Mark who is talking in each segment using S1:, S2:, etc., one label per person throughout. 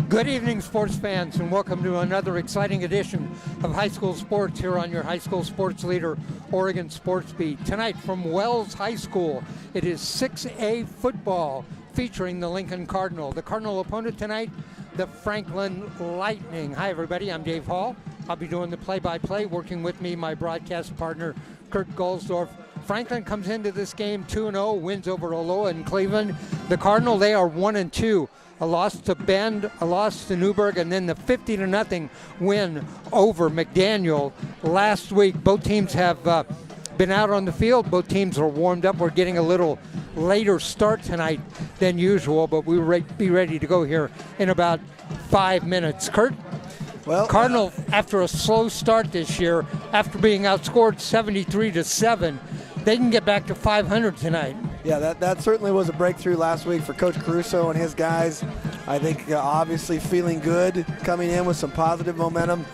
S1: Good evening, sports fans, and welcome to another exciting edition of High School Sports here on your High School Sports Leader, Oregon Sports Beat. Tonight from Wells High School, it is 6A football featuring the Lincoln Cardinal. The Cardinal opponent tonight, the Franklin Lightning. Hi, everybody. I'm Dave Hall. I'll be doing the play-by-play. Working with me, my broadcast partner, Kurt Guelsdorf. Franklin comes into this game 2-0, wins over Aloha and Cleveland. The Cardinal, they are 1-2. A loss to Bend, a loss to Newburgh, and then the 50-0 win over McDaniel last week. Both teams have been out on the field. Both teams are warmed up. We're getting a little later start tonight than usual, but we will be ready to go here in about 5 minutes. Kurt?
S2: Well,
S1: Cardinal, after a slow start this year, after being outscored 73-7, they can get back to 500 tonight.
S2: Yeah, that certainly was a breakthrough last week for Coach Caruso and his guys. I think obviously feeling good, coming in with some positive momentum.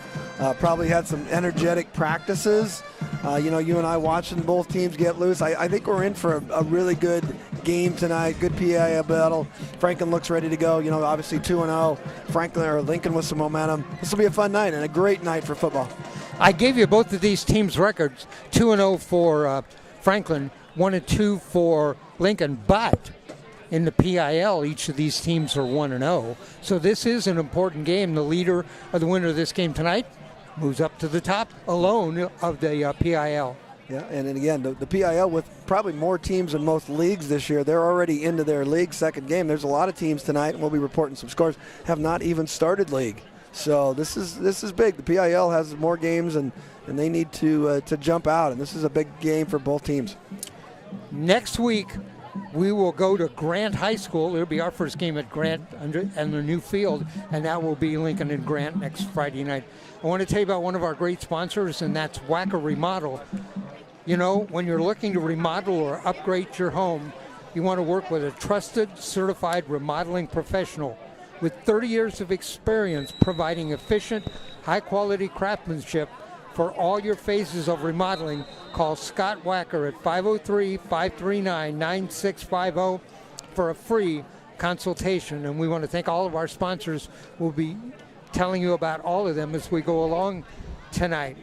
S2: Probably had some energetic practices. You and I watching both teams get loose. I think we're in for a really good game tonight. Good PIA battle. Franklin looks ready to go. Obviously 2-0. Franklin or Lincoln with some momentum. This will be a fun night and a great night for football.
S1: I gave you both of these teams' records: 2-0 for Franklin, 1-2 for Lincoln, but in the PIL, each of these teams are 1-0. So this is an important game. The leader or the winner of this game tonight moves up to the top alone of the PIL.
S2: Yeah, and then again, the PIL with probably more teams than most leagues this year. They're already into their league second game. There's a lot of teams tonight, and we'll be reporting some scores, have not even started league. So this is big. The PIL has more games, and they need to jump out, and this is a big game for both teams. Next
S1: week, we will go to Grant High School. It'll be our first game at Grant and the new field, and that will be Lincoln and Grant next Friday night. I want to tell you about one of our great sponsors, and that's Wacker Remodel. When you're looking to remodel or upgrade your home, you want to work with a trusted, certified remodeling professional with 30 years of experience providing efficient, high-quality craftsmanship for all your phases of remodeling. Call Scott Wacker at 503-539-9650 for a free consultation. And we want to thank all of our sponsors. We'll be telling you about all of them as we go along tonight.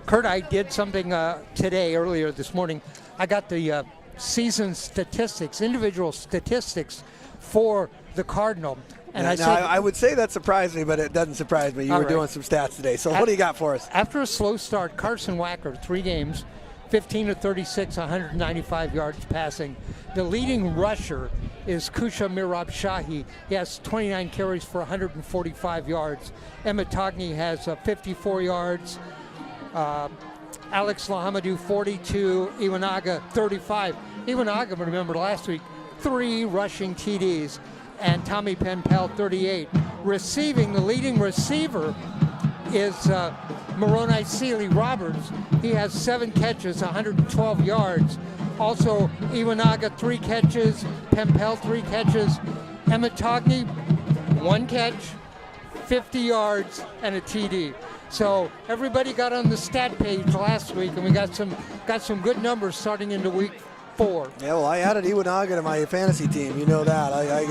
S1: Kurt, I did something today, earlier this morning. I got the season statistics, individual statistics for the Cardinal. And
S2: I would say that surprised me, but it doesn't surprise me. You were doing some stats today. So what do you got for us?
S1: After a slow start, Carson Wacker, 3 games, 15-36, 195 yards passing. The leading rusher is Kusha Mirab Shahi. He has 29 carries for 145 yards. Emmett Togney has 54 yards. Alex Lahamadou, 42. Iwanaga, 35. Iwanaga, remember last week, 3 rushing TDs. And Tommy Penpel, 38. Receiving, the leading receiver is Moroni Seeley Roberts. He has 7 catches, 112 yards. Also, Iwanaga, 3 catches. Penpel, 3 catches. Emmett Togney, 1 catch, 50 yards, and a TD. So everybody got on the stat page last week, and we got some good numbers starting into week 4.
S2: Yeah, well, I added Iwanaga to my fantasy team. You know that. I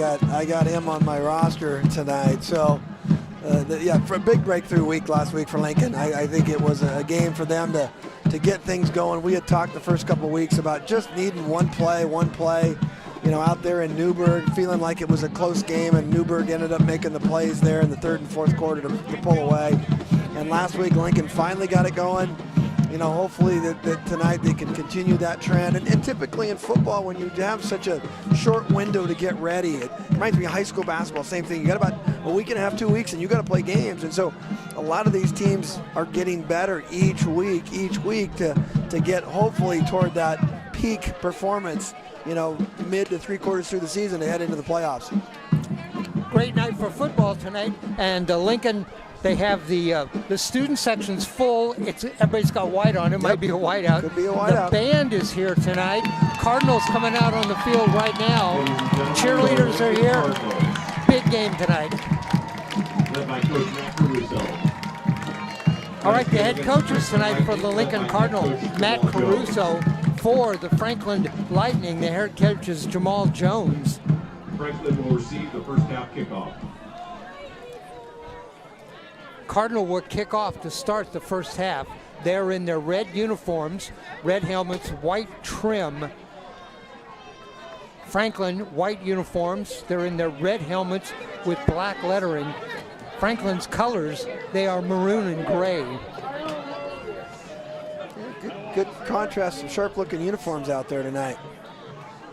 S2: got him on my roster tonight. So, for a big breakthrough week last week for Lincoln. I think it was a game for them to get things going. We had talked the first couple of weeks about just needing one play, out there in Newburgh, feeling like it was a close game, and Newburgh ended up making the plays there in the third and fourth quarter to pull away. And last week, Lincoln finally got it going. Hopefully that tonight they can continue that trend. And typically in football, when you have such a short window to get ready, it reminds me of high school basketball, same thing. You got about a week and a half, 2 weeks, and you got to play games. And so a lot of these teams are getting better each week to get hopefully toward that peak performance, mid to 3 quarters through the season to head into the playoffs.
S1: Great night for football tonight. And Lincoln, they have the student sections full. Everybody's got white on. It might be a whiteout.
S2: Could be a whiteout.
S1: The band is here tonight. Cardinals coming out on the field right now. Cheerleaders are here. Big game tonight.
S3: Led by Coach Matt Caruso.
S1: All right, the head coaches tonight for the Lincoln Cardinal, Matt Caruso. For the Franklin Lightning, the head coach is Jamal Jones.
S3: Franklin will receive the first half kickoff.
S1: Cardinal will kick off to start the first half. They're in their red uniforms, red helmets, white trim. Franklin, white uniforms. They're in their red helmets with black lettering. Franklin's colors, they are maroon and gray.
S2: Good contrast, some sharp-looking uniforms out there tonight.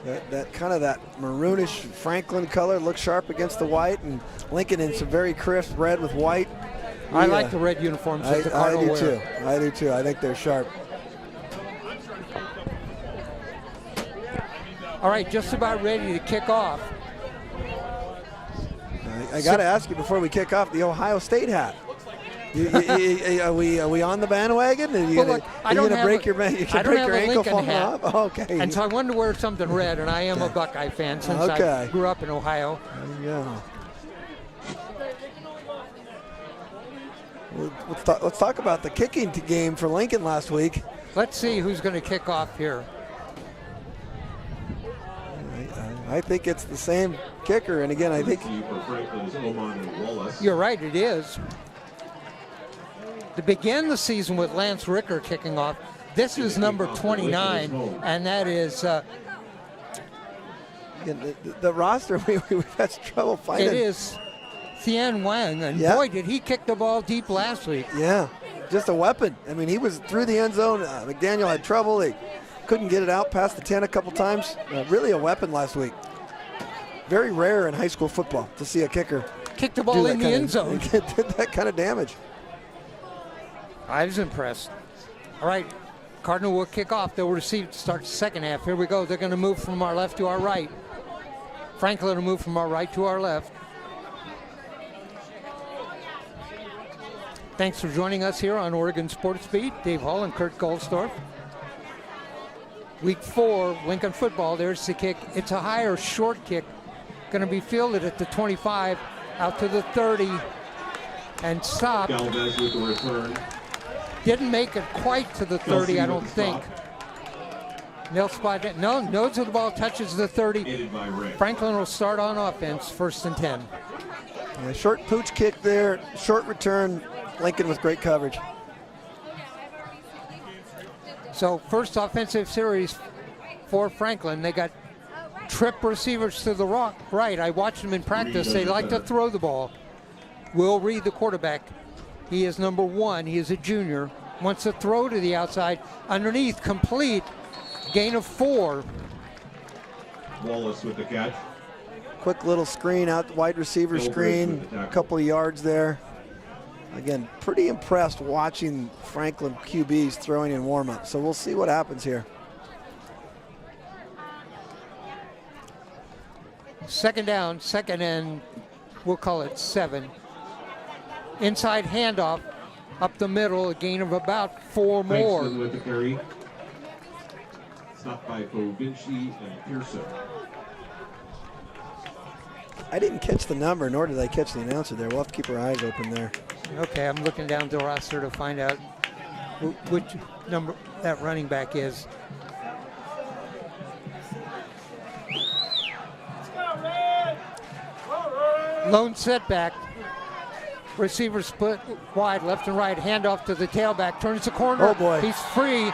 S2: That kind of that maroonish Franklin color looks sharp against the white, and Lincoln in some very crisp red with white.
S1: I like the red uniforms that the Cardinal wear.
S2: Too. I do too. I think they're sharp.
S1: All right, just about ready to kick off.
S2: I got to ask you before we kick off, the Ohio State hat. Are we on the bandwagon? Are you going to break your ankle falling off? Oh, okay.
S1: And so I wanted to wear something red, and I am a Buckeye fan since I grew up in Ohio.
S2: Yeah. Let's talk about the kicking game for Lincoln last week.
S1: Let's see who's going to kick off here.
S2: I think it's the same kicker, and again, I think
S1: you're right, it is. They began the season with Lance Ricker kicking off. This is number 29, and that is
S2: the roster. We've had trouble finding.
S1: It is Thien Wang, and boy, did he kick the ball deep last week.
S2: Yeah, just a weapon. I mean, he was through the end zone. McDaniel had trouble. They couldn't get it out past the 10 a couple times. Really a weapon last week. Very rare in high school football to see a kicker
S1: kick the ball in the end zone.
S2: Did that kind of damage.
S1: I was impressed. All right, Cardinal will kick off. They'll receive to start the second half. Here we go. They're going to move from our left to our right. Franklin will move from our right to our left. Thanks for joining us here on Oregon Sports Beat. Dave Hall and Kurt Guelsdorf. Week 4, Lincoln football. There's the kick. It's a high or short kick. Going to be fielded at the 25, out to the 30, and stopped.
S3: Galvez with the return.
S1: Didn't make it quite to the 30, I don't think. They'll spot it. No, nose of the ball touches the 30. Franklin will start on offense, 1st and 10.
S2: Yeah, short pooch kick there, short return. Lincoln with great coverage.
S1: So first offensive series for Franklin. They got trip receivers to the right. I watched them in practice. They like to throw the ball. Will Reed, the quarterback. He is number 1. He is a junior. Wants to throw to the outside. Underneath, complete. Gain of 4.
S3: Wallace with the catch.
S2: Quick little screen out, wide receiver screen. A couple of yards there. Again, pretty impressed watching Franklin QBs throwing in warm-up. So we'll see what happens here.
S1: Second down, second and we'll call it 7. Inside handoff up the middle, a gain of about 4 more.
S3: Frankston with the carry. Stopped by Vinci and Pearson.
S2: I didn't catch the number, nor did I catch the announcer there. We'll have to keep our eyes open there.
S1: Okay, I'm looking down the roster to find out which number that running back is. Lone setback. Receiver split wide, left and right. Handoff to the tailback. Turns the corner.
S2: Oh, boy.
S1: He's free.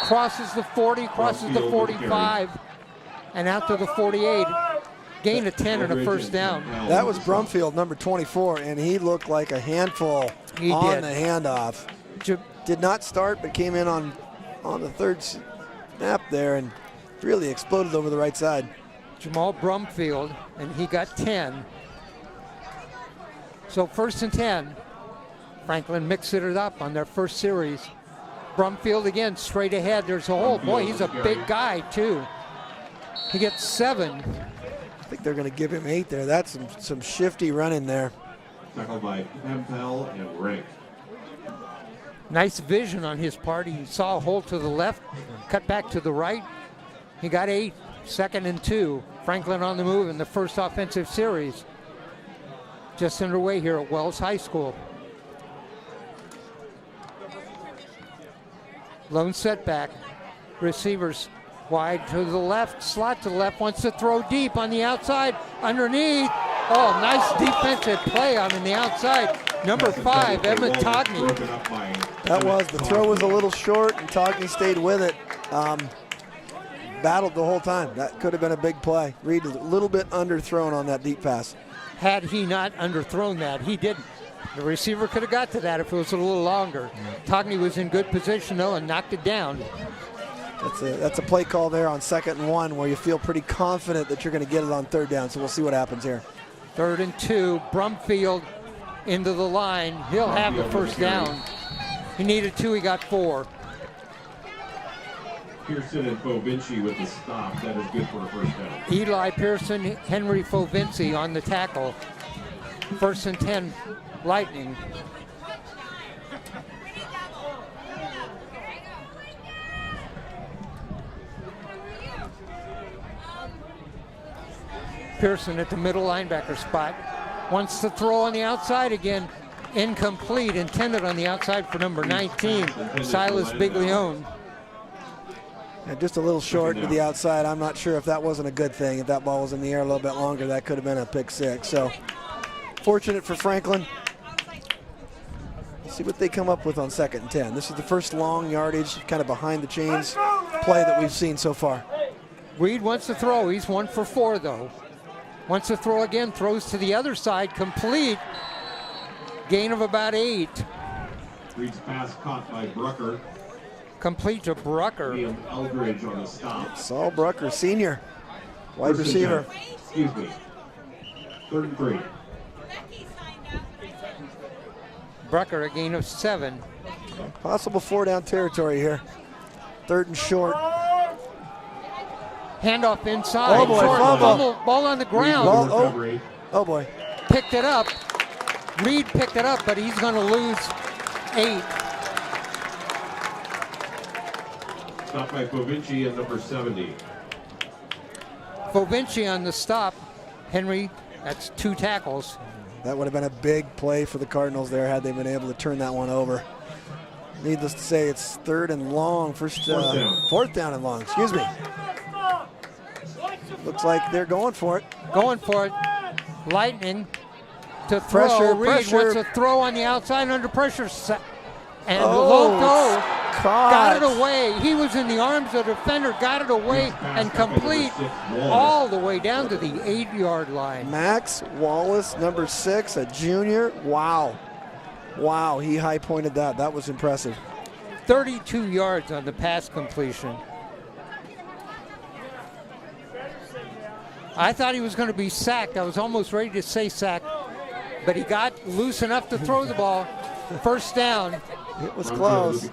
S1: Crosses the 40, crosses the 45, and out to the 48. Gain of 10 and a first down.
S2: That was Brumfield, number 24, and he looked like a handful on the handoff. Did not start, but came in on the third snap there and really exploded over the right side.
S1: Jamal Brumfield, and he got 10. So 1st and 10. Franklin mixed it up on their first series. Brumfield again, straight ahead. There's a hole. Boy, he's a big guy, too. He gets 7.
S2: I think they're going to give him 8 there. That's some shifty running there.
S3: Tackled by Hempel and Rank.
S1: Nice vision on his part. He saw a hole to the left, cut back to the right. He got 8, 2nd and 2. Franklin on the move in the first offensive series. Just underway here at Wells High School. Lone setback. Receivers wide to the left, slot to the left, wants to throw deep on the outside, underneath. Oh, nice defensive play on the outside. Number 5, Emma Togney.
S2: The throw was a little short, and Togney stayed with it. Battled the whole time. That could have been a big play. Reed a little bit underthrown on that deep pass.
S1: Had he not underthrown that, he didn't. The receiver could have got to that if it was a little longer. Togney was in good position, though, and knocked it down.
S2: That's a play call there on 2nd and 1 where you feel pretty confident that you're going to get it on 3rd down, so we'll see what happens here.
S1: 3rd and 2, Brumfield into the line. He'll have the first down. He needed 2, he got 4.
S3: Pearson and Fovinci with the stop. That is good for a first down.
S1: Eli Pearson, Henry Fovinci on the tackle. 1st and 10, Lightning. Pearson at the middle linebacker spot. Wants to throw on the outside again. Incomplete, intended on the outside for number 19, Silas Biglione.
S2: And just a little short to the outside. I'm not sure if that wasn't a good thing. If that ball was in the air a little bit longer, that could have been a pick 6. So fortunate for Franklin. Let's see what they come up with on 2nd and 10. This is the first long yardage, kind of behind the chains play that we've seen so far.
S1: Reed wants to throw. He's 1 for 4, though. Wants to throw again, throws to the other side, complete. Gain of about 8.
S3: Reed's pass caught by Brucker.
S1: Complete to Brucker.
S3: Liam Eldridge on the stop.
S2: Saul Brucker, senior, wide
S3: First and
S2: receiver.
S3: 10. Excuse me. 3rd and 3.
S1: Brucker, a gain of 7.
S2: Possible 4-down territory here. 3rd and short.
S1: Handoff inside.
S2: Oh boy,
S1: Short
S2: fumble.
S1: Ball on the ground.
S2: Ball, oh boy.
S1: Picked it up. Reed picked it up, but he's going to lose 8.
S3: Stop by Fovinci and number 70.
S1: Fovinci on the stop. Henry, that's 2 tackles.
S2: That would have been a big play for the Cardinals there had they been able to turn that one over. Needless to say, it's 3rd and long. 4th down and long, excuse me. Looks like they're going for it.
S1: Going for it. Lightning to throw.
S2: Pressure,
S1: Reed
S2: pressure.
S1: wants to throw on the outside under pressure. And
S2: Oh,
S1: Loco
S2: caught.
S1: got it away. He was in the arms of the defender, got it away and complete all the way down to the 8-yard line.
S2: Max Wallace, number 6, a junior. Wow. Wow, he high pointed that. That was impressive.
S1: 32 yards on the pass completion. I thought he was going to be sacked. I was almost ready to say sacked, but he got loose enough to throw the ball. First down.
S2: It was close.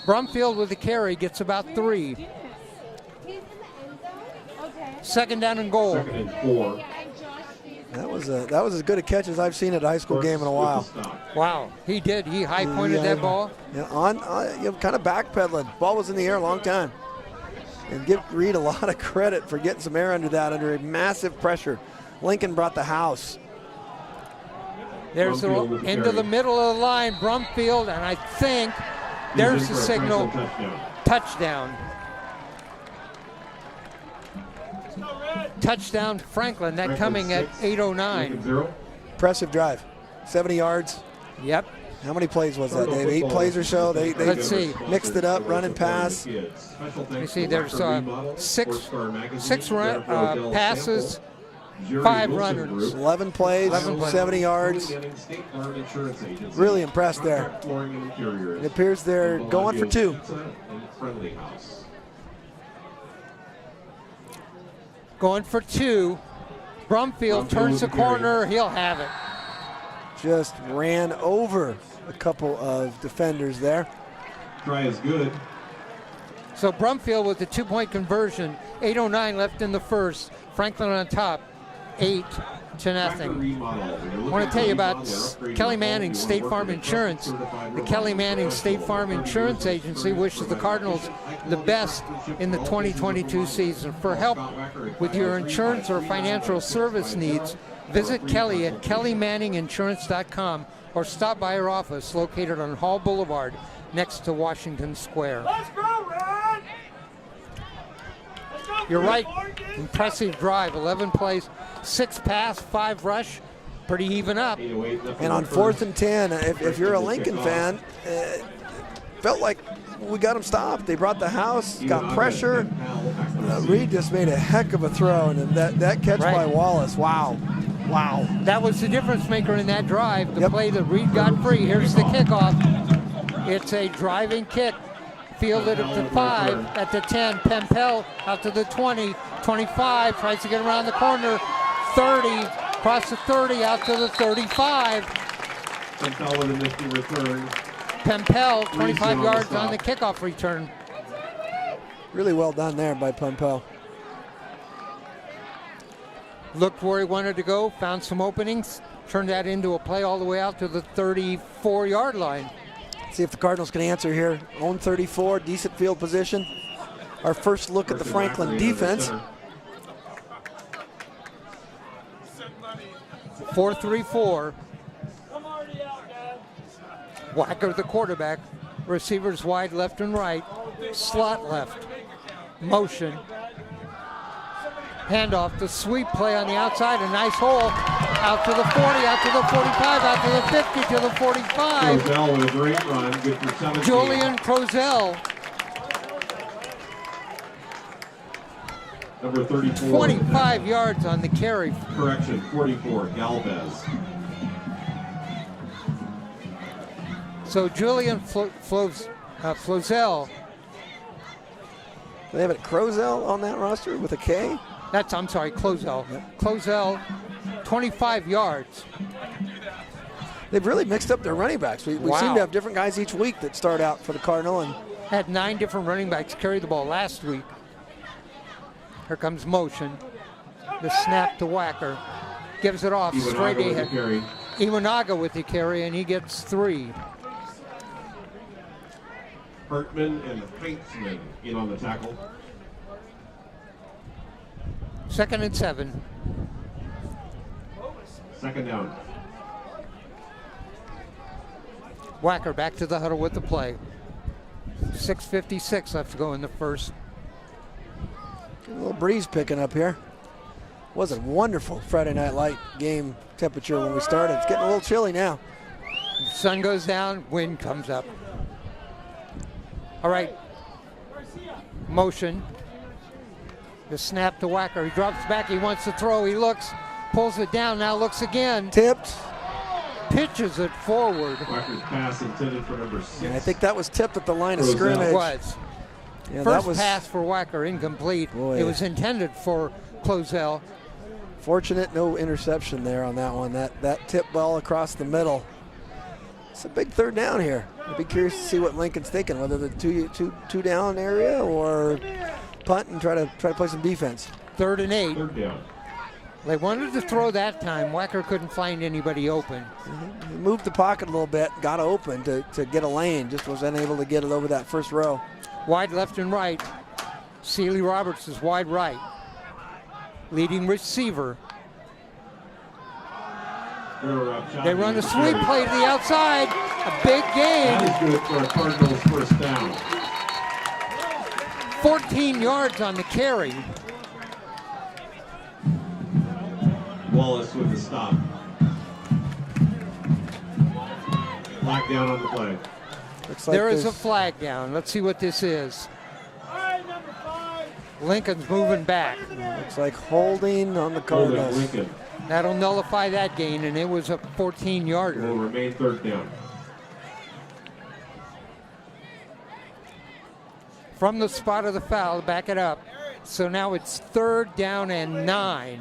S1: Brumfield with the carry gets about 3. 2nd down and goal.
S3: 2nd and 4.
S2: That was as good a catch as I've seen at a high school game in a while.
S1: Wow, he did. He high pointed that ball.
S2: Yeah, kind of backpedaling. Ball was in the air a long time. And give Reed a lot of credit for getting some air under that under a massive pressure. Lincoln brought the house.
S1: There's into the middle of the line, Brumfield, and I think there's the signal. Touchdown. Touchdown, Franklin. That coming at 8:09.
S2: Impressive drive. 70 yards.
S1: Yep.
S2: How many plays was that, Dave? 8 plays or so? They
S1: Let's see.
S2: Mixed it up, run and pass.
S1: You see, there's 6 passes, 5 runners.
S2: 11 plays, 70 yards. Really impressed there. It appears they're going for 2.
S1: Going for 2. Brumfield turns the corner. He'll have it.
S2: Just ran over a couple of defenders there.
S3: Try is good.
S1: So Brumfield with the 2-point conversion. 8:09 left in the first. Franklin on top, 8-0. I want to tell you about Kelly Manning State Farm Insurance. The Kelly Manning State Farm Insurance Agency wishes the Cardinals the best in the 2022 season. For help with your insurance or financial service needs, visit Kelly at kellymanninginsurance.com or stop by her office located on Hall Boulevard next to Washington Square.
S4: Let's go, Ron!
S1: You're right. Impressive drive. 11 plays, 6 pass, 5 rush. pretty even up.
S3: 8:08 left in
S2: And on
S3: the
S2: 4th
S3: first.
S2: and 10, if you're a Lincoln fan, felt like we got them stopped. They brought the house, got pressure. Reed just made a heck of a throw, and that catch by Wallace, wow. Wow.
S1: That was the difference maker in that drive, the play that Reed got free. Here's the kickoff. It's a driving kick, fielded at the 5, at the 10. Pempel out to the 20, 25, tries to get around the corner, 30, across the 30, out to the 35.
S3: Pempel with a nifty return.
S1: Pempel, 25 yards on the kickoff return.
S2: Really well done there by Pempel.
S1: Looked where he wanted to go, found some openings, turned that into a play all the way out to the 34-yard line.
S2: See if the Cardinals can answer here. Own 34, decent field position. Our first look at the Franklin defense.
S1: 4-3-4. Wacker, the quarterback. Receivers wide left and right. Slot left. Motion. Handoff, the sweep play on the outside, a nice hole. Out to the 40, out to the 45, out to the 50, to the 45.
S3: Crozell with a great run, good for 17.
S1: Julian Crozell,
S3: Number 34.
S1: 25 yards on the carry.
S3: Correction, 44, Galvez.
S1: So Julian Flozell,
S2: They have it Crozell on that roster with a K?
S1: I'm sorry, Clozell.
S2: Yep.
S1: Clozell, 25 yards.
S2: They've really mixed up their running backs. We seem to have different guys each week that start out for the Cardinal. And
S1: Had 9 different running backs carry the ball last week. Here comes motion. The snap to Wacker. Gives it off straight ahead. Iwanaga with the carry, and he gets 3.
S3: Hartman and Heitzman in on the tackle.
S1: 2nd and 7.
S3: Second down.
S1: Wacker back to the huddle with the play. 6:56 left to go in the first.
S2: a little breeze picking up here. Was a wonderful Friday Night Light game temperature when we started. It's getting a little chilly now.
S1: Sun goes down, wind comes up. All right, motion. The snap to Wacker. He drops back, he wants to throw, he looks, pulls it down, now looks again.
S2: Tipped.
S1: Pitches it forward.
S3: Wacker's pass intended for number 6.
S2: And I think that was tipped at the line of
S3: Crozell.
S2: scrimmage.
S1: It was.
S2: Yeah,
S1: First
S2: that was
S1: pass for Wacker, incomplete.
S2: Boy.
S1: It was intended for Clozell.
S2: fortunate, no interception there on that one. That tip ball across the middle. It's a big third down here. I'd be curious to see what Lincoln's thinking, whether the two down area or punt and try to play some defense.
S1: 3rd and 8.
S3: Third down.
S1: They wanted to throw that time. Wacker couldn't find anybody open.
S2: He moved the pocket a little bit, got open to get a lane, just was unable to get it over that first row.
S1: Wide left and right. Sealy Roberts is wide right. Leading receiver. They run a sweep play to the outside. A big gain.
S3: That is good for a Cardinals first down.
S1: 14 yards on the carry.
S3: Wallace with the stop. Flag down on the play.
S2: Looks like
S1: There is a flag down. Let's see what this is. Lincoln's moving back.
S2: Looks like holding on the
S3: Holding
S2: Cardinals.
S3: Lincoln
S1: That'll nullify that gain, and it was a 14-yarder.
S3: will remain third down.
S1: From the spot of the foul, back it up. So now it's 3rd down and 9.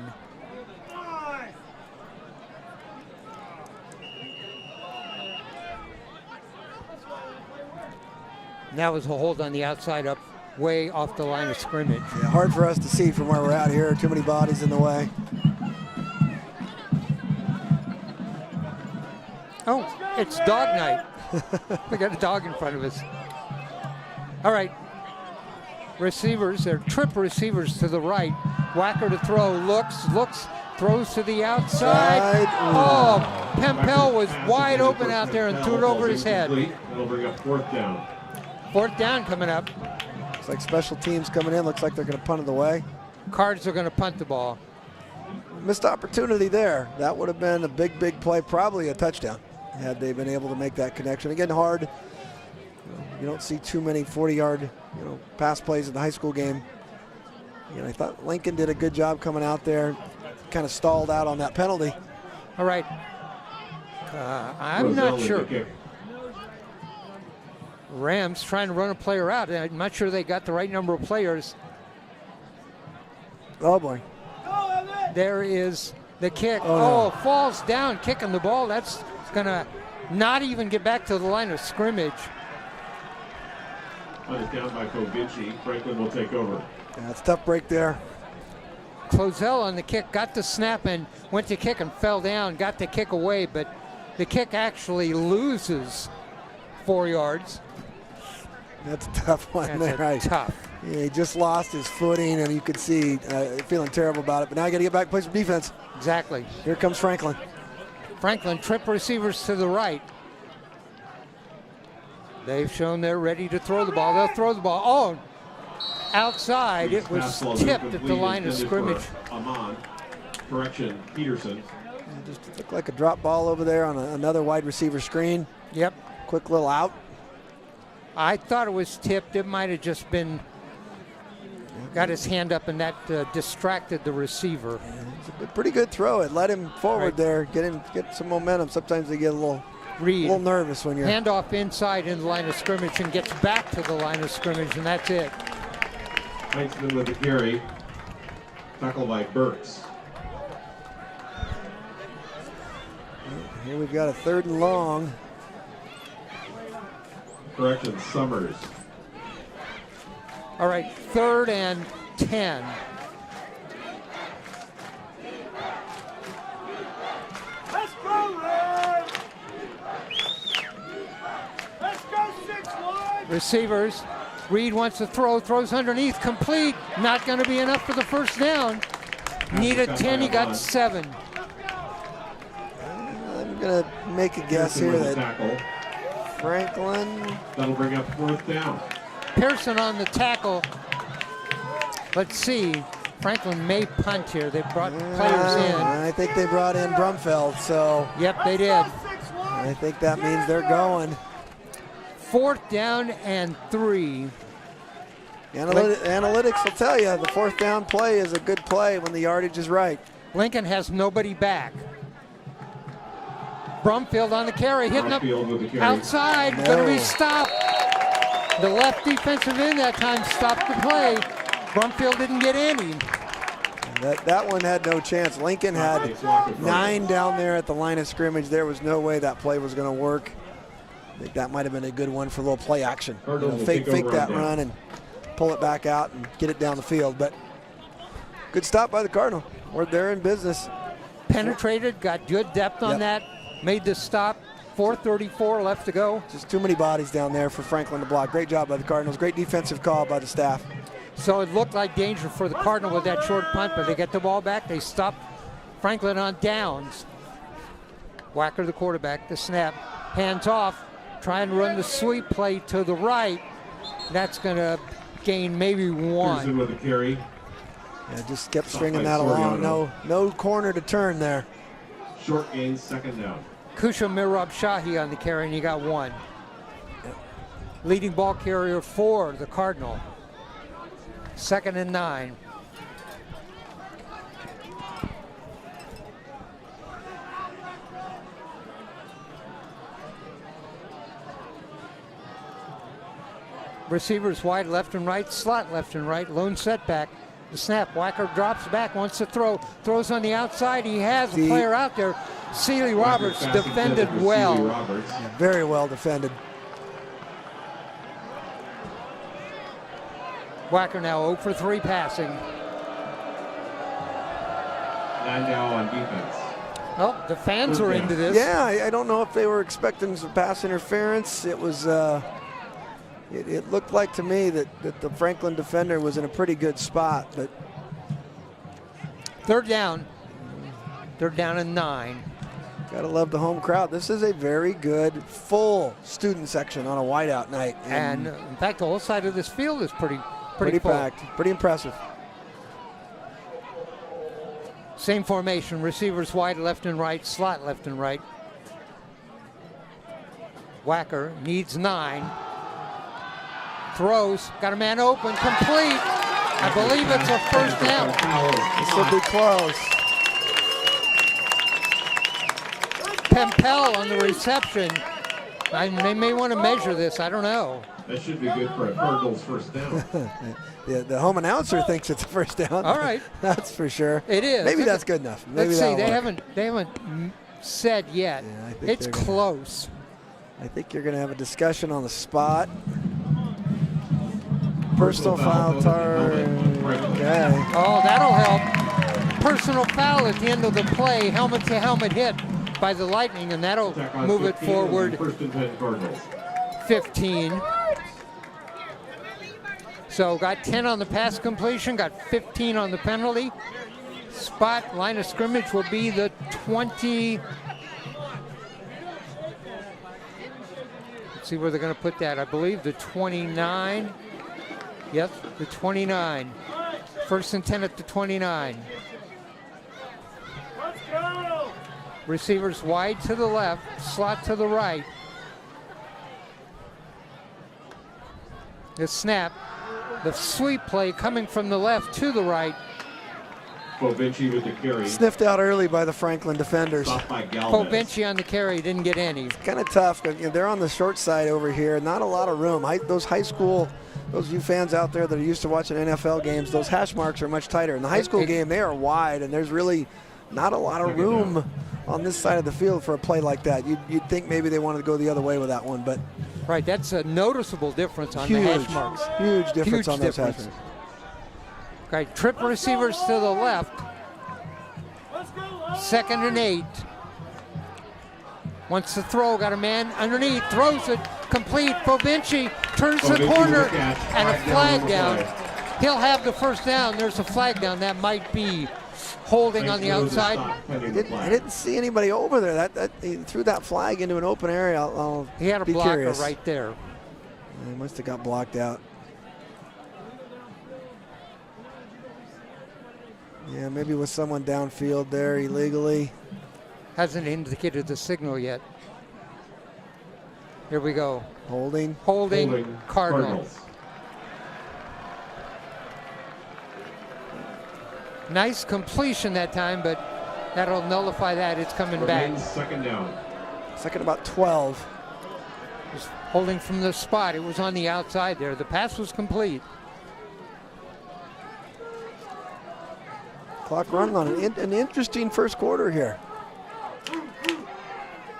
S1: That was a hold on the outside up way off the line of scrimmage.
S2: Yeah, hard for us to see from where we're at here. Too many bodies in the way.
S1: Oh, it's dog night. We got a dog in front of us. All right. Receivers, they're trip receivers to the right. Wacker to throw, looks, throws to the outside. Oh, Pempel was wide open out there and threw it over his head.
S3: It'll bring up 4th down.
S1: 4th down coming up.
S2: Looks like special teams coming in. Looks like they're going to punt it away.
S1: Cards are going to punt the ball.
S2: missed opportunity there. That would have been a big, big play, probably a touchdown, had they been able to make that connection. Again, hard. You don't see too many 40-yard, pass plays in the high school game. I thought Lincoln did a good job coming out there, kind of stalled out on that penalty.
S1: All right. I'm not sure. Rams trying to run a player out. I'm not sure they got the right number of players.
S2: Oh, boy.
S1: There is the kick.
S2: Oh, no.
S1: Falls down, kicking the ball. That's going to not even get back to the line of scrimmage.
S3: Down by Kovici. Franklin will take over.
S2: Yeah, it's a tough break there.
S1: Closell on the kick, got the snap and went to kick and fell down, got the kick away, but the kick actually loses 4 yards.
S2: That's a tough one.
S1: That's tough.
S2: Yeah, he just lost his footing, and you could see feeling terrible about it. But now you got to get back and play some defense.
S1: Exactly.
S2: Here comes Franklin.
S1: Franklin, trip receivers to the right. They've shown they're ready to throw the ball. They'll throw the ball. Oh, outside. It was tipped at the line of scrimmage.
S3: Amon. Correction, Peterson.
S2: It just looked like a drop ball over there on another wide receiver screen.
S1: Yep.
S2: Quick little out.
S1: I thought it was tipped. It might have just been got his hand up, and that distracted the receiver.
S2: Yeah, it's a pretty good throw. It led him forward there, get some momentum. Sometimes they get a little nervous when you're
S1: handoff inside in the line of scrimmage and gets back to the line of scrimmage, and that's it.
S3: Heinzman with the carry. Tackle by Burks.
S2: Here we've got a 3rd and long.
S3: Correction, Summers.
S1: All right, 3rd and 10.
S4: Let's go, Red! Let's go, 6-1!
S1: Receivers. Reed wants to throw, throws underneath, complete. Not going to be enough for the first down. Needed 10, he got 7.
S2: I'm going to make a guess here that Franklin.
S3: That'll bring up 4th down.
S1: Pearson on the tackle. Let's see. Franklin may punt here. They brought players in.
S2: I think they brought in Brumfeld, so.
S1: Yep, they did.
S2: I think that means they're going.
S1: 4th down and 3.
S2: Analytics will tell you the 4th down play is a good play when the yardage is right.
S1: Lincoln has nobody back. Brumfield on the carry, hitting up outside, going to be stopped. The left defensive end that time stopped the play. Brumfield didn't get any.
S2: That one had no chance. Lincoln had 9 down there at the line of scrimmage. There was no way that play was going to work. I think that might have been a good one for a little play action. Fake that run and pull it back out and get it down the field. But good stop by the Cardinal. They're in business.
S1: Penetrated, got good depth on that. Made the stop. 4:34 left to go.
S2: Just too many bodies down there for Franklin to block. Great job by the Cardinals. Great defensive call by the staff.
S1: So it looked like danger for the Cardinal with that short punt, but they get the ball back. They stop Franklin on downs. Wacker, the quarterback, the snap. Hands off. Trying to run the sweep play to the right. That's going to gain maybe 1.
S3: Pearson with the carry.
S2: Yeah, just kept stringing that along. No corner to turn there.
S3: Short gain, 2nd down.
S1: Kusha Mirab Shahi on the carry, and you got 1. Leading ball carrier for the Cardinal. 2nd and 9. Receivers wide left and right, slot left and right, lone setback. The snap, Wacker drops back, wants to throw, throws on the outside. He has a player out there. Sealy Roberts defended well.
S2: Yeah, very well defended.
S1: Wacker now 0 for 3 passing.
S3: 9 now on defense.
S1: Oh, the fans are into this.
S2: Yeah, I don't know if they were expecting some pass interference. It was, it looked like to me that the Franklin defender was in a pretty good spot, but.
S1: 3rd down. 3rd down and 9.
S2: Gotta love the home crowd. This is a very good, full student section on a whiteout night.
S1: And in fact, the whole side of this field is pretty full.
S2: Packed, pretty impressive.
S1: Same formation, receivers wide left and right, slot left and right. Wacker needs 9. Throws, got a man open, complete. I believe it's a first down.
S2: This will be close.
S1: Pempel on the reception. They may want to measure this, I don't know.
S3: That should be good for a Cardinals first down.
S2: The home announcer thinks it's a first down.
S1: All right.
S2: That's for sure.
S1: It is.
S2: Maybe that's good enough. Maybe
S1: Let's see,
S2: that'll work.
S1: they haven't said yet.
S2: Yeah, I think
S1: It's
S2: they're gonna-
S1: close.
S2: I think you're going to have a discussion on the spot. Personal foul, Okay.
S1: Oh, that'll help. Personal foul at the end of the play, helmet to helmet hit by the Lightning, and that'll move it forward.
S3: First and 10 Cardinals.
S1: 15. So got 10 on the pass completion, got 15 on the penalty. Spot line of scrimmage will be the 20. Let's see where they're going to put that. I believe the 29. Yes, the 29. First and 10 at the 29.
S4: Let's go.
S1: Receivers wide to the left, slot to the right. The snap, the sweep play coming from the left to the right.
S3: Bovinci with the carry.
S2: Sniffed out early by the Franklin defenders.
S3: Stopped by Galvez.
S1: Bovinci on the carry, didn't get any.
S2: Kind of tough. They're on the short side over here. Not a lot of room. Those high school, those you fans out there that are used to watching NFL games, those hash marks are much tighter. In the high school game, they are wide, and there's really not a lot of room on this side of the field for a play like that. You'd think maybe they wanted to go the other way with that one, but
S1: Right, that's a noticeable difference on
S2: huge,
S1: the hash marks.
S2: huge difference
S1: Huge
S2: on those hash
S1: difference.
S2: marks.
S1: Okay, trip receivers to the left.
S4: Let's go.
S1: Second and 8. Wants to throw, got a man underneath, throws it, complete. Bovinci turns the
S3: Bovinci
S1: corner,
S3: with the catch.
S1: and a
S3: Flag
S1: flag
S3: down on the
S1: down. He'll have the first down. There's a flag down. That might be holding on the outside.
S2: I didn't see anybody over there. He threw that flag into an open area. I'll
S1: He had a
S2: be
S1: blocker
S2: curious.
S1: right there.
S2: He must have got blocked out. Yeah, maybe with someone downfield there illegally.
S1: Hasn't indicated the signal yet. Here we go.
S2: Holding.
S1: Holding Cardinal. Nice completion that time, but that'll nullify that. It's coming back.
S3: Remains second down.
S2: Second about 12.
S1: Just holding from the spot. It was on the outside there. The pass was complete.
S2: Clock running on an interesting first quarter here.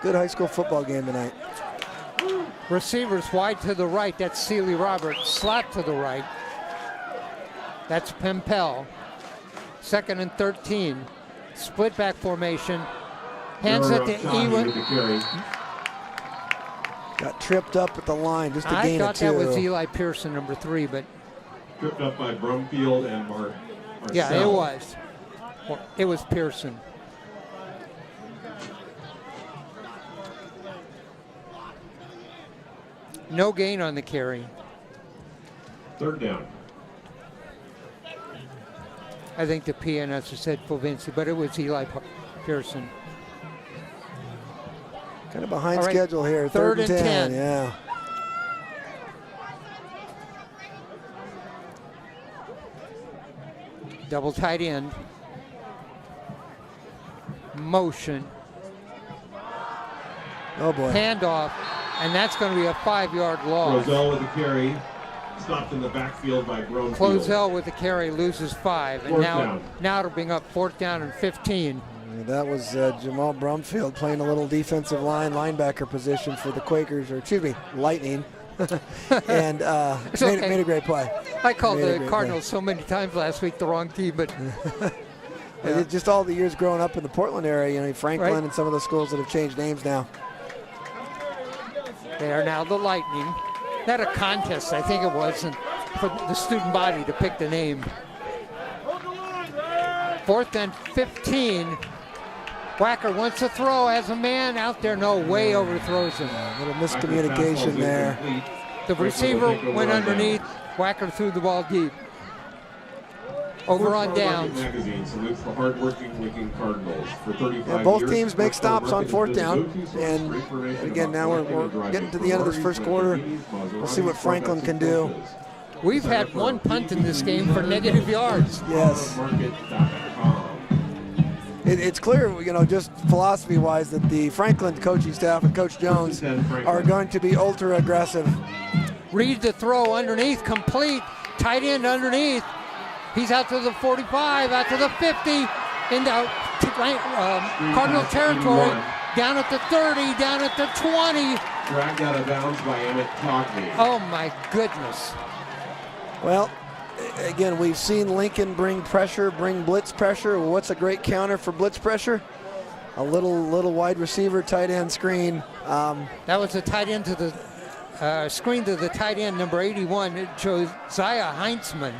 S2: Good high school football game tonight.
S1: Receivers wide to the right. That's Sealy Roberts. Slot to the right. That's Pempel. Second and 13. Split back formation. Hands it to Ewan.
S2: Got tripped up at the line just to
S1: I
S2: gain
S1: thought
S2: it too.
S1: that was Eli Pearson, number 3, but
S3: Tripped up by Brumfield and Marcel.
S1: yeah, it was. Well, it was Pearson. No gain on the carry.
S3: Third down.
S1: I think the PNS said Bovinci, but it was Eli Pearson.
S2: Kind of behind
S1: All right,
S2: schedule here.
S1: third and 10.
S2: Yeah.
S1: Double tight end. Motion.
S2: Oh boy.
S1: Handoff. And that's going to be a 5-yard loss.
S3: Roselle with the carry. Stopped in the backfield by Brumfield.
S1: Closell with the carry loses 5. And
S3: Fourth
S1: now,
S3: down.
S1: now it'll bring up 4th down and 15.
S2: That was Jamal Brumfield playing a little defensive linebacker position for the Quakers, or excuse me, Lightning. And made a great play.
S1: I called
S2: Made a
S1: the
S2: great
S1: Cardinals so many times last week the wrong team, but
S2: Just all the years growing up in the Portland area, Franklin
S1: Right.
S2: and some of the schools that have changed names now.
S1: they are now the Lightning. They had a contest, I think it was, and for the student body to pick the name.
S4: Hold the line, Red.
S1: 4th and 15. Wacker wants to throw, has a man out there. No, way overthrows him.
S2: A little miscommunication there.
S1: The receiver went underneath. Wacker threw the ball deep. Over on
S3: Sports Market
S1: downs.
S3: Magazine salutes the hardworking Lincoln Cardinals for 35
S2: Both
S3: years.
S2: teams make
S3: Sports
S2: stops on
S3: Market
S2: fourth
S3: has been
S2: down.
S3: the go-to source
S2: And
S3: for information
S2: again,
S3: about
S2: now we're
S3: collecting and driving
S2: getting to the end of this first quarter. We'll see what Franklin can do.
S1: We've had one punt in this game for negative yards.
S2: Yes. It's clear, just philosophy-wise, that the Franklin coaching staff and Coach Jones are going to be ultra aggressive.
S1: Read the throw underneath, complete. Tight end underneath. He's out to the 45, out to the 50, into Cardinal territory. Down at the 30, down at the 20.
S3: Dragged out of bounds by Emmett Cogney.
S1: Oh my goodness.
S2: Well, again, we've seen Lincoln bring pressure, bring blitz pressure. What's a great counter for blitz pressure? A little wide receiver tight end screen.
S1: That was a tight end to the screen to the tight end, number 81, Josiah Heinzman.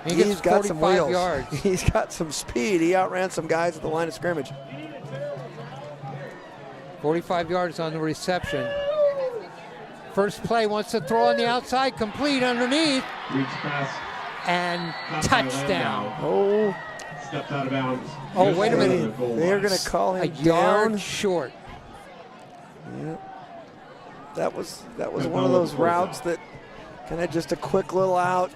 S2: He's got some wheels.
S1: Yards.
S2: He's got some speed. He outran some guys at the line of scrimmage.
S1: 45 yards on the reception. First play wants to throw on the outside, complete underneath.
S3: Reach pass.
S1: And touchdown.
S2: Oh.
S3: Stepped out of bounds.
S1: Oh, wait a minute.
S2: They're going to call him
S1: a yard
S2: down.
S1: Short.
S2: Yeah. That was one of those routes that kind of just a quick little out,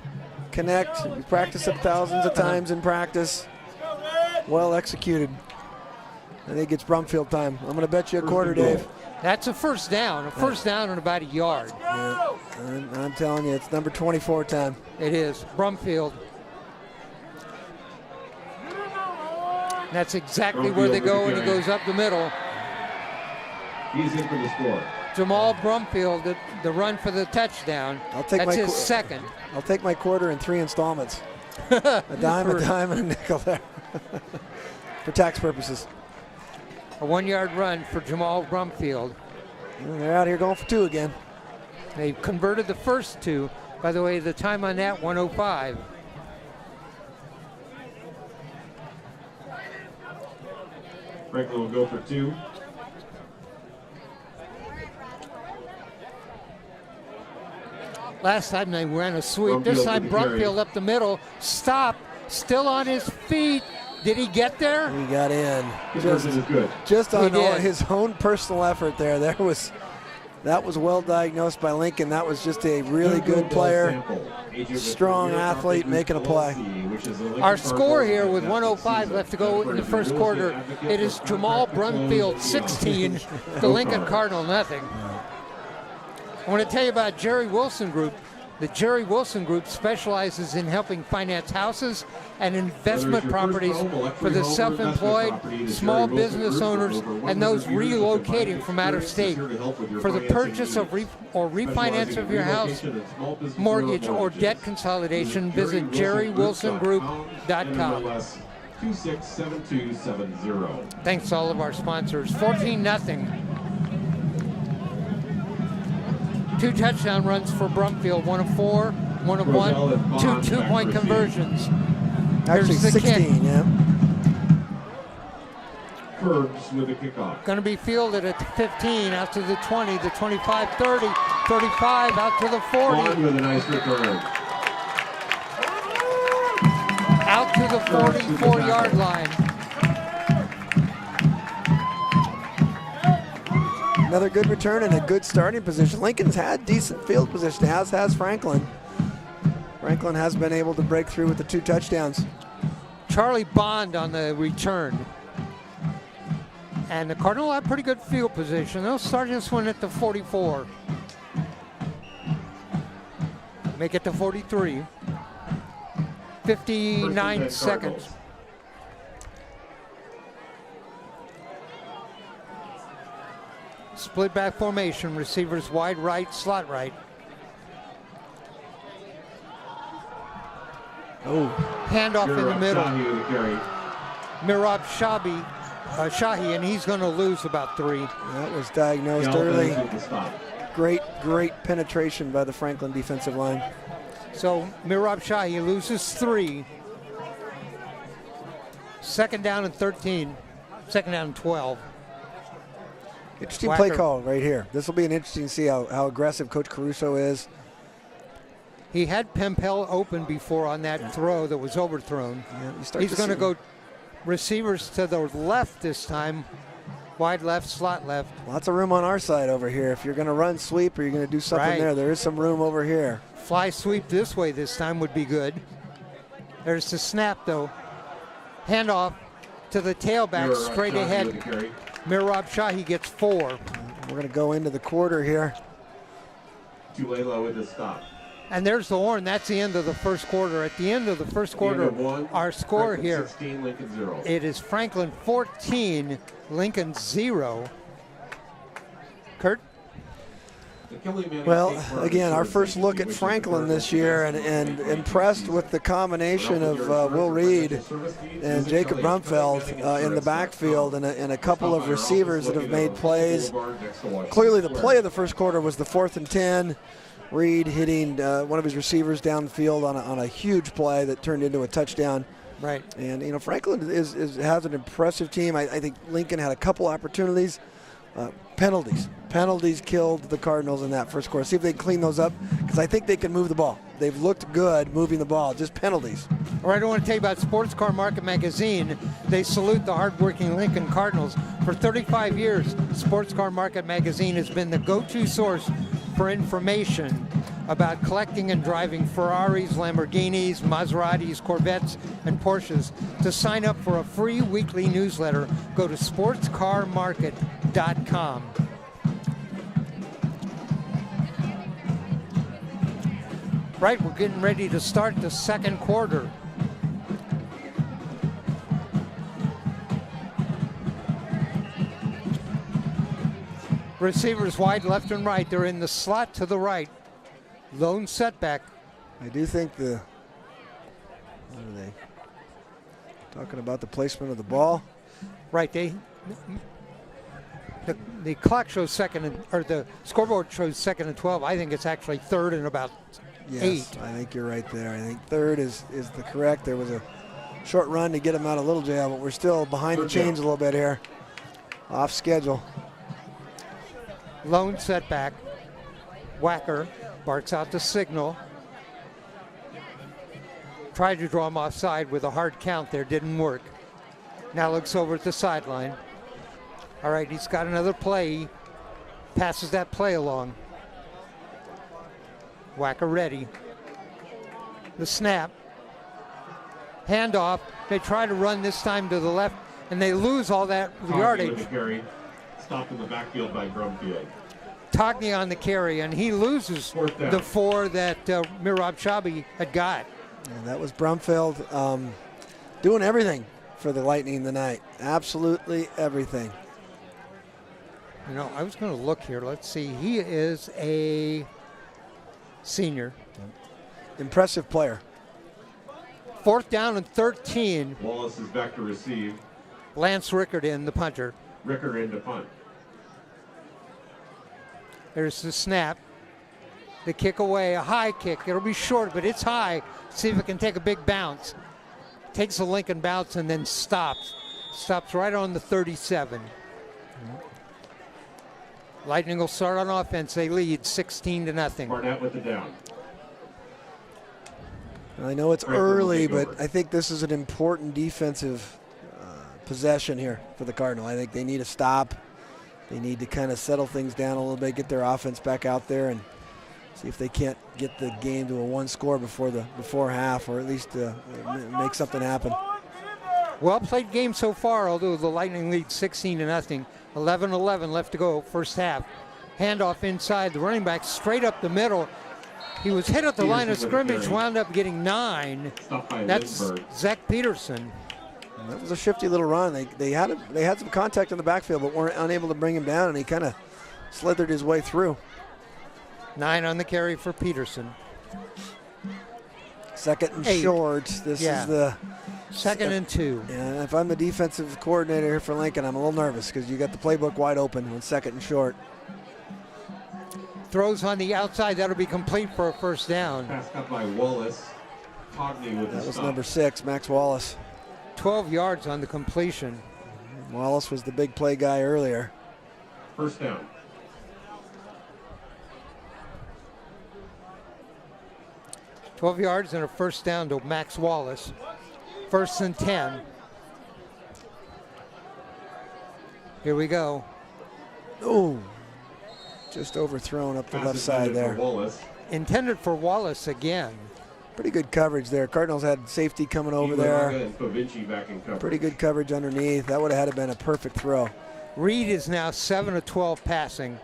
S2: connect. You practice it thousands of times in practice. Well executed. I think it's Brumfield time. I'm going to bet you a quarter, Dave.
S1: That's a first down. A first down in about a yard.
S2: Yeah. I'm telling you, it's number 24 time.
S1: It is. Brumfield. That's exactly where they go when he goes up the middle.
S3: He's in for the score.
S1: Jamal Brumfield, the run for the touchdown. That's his second.
S2: I'll take my quarter in 3 installments. a dime, and a nickel there. For tax purposes.
S1: A 1-yard run for Jamal Brumfield.
S2: And they're out here going for 2 again.
S1: They converted the first 2. By the way, the time on that, 1:05.
S3: Franklin will go for 2.
S1: Last time they ran a sweep. This time Brumfield up the middle. Stop. Still on his feet. Did he get there?
S2: He got in.
S3: Good.
S2: Just on his own personal effort there. That was well diagnosed by Lincoln. That was just a really good player, strong athlete making a play.
S1: Our score here with 1:05 left to go in the first quarter, it is Jamal Brumfield 16, the Lincoln Cardinal nothing. I want to tell you about Jerry Wilson Group. The Jerry Wilson Group specializes in helping finance houses and investment properties for the self-employed, small business owners, and those relocating from out of state. For the purchase of or refinance of your house, mortgage, or debt consolidation, visit jerrywilsongroup.com.
S3: 267270.
S1: Thanks to all of our sponsors. 14-0. 2 touchdown runs for Brumfield, 1 of 4, 1 of 1, 2 two-point conversions.
S2: Actually,
S1: Here's the
S2: 16,
S1: kick.
S2: yeah.
S3: Curbs with a kickoff.
S1: Going to be fielded at the 15, out to the 20, the 25, 30, 35, out to the 40.
S3: On with a nice return.
S1: Out to the 44-yard line.
S2: Another good return and a good starting position. Lincoln's had decent field position, as has Franklin. Franklin has been able to break through with the 2 touchdowns.
S1: Charlie Bond on the return. And the Cardinal have pretty good field position. They'll start this one at the 44. Make it to 43. 59 seconds. Split back formation, receivers wide right, slot right.
S2: Oh.
S1: Handoff in the middle. Mirab Shahi, and he's going to lose about 3.
S2: That was diagnosed early. Great penetration by the Franklin defensive line.
S1: So Mirab Shahi loses 3. Second down and 13. Second down and 12.
S2: Interesting play call right here. This will be an interesting to see how aggressive Coach Caruso is.
S1: He had Pempel open before on that throw that was overthrown.
S2: Yeah,
S1: He's going to go receivers to the left this time. Wide left, slot left.
S2: Lots of room on our side over here. If you're going to run sweep or you're going to do something there is some room over here.
S1: Fly sweep this way this time would be good. There's the snap, though. Handoff to the tailback, straight ahead. Mirab Shahi gets 4.
S2: We're going to go into the quarter here.
S3: Tulela with the stop.
S1: And there's the horn. That's the end of the first quarter. At the end of the first quarter, our score here,
S3: 16, Lincoln 0.
S1: it is Franklin 14, Lincoln 0. Kurt?
S2: Well, again, our first look at Franklin this year, and impressed with the combination of Will Reed and Jacob Brumfeld in the backfield, and a couple of receivers that have made plays. Clearly the play of the first quarter was the 4th and 10. Reed hitting one of his receivers downfield on a huge play that turned into a touchdown.
S1: Right.
S2: And, you know, Franklin has an impressive team. I think Lincoln had a couple opportunities. Penalties killed the Cardinals in that first quarter. See if they can clean those up, because I think they can move the ball. They've looked good moving the ball, just penalties.
S1: All right, I want to tell you about Sports Car Market Magazine. They salute the hardworking Lincoln Cardinals. For 35 years, Sports Car Market Magazine has been the go-to source for information about collecting and driving Ferraris, Lamborghinis, Maseratis, Corvettes, and Porsches. To sign up for a free weekly newsletter, go to sportscarmarket.com. Right, we're getting ready to start the second quarter. Receivers wide left and right. They're in the slot to the right. Lone setback.
S2: I do think what are they talking about, the placement of the ball?
S1: Right, the clock shows the scoreboard shows 2nd and 12. I think it's actually 3rd and about 8.
S2: I think you're right there. I think 3rd is the correct. There was a short run to get him out of Little Jail, but we're still behind the chains a little bit here. Off schedule.
S1: Lone setback. Wacker barks out the signal. Tried to draw him offside with a hard count there, didn't work. Now looks over at the sideline. All right, he's got another play. Passes that play along. Wacker ready. The snap. Handoff. They try to run this time to the left, and they lose all that yardage.
S3: Stopped in the backfield by Brumfield.
S1: Togney on the carry, and he loses the 4 that Mirab Shabi had got.
S2: And that was Brumfield doing everything for the Lightning tonight. Absolutely everything.
S1: You know, I was going to look here. Let's see. He is a senior.
S2: Impressive player.
S1: 4th down and 13.
S3: Wallace is back to receive.
S1: Lance Rickard in, the punter.
S3: Rickard in to punt.
S1: There's the snap. The kick away, a high kick. It'll be short, but it's high. See if it can take a big bounce. Takes a Lincoln bounce and then stops. Stops right on the 37. Lightning will start on offense. They lead 16-0.
S3: Barnett with the down.
S2: I know it's early, but I think this is an important defensive possession here for the Cardinal. I think they need a stop. They need to kind of settle things down a little bit, get their offense back out there, and see if they can't get the game to a 1 score before half, or at least make something happen.
S1: Well played game so far, although the Lightning lead 16-0. 11-11 left to go, first half. Handoff inside, the running back straight up the middle. He was hit at the line of scrimmage, wound up getting 9. That's Zach Peterson.
S2: And that was a shifty little run. They had some contact in the backfield, but weren't unable to bring him down, and he kind of slithered his way through.
S1: 9 on the carry for Peterson.
S2: 2nd and short. This is the
S1: 2nd and 2.
S2: Yeah, if I'm the defensive coordinator here for Lincoln, I'm a little nervous because you got the playbook wide open on 2nd and short.
S1: Throws on the outside. That'll be complete for a first down.
S3: Pass cut by Wallace. Togney with the
S2: That was
S3: stop.
S2: number 6, Max Wallace.
S1: 12 yards on the completion.
S2: Wallace was the big play guy earlier.
S3: First down.
S1: 12 yards and a first down to Max Wallace. 1st and 10. Here we go.
S2: Oh, just overthrown up the left side there.
S1: Intended for Wallace again.
S2: Pretty good coverage there. Cardinals had safety coming over there. Pretty good coverage underneath. That would have had to been a perfect throw.
S1: Reed is now 7 of 12 passing.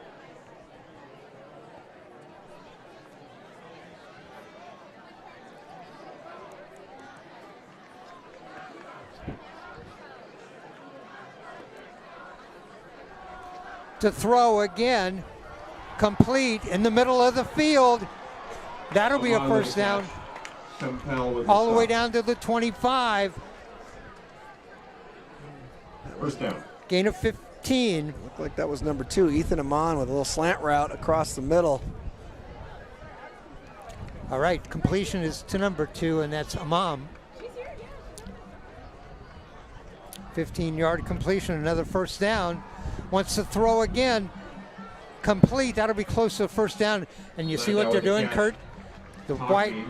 S1: To throw again, complete in the middle of the field. That'll be a first down. All the way down to the 25.
S3: First down.
S1: Gain of 15.
S2: Looked like that was number 2, Ethan Amon, with a little slant route across the middle.
S1: All right, completion is to number 2, and that's Amam. 15-yard completion, another first down. Wants to throw again. Complete. That'll be close to a first down. And you see what they're doing, Kurt? The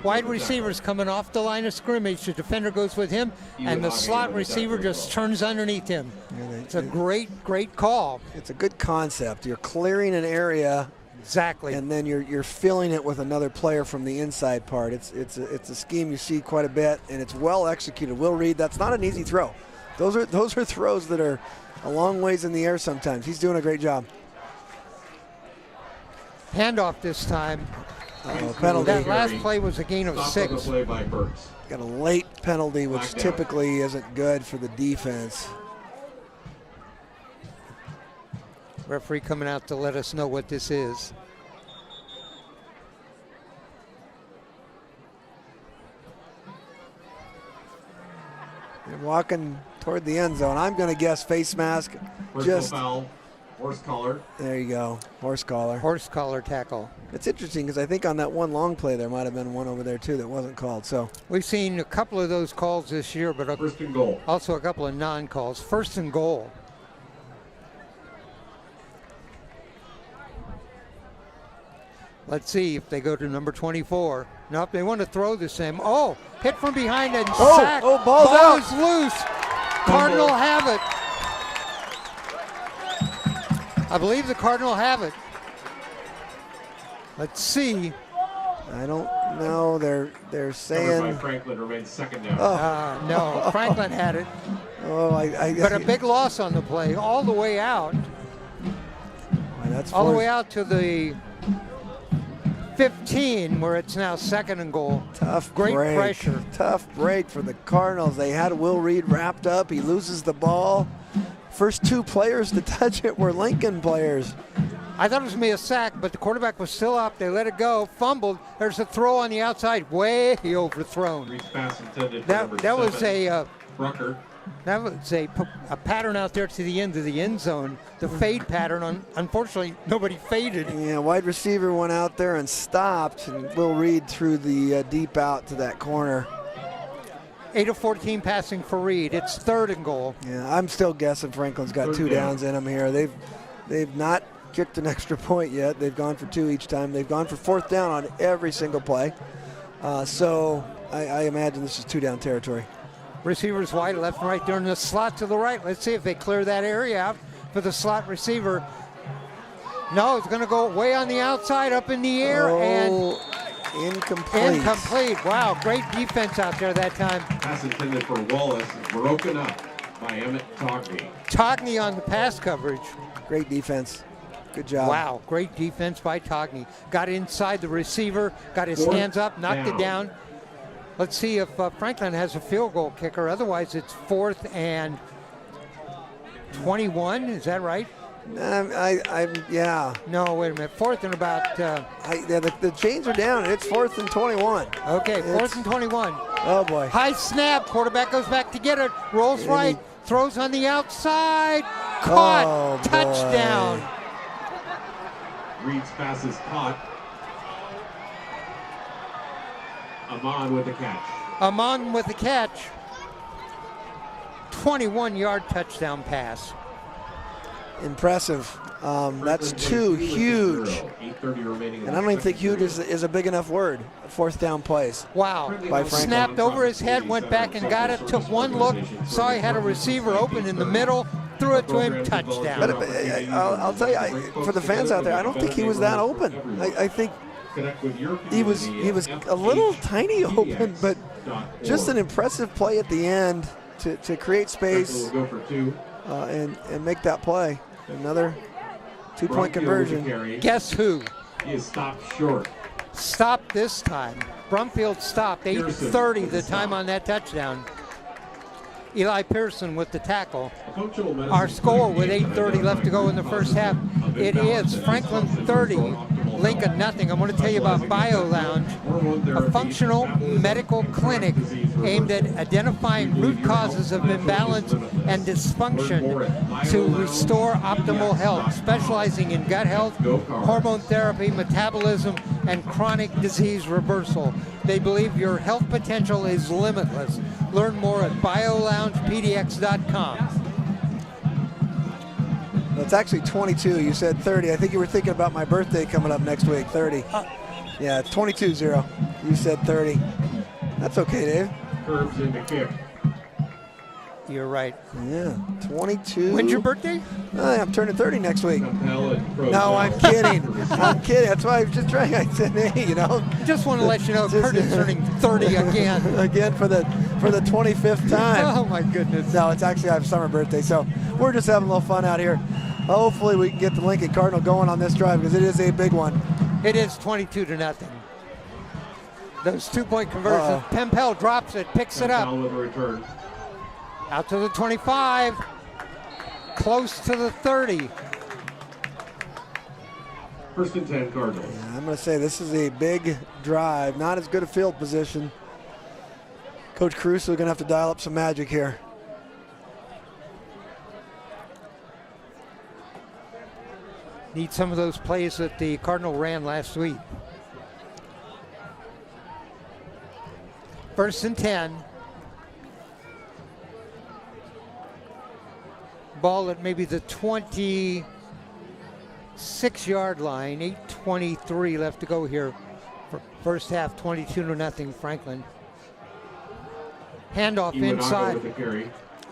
S1: wide receiver's coming off the line of scrimmage. The defender goes with him, and the slot receiver just turns underneath him. It's a great call.
S2: It's a good concept. You're clearing an area.
S1: Exactly.
S2: And then you're filling it with another player from the inside part. It's a scheme you see quite a bit, and it's well executed. Will Reed, that's not an easy throw. Those are throws that are a long ways in the air sometimes. He's doing a great job.
S1: Handoff this time.
S2: Penalty.
S1: That last play was a gain of 6.
S2: Got a late penalty, which typically isn't good for the defense.
S1: Referee coming out to let us know what this is.
S2: They're walking toward the end zone. I'm going to guess face mask.
S3: Just foul. Horse collar.
S2: There you go. Horse collar.
S1: Horse collar tackle.
S2: It's interesting because I think on that one long play there might have been one over there too that wasn't called. So
S1: we've seen a couple of those calls this year, but
S3: first and goal.
S1: Also a couple of non-calls. 1st and goal. Let's see if they go to number 24. Nope, they want to throw the same. Oh, hit from behind and sack.
S2: Ball's
S1: Ball
S2: out.
S1: is loose. Cardinal have it. I believe the Cardinal have it. Let's see.
S2: I don't know. They're saying
S3: Franklin remains second down.
S1: No, Franklin had it. But a big loss on the play, all the way out. All the way out to the 15, where it's now 2nd and goal. Great pressure.
S2: Tough break for the Cardinals. They had Will Reed wrapped up. He loses the ball. First 2 players to touch it were Lincoln players.
S1: I thought it was going to be a sack, but the quarterback was still up. They let it go, fumbled. There's a throw on the outside, way overthrown. That was a
S3: Rucker.
S1: That was a pattern out there to the end of the end zone. The fade pattern. Unfortunately, nobody faded.
S2: Yeah, wide receiver went out there and stopped, and Will Reed threw the deep out to that corner.
S1: 8 of 14 passing for Reed. It's 3rd and goal.
S2: Yeah, I'm still guessing Franklin's got 2 downs in him here. They've not kicked an extra point yet. They've gone for 2 each time. They've gone for 4th down on every single play. So I imagine this is 2-down territory.
S1: Receivers wide, left and right. They're in the slot to the right. Let's see if they clear that area out for the slot receiver. No, it's going to go way on the outside, up in the air, and incomplete. Wow, great defense out there that time.
S3: Pass intended for Wallace, broken up by Emmett Togney.
S1: Togney on the pass coverage.
S2: Great defense. Good job.
S1: Wow, great defense by Togney. Got inside the receiver, got his hands up, knocked it down. Let's see if Franklin has a field goal kicker. Otherwise, it's 4th and 21. Is that right?
S2: Yeah.
S1: No, wait a minute. 4th and about.
S2: The chains are down. It's 4th and 21.
S1: Okay, 4th and 21.
S2: Oh boy.
S1: High snap. Quarterback goes back to get it. Rolls right. Throws on the outside. Caught. Touchdown.
S3: Reed's pass is caught. Amon with the catch.
S1: Amon with the catch. 21-yard touchdown pass.
S2: impressive. That's 2 huge. And I don't even think huge is a big enough word. 4th down plays.
S1: Wow.
S2: By Franklin.
S1: Snapped over his head, went back and got it, took one look, saw he had a receiver open in the middle, threw it to him, touchdown.
S2: But I'll tell you, for the fans out there, I don't think he was that open. I think he was a little tiny open, but just an impressive play at the end to create space and make that play. Another 2-point conversion.
S1: Guess who?
S3: He is stopped short.
S1: Stopped this time. Brumfield stopped. 8:30 the time on that touchdown. Eli Pearson with the tackle. Our score with 8:30 left to go in the first half. It is Franklin 30, Lincoln nothing. I'm going to tell you about Bio Lounge, a functional medical clinic aimed at identifying root causes of imbalance and dysfunction to restore optimal health, specializing in gut health, hormone therapy, metabolism, and chronic disease reversal. They believe your health potential is limitless. Learn more at bioloungepdx.com.
S2: It's actually 22. You said 30. I think you were thinking about my birthday coming up next week, 30. Yeah, it's 22-0. You said 30. That's okay, Dave.
S3: Curves in the kick.
S1: You're right.
S2: Yeah, 22.
S1: When's your birthday?
S2: I'm turning 30 next week.
S3: No,
S2: No, I'm kidding. I'm kidding. That's why I was just trying. I said, hey, you know.
S1: Just want to let you know, Kurt is turning 30 again.
S2: Again for the 25th time.
S1: Oh, my goodness.
S2: No, it's actually I have summer birthday, so we're just having a little fun out here. Hopefully we can get the Lincoln Cardinal going on this drive because it is a big one.
S1: It is 22-0. Those 2-point conversions. Pempel drops it, picks it up. Out to the 25. Close to the 30.
S3: 1st and 10 Cardinals.
S2: Yeah, I'm going to say this is a big drive. Not as good a field position. Coach Caruso is going to have to dial up some magic here.
S1: Need some of those plays that the Cardinal ran last week. 1st and 10. Ball at maybe the 26-yard line. 8:23 left to go here. For first half, 22-0 Franklin. Handoff inside.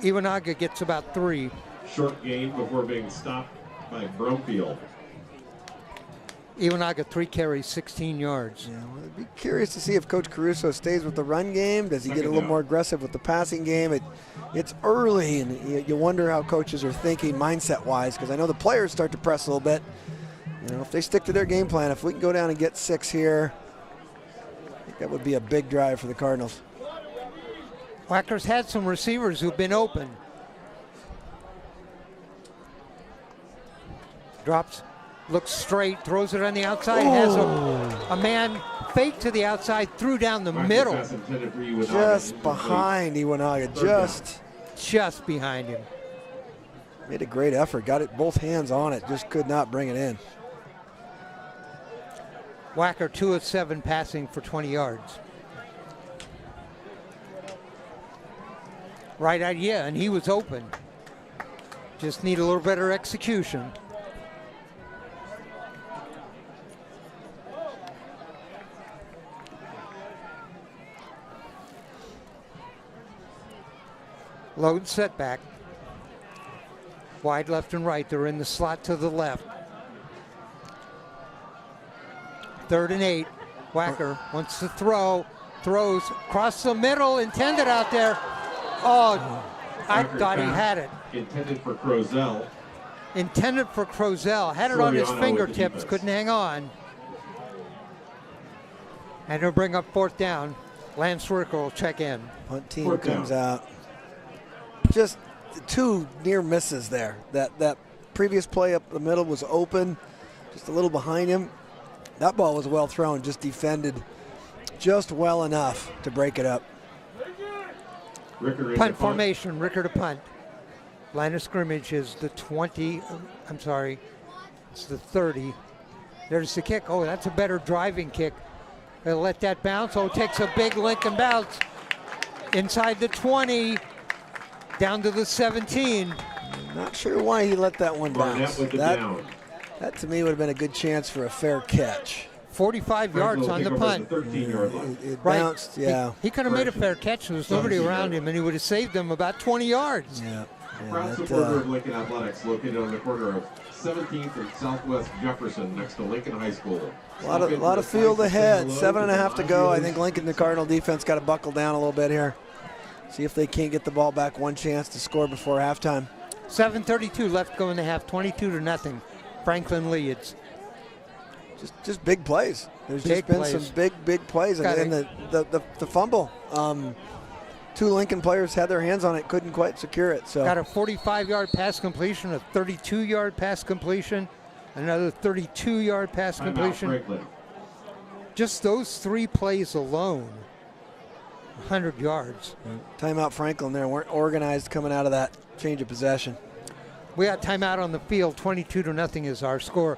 S1: Iwanaga gets about 3.
S3: Short gain before being stopped by Brumfield.
S1: Iwanaga 3 carries, 16 yards.
S2: Yeah, well, I'd be curious to see if Coach Caruso stays with the run game. Does he get a little more aggressive with the passing game? It's early, and you wonder how coaches are thinking mindset-wise, because I know the players start to press a little bit. You know, if they stick to their game plan, if we can go down and get 6 here, I think that would be a big drive for the Cardinals.
S1: Wacker's had some receivers who've been open. Drops, looks straight, throws it on the outside, has a man fake to the outside, threw down the middle.
S2: Just behind Iwanaga,
S1: just behind him.
S2: Made a great effort, got it both hands on it, just could not bring it in.
S1: Wacker 2 of 7 passing for 20 yards. Right idea, and he was open. Just need a little better execution. Load setback. Wide left and right. They're in the slot to the left. 3rd and 8. Wacker wants to throw. Throws across the middle. Intended out there. Oh, I thought he had it.
S3: Intended for Crozell.
S1: Intended for Crozell. Had it on his fingertips. Couldn't hang on. And he'll bring up 4th down. Lance Worker will check in.
S2: Punt team comes out. Just 2 near misses there. That previous play up the middle was open, just a little behind him. That ball was well thrown, just defended just well enough to break it up.
S1: Punt formation, Ricker to punt. Line of scrimmage is the 20, I'm sorry, it's the 30. There's the kick. Oh, that's a better driving kick. They'll let that bounce. Oh, takes a big Lincoln bounce. Inside the 20. Down to the 17.
S2: Not sure why he let that one
S3: Barnett
S2: bounce.
S3: with the down.
S2: That to me would have been a good chance for a fair catch.
S1: 45 yards on the punt.
S3: 13-yard line.
S2: It
S1: Right.
S2: bounced, yeah.
S1: He could have made a fair catch. There was nobody around him, and he would have saved them about 20 yards.
S2: Yeah.
S3: Proud supporter of Lincoln Athletics, located on the corner of 17th and Southwest Jefferson, next to Lincoln High School.
S2: A lot of field ahead. 7.5 to go. I think Lincoln, the Cardinal defense, got to buckle down a little bit here. See if they can't get the ball back. One chance to score before halftime.
S1: 7:32 left going to half. 22-0. Franklin leads.
S2: Just big plays. There's
S1: Big
S2: just been
S1: plays.
S2: some big plays. And the fumble. Two Lincoln players had their hands on it, couldn't quite secure it. So
S1: Got a 45-yard pass completion, a 32-yard pass completion, another 32-yard pass
S3: Timeout,
S1: completion.
S3: Franklin.
S1: Just those 3 plays alone, 100 yards.
S2: timeout Franklin there. Weren't organized coming out of that change of possession.
S1: We got timeout on the field. 22-0 is our score.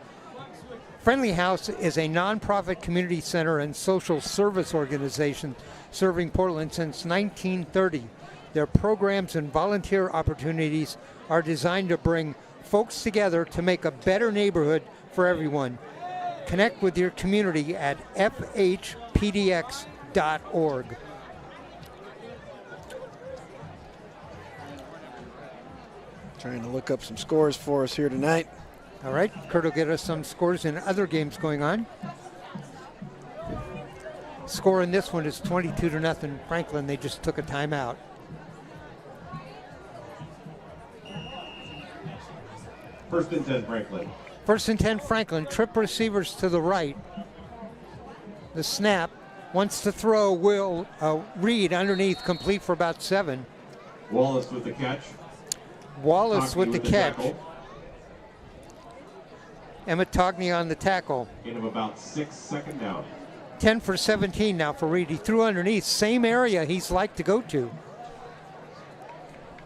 S1: Friendly House is a nonprofit community center and social service organization serving Portland since 1930. Their programs and volunteer opportunities are designed to bring folks together to make a better neighborhood for everyone. Connect with your community at fhpdx.org.
S2: Trying to look up some scores for us here tonight.
S1: All right, Kurt will get us some scores in other games going on. Score in this one is 22-0 Franklin. They just took a timeout.
S3: First and 10, Franklin.
S1: First and 10 Franklin. Trip receivers to the right. The snap. Wants to throw. Will Reed underneath, complete for about 7.
S3: Wallace with the catch.
S1: Wallace with the catch.
S3: Tackle.
S1: Emmett Togney on the tackle.
S3: Gain of about 6, second down.
S1: 10 for 17 now for Reed. He threw underneath. Same area he's like to go to.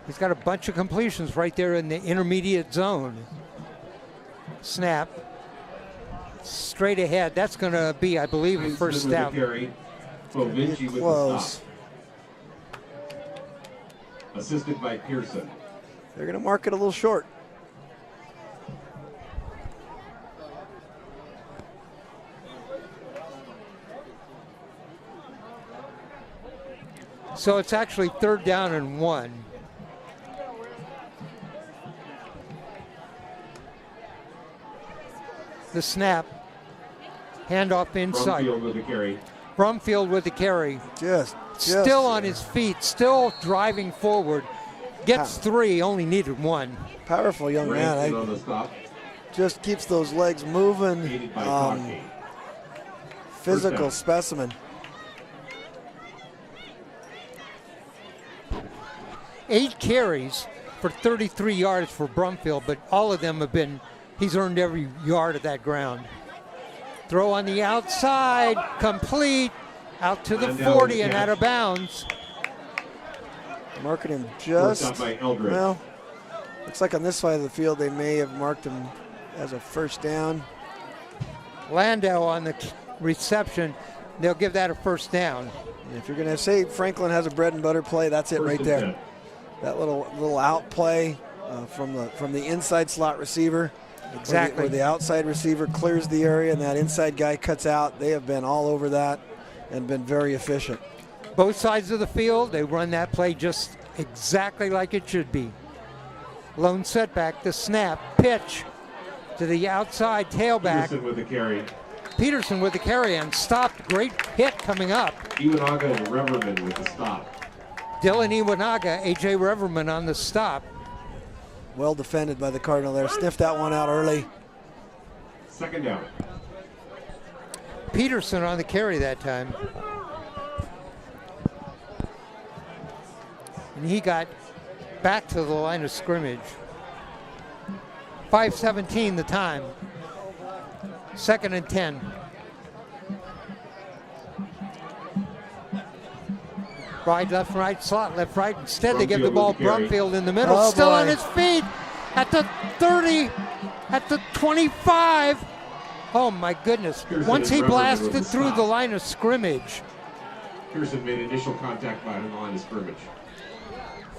S1: He's got a bunch of completions right there in the intermediate zone. Snap. Straight ahead. That's going to be, I believe, a first
S3: With the
S1: down.
S3: carry. Bovinci with the
S2: Close.
S3: stop. Assisted by Pearson.
S2: They're going to mark it a little short.
S1: So it's actually 3rd down and 1. The snap. Handoff inside.
S3: Brumfield with the carry.
S1: Brumfield with the carry.
S2: Just
S1: Still on his feet, still driving forward. Gets 3, only needed 1.
S2: powerful young man.
S3: Rankin on the stop.
S2: Just keeps those legs moving.
S3: Aided by Togney.
S2: Physical
S3: down.
S2: specimen.
S1: 8 carries for 33 yards for Brumfield, but all of them have been, he's earned every yard of that ground. Throw on the outside, complete, out to the
S3: And down
S1: 40
S3: with the
S1: and
S3: catch.
S1: out of bounds.
S2: Marking him
S3: First
S2: just,
S3: down by Eldridge.
S2: well, looks like on this side of the field they may have marked him as a first down.
S1: Landau on the reception, they'll give that a first down.
S2: If you're going to say Franklin has a bread and butter play, that's it
S3: First
S2: right
S3: and
S2: there.
S3: 10.
S2: That little out play from the inside slot receiver.
S1: Exactly.
S2: Where the outside receiver clears the area and that inside guy cuts out. They have been all over that and been very efficient.
S1: Both sides of the field, they run that play just exactly like it should be. Lone setback, the snap, pitch to the outside tailback.
S3: Pearson with the carry.
S1: Peterson with the carry and stopped. Great hit coming up.
S3: Iwanaga and Reverman with the stop.
S1: Dylan Iwanaga, A.J. Reverman on the stop.
S2: Well defended by the Cardinal there. Sniffed that one out early.
S3: Second down.
S1: Peterson on the carry that time. And he got back to the line of scrimmage. 5:17 the time. 2nd and 10. Right, left, right, slot, left, right. Instead, they give the
S3: Brumfield
S1: ball
S3: with the carry.
S1: Brumfield in the middle.
S2: Oh,
S1: Still
S2: boy.
S1: on his feet at the 30, at the 25. Oh, my goodness.
S3: Pearson
S1: Once he
S3: and Reverman
S1: blasted
S3: with the
S1: through
S3: stop.
S1: the line of scrimmage.
S3: Pearson made initial contact by him on the line of scrimmage.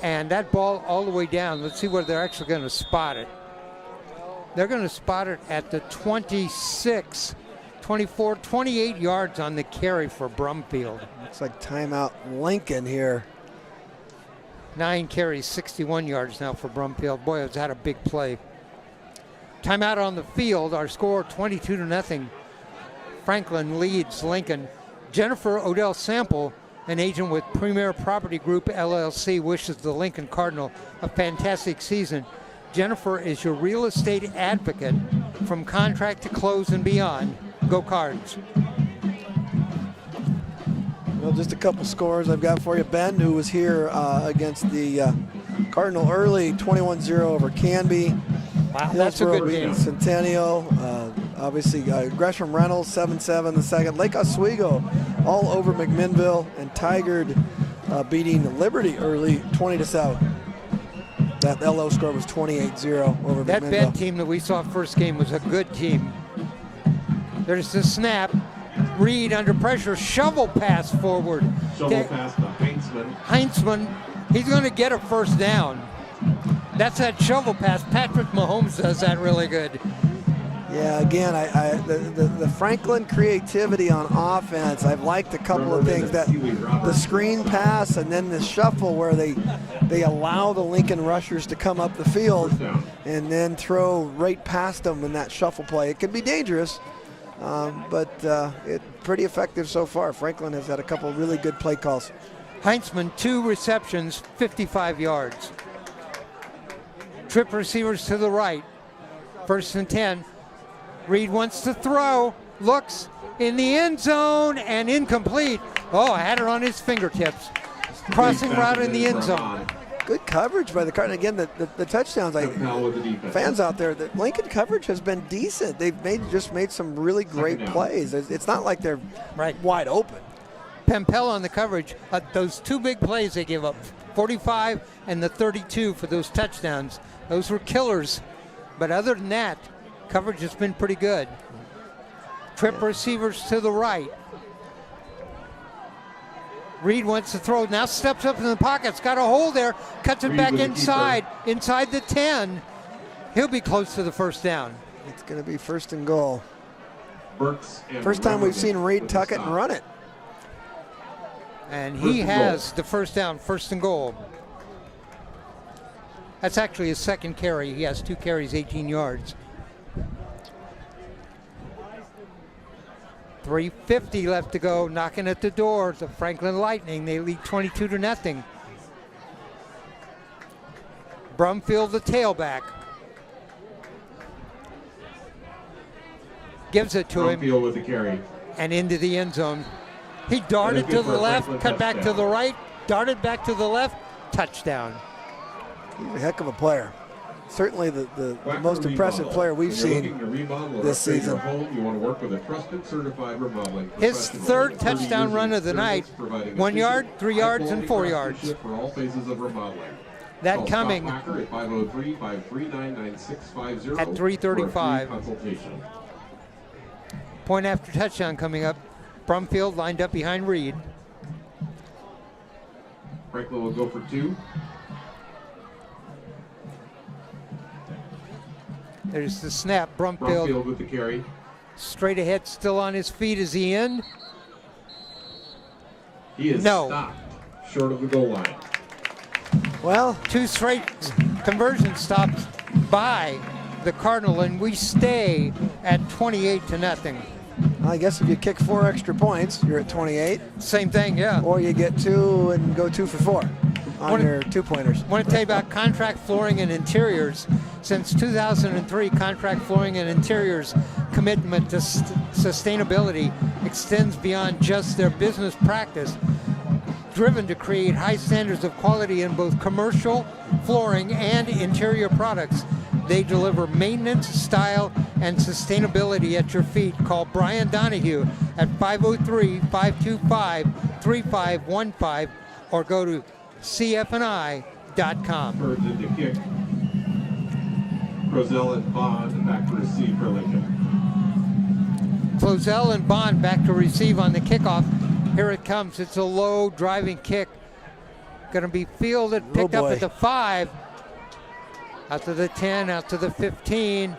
S1: And that ball all the way down. Let's see where they're actually going to spot it. They're going to spot it at the 26, 24, 28 yards on the carry for Brumfield.
S2: Looks like timeout Lincoln here.
S1: 9 carries, 61 yards now for Brumfield. Boy, was that a big play. Timeout on the field. Our score 22-0. Franklin leads Lincoln. Jennifer Odell Sample, an agent with Premier Property Group LLC, wishes the Lincoln Cardinal a fantastic season. Jennifer is your real estate advocate from contract to close and beyond. Go Cards.
S2: Well, just a couple scores I've got for you. Ben, who was here against the Cardinal early, 21-0 over Canby.
S1: Wow, that's a good game.
S2: Centennial, obviously Gresham Reynolds, 7-7 the second. Lake Oswego all over McMinnville, and Tigard beating Liberty early, 20-7. That low score was 28-0 over
S1: That
S2: McMinnville.
S1: Ben team that we saw first game was a good team. There's the snap. Reed under pressure, shovel pass forward.
S3: Shovel pass to Heinzman.
S1: Heinzman, he's going to get a first down. That's that shovel pass. Patrick Mahomes does that really good.
S2: Yeah, again, the Franklin creativity on offense, I've liked a couple of things. That the screen pass and then the shuffle where they allow the Lincoln rushers to come up the field and then throw right past them in that shuffle play. It can be dangerous, but it's pretty effective so far. Franklin has had a couple really good play calls.
S1: Heinzman, 2 receptions, 55 yards. Trip receivers to the right. 1st and 10. Reed wants to throw, looks in the end zone and incomplete. Oh, had it on his fingertips. Crossing route in the end zone.
S2: Good coverage by the Cardinals. Again, the touchdowns, fans out there, the Lincoln coverage has been decent. They've just made some really great plays. It's not like they're wide open.
S1: Pempel on the coverage. Those 2 big plays they give up, 45 and the 32 for those touchdowns. Those were killers. But other than that, coverage has been pretty good. Trip receivers to the right. Reed wants to throw, now steps up in the pocket, it's got a hole there, cuts it back inside the 10. He'll be close to the first down.
S2: It's going to be 1st and goal.
S3: And
S2: first time we've seen Reed tuck it and run it.
S1: And he has the first down, 1st and goal. That's actually his 2nd carry. He has 2 carries, 18 yards. 3:50 left to go, knocking at the door. The Franklin Lightning, they lead 22-0. Brumfield, the tailback. Gives it to him.
S3: Brumfield with the carry.
S1: And into the end zone. He darted to the left, cut back to the right, darted back to the left, touchdown.
S2: He's a heck of a player. Certainly the most impressive player we've seen this season.
S3: You want to work with a trusted, certified remodeling
S1: His 3rd touchdown run of the night, 1 yard, 3 yards, and 4 yards.
S3: For all phases of remodeling.
S1: That coming
S3: at 503-539-9650
S1: at 3:35.
S3: Consultation.
S1: Point after touchdown coming up. Brumfield lined up behind Reed.
S3: Franklin will go for 2.
S1: There's the snap.
S3: Brumfield with the carry.
S1: Straight ahead, still on his feet. Is he in?
S3: He is stopped short of the goal line.
S2: Well,
S1: 2 straight conversion stops by the Cardinal, and we stay at 28-0.
S2: I guess if you kick 4 extra points, you're at 28.
S1: Same thing, yeah.
S2: Or you get 2 and go 2 for 4 on your 2-pointers.
S1: I want to tell you about Contract Flooring and Interiors. Since 2003, Contract Flooring and Interiors' commitment to sustainability extends beyond just their business practice, driven to create high standards of quality in both commercial flooring and interior products. They deliver maintenance, style, and sustainability at your feet. Call Brian Donahue at 503-525-3515 or go to cfni.com.
S3: Birds into kick. Crozell and Bond back to receive for Lincoln.
S1: Closell and Bond back to receive on the kickoff. Here it comes. It's a low driving kick. going to be fielded, picked up
S2: boy.
S1: at the 5. Out to the 10, out to the 15.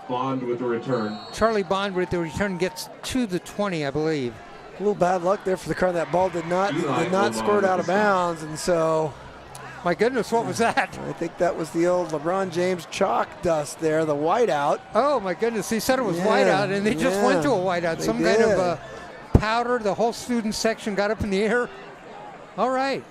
S3: Bond with the return.
S1: Charlie Bond with the return gets to the 20, I believe.
S2: A little bad luck there for the Cardinals. That ball did not squirt out of bounds, and so
S1: My goodness, what was that?
S2: I think that was the old LeBron James chalk dust there, the whiteout.
S1: Oh my goodness, he said it was
S2: Yeah,
S1: whiteout, and they just went to a whiteout.
S2: they
S1: Some kind of
S2: did.
S1: powder. The whole student section got up in the air. All right.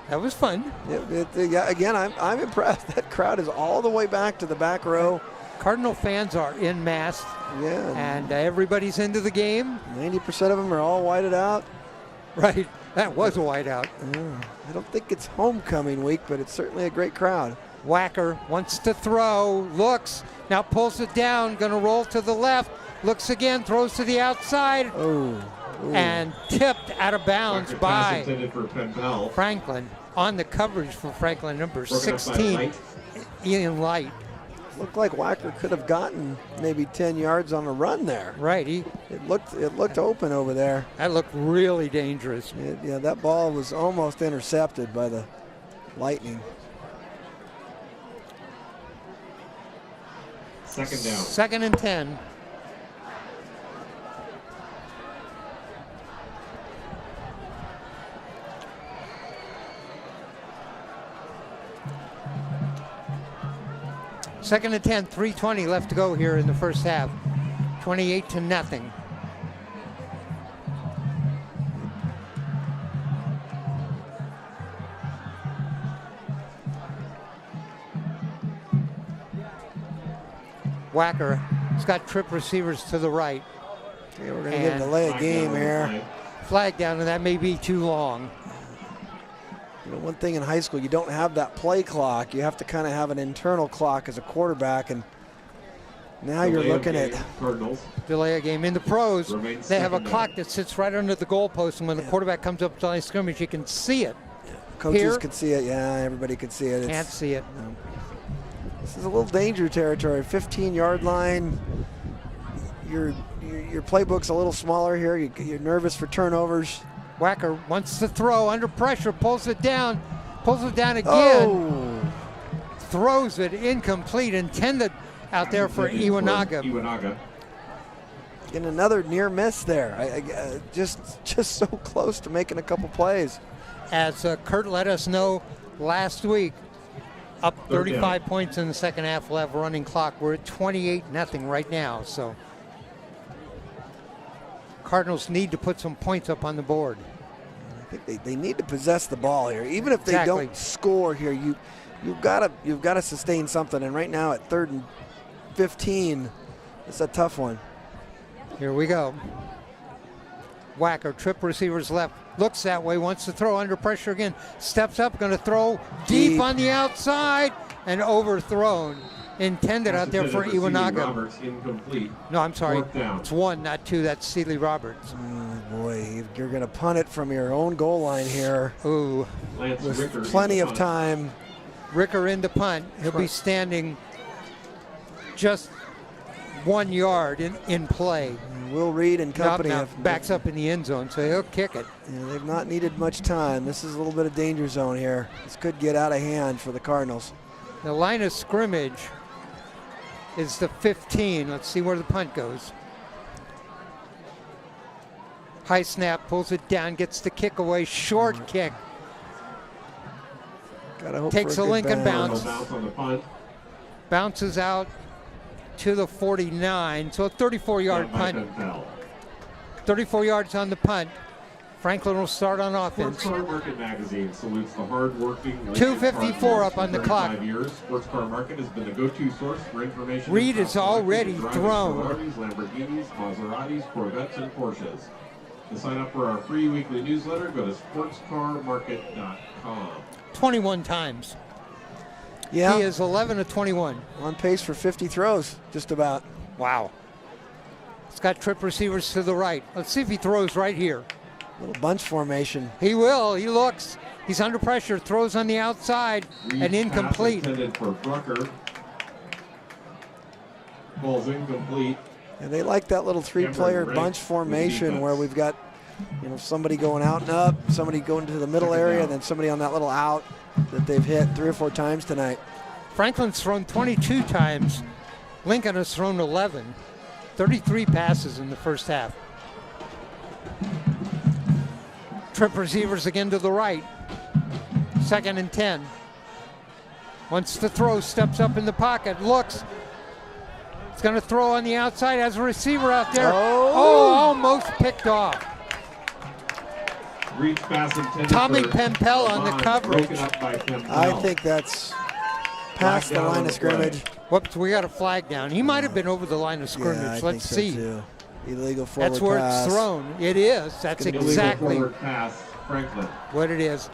S1: That was fun.
S2: Yeah, again, I'm impressed. That crowd is all the way back to the back row.
S1: Cardinal fans are en masse,
S2: Yeah,
S1: and everybody's into the game.
S2: 90% of them are all whited out.
S1: Right, that was a whiteout.
S2: I don't think it's homecoming week, but it's certainly a great crowd.
S1: Wacker wants to throw, looks, now pulls it down, going to roll to the left, looks again, throws to the outside,
S2: Oh,
S1: and tipped out of bounds
S3: Record pass
S1: by
S3: intended for Penpel.
S1: Franklin. On the coverage for Franklin, number
S3: Broken up by
S1: 16,
S3: Light.
S1: Ian Light.
S2: looked like Wacker could have gotten maybe 10 yards on a run there.
S1: Right,
S2: It looked open over there.
S1: that looked really dangerous.
S2: Yeah, that ball was almost intercepted by the Lightning.
S3: Second down.
S1: 2nd and 10. Second and 10, 3:20 left to go here in the first half. 28-0. Wacker has got trip receivers to the right.
S2: Okay, we're going to get a
S1: And-
S2: delay of game here.
S1: Flag down, and that may be too long.
S2: You know, one thing in high school, you don't have that play clock. You have to kind of have an internal clock as a quarterback, and now you're
S3: Delay of
S2: looking at
S3: game, Cardinals.
S1: Delay a game. In the pros,
S3: Remains
S1: they have a
S3: second down.
S1: clock that sits right under the goalpost, and when the quarterback comes up to the line of scrimmage, you can see it.
S2: coaches
S1: Here-
S2: can see it. Yeah, everybody can see it.
S1: Can't see it.
S2: This is a little danger territory. 15-yard line. Your playbook's a little smaller here. You're nervous for turnovers.
S1: Wacker wants to throw under pressure, pulls it down again,
S2: Oh,
S1: throws it incomplete, intended out there for
S3: Intended
S1: Iwanaga.
S3: Iwanaga.
S2: and another near miss there. Just so close to making a couple plays.
S1: As Kurt let us know last week, up
S3: Third
S1: 35 points in the second half. We'll have a running clock. We're at 28-0 right now. So Cardinals need to put some points up on the board.
S2: I think they need to possess the ball here. Even if they
S1: Exactly.
S2: don't score here, you've got to sustain something. And right now at 3rd and 15, it's a tough one.
S1: Here we go. Wacker, trip receivers left, looks that way, wants to throw under pressure again, steps up, going to throw deep
S2: Deep.
S1: on the outside, and overthrown. Intended out there for
S3: Intended Seeley
S1: Iwanaga.
S3: Roberts, incomplete.
S1: No, I'm sorry.
S3: Fourth down.
S1: It's 1, not 2. That's Seeley Roberts.
S2: Oh boy, you're going to punt it from your own goal line here
S1: Ooh,
S3: Lance
S2: with
S3: Ricker.
S2: plenty of
S3: punt.
S2: time.
S1: Ricker in the punt. He'll be standing just 1 yard in play.
S2: Will Reed and company
S1: Now
S2: have
S1: backs up in the end zone, so he'll kick it.
S2: they've not needed much time. This is a little bit of danger zone here. This could get out of hand for the Cardinals.
S1: The line of scrimmage is the 15. Let's see where the punt goes. High snap, pulls it down, gets the kick away, short kick.
S2: Gotta hope
S1: Takes
S2: for
S1: a
S2: good
S1: Lincoln
S2: bounce.
S3: Cardinal bounce on the punt.
S1: Bounces out to the 49, so a 34-yard
S3: Down by
S1: punt.
S3: Penpel.
S1: 34 yards on the punt. Franklin will start on
S3: Sports
S1: offense.
S3: Car Market Magazine salutes the hard-working.
S1: 2:54 up on the clock.
S3: 35 years. Sports Car Market has been the go-to source for information.
S1: Reed
S3: about
S1: is already
S3: driving
S1: thrown.
S3: Ferraris, Lamborghinis, Maseratis, Corvettes, and Porsches. To sign up for our free weekly newsletter, go to sportscarmarket.com.
S1: 21 times.
S2: Yeah,
S1: He is 11 of 21.
S2: on pace for 50 throws, just about.
S1: Wow. He's got trip receivers to the right. Let's see if he throws right here.
S2: Little bunch formation.
S1: He will. He looks. He's under pressure. Throws on the outside and
S3: Reed's
S1: incomplete.
S3: pass intended for Brucker. Ball's incomplete.
S2: And they like that little three-player
S3: Cameron Wright
S2: bunch
S3: with
S2: formation
S3: defense.
S2: where we've got somebody going out and up, somebody going to the middle area, and then somebody on that little out that they've hit 3 or 4 times tonight.
S1: Franklin's thrown 22 times. Lincoln has thrown 11. 33 passes in the first half. Trip receivers again to the right. 2nd and 10. Wants to throw, steps up in the pocket, looks. It's going to throw on the outside, has a receiver out there. Oh, almost picked off.
S3: Reach pass intended
S1: Tommy
S3: for
S1: Pempel on the
S3: Lamont,
S1: coverage.
S3: broken up by Pempel.
S2: I think that's past the line of scrimmage.
S1: Whoops, we got a flag down. He might have been over the line of scrimmage.
S2: Yeah, I
S1: Let's
S2: think
S1: see.
S2: so too. Illegal forward
S1: That's where
S2: pass.
S1: it's thrown. It is. That's
S3: Illegal
S1: exactly
S3: forward pass, Franklin.
S1: what it is.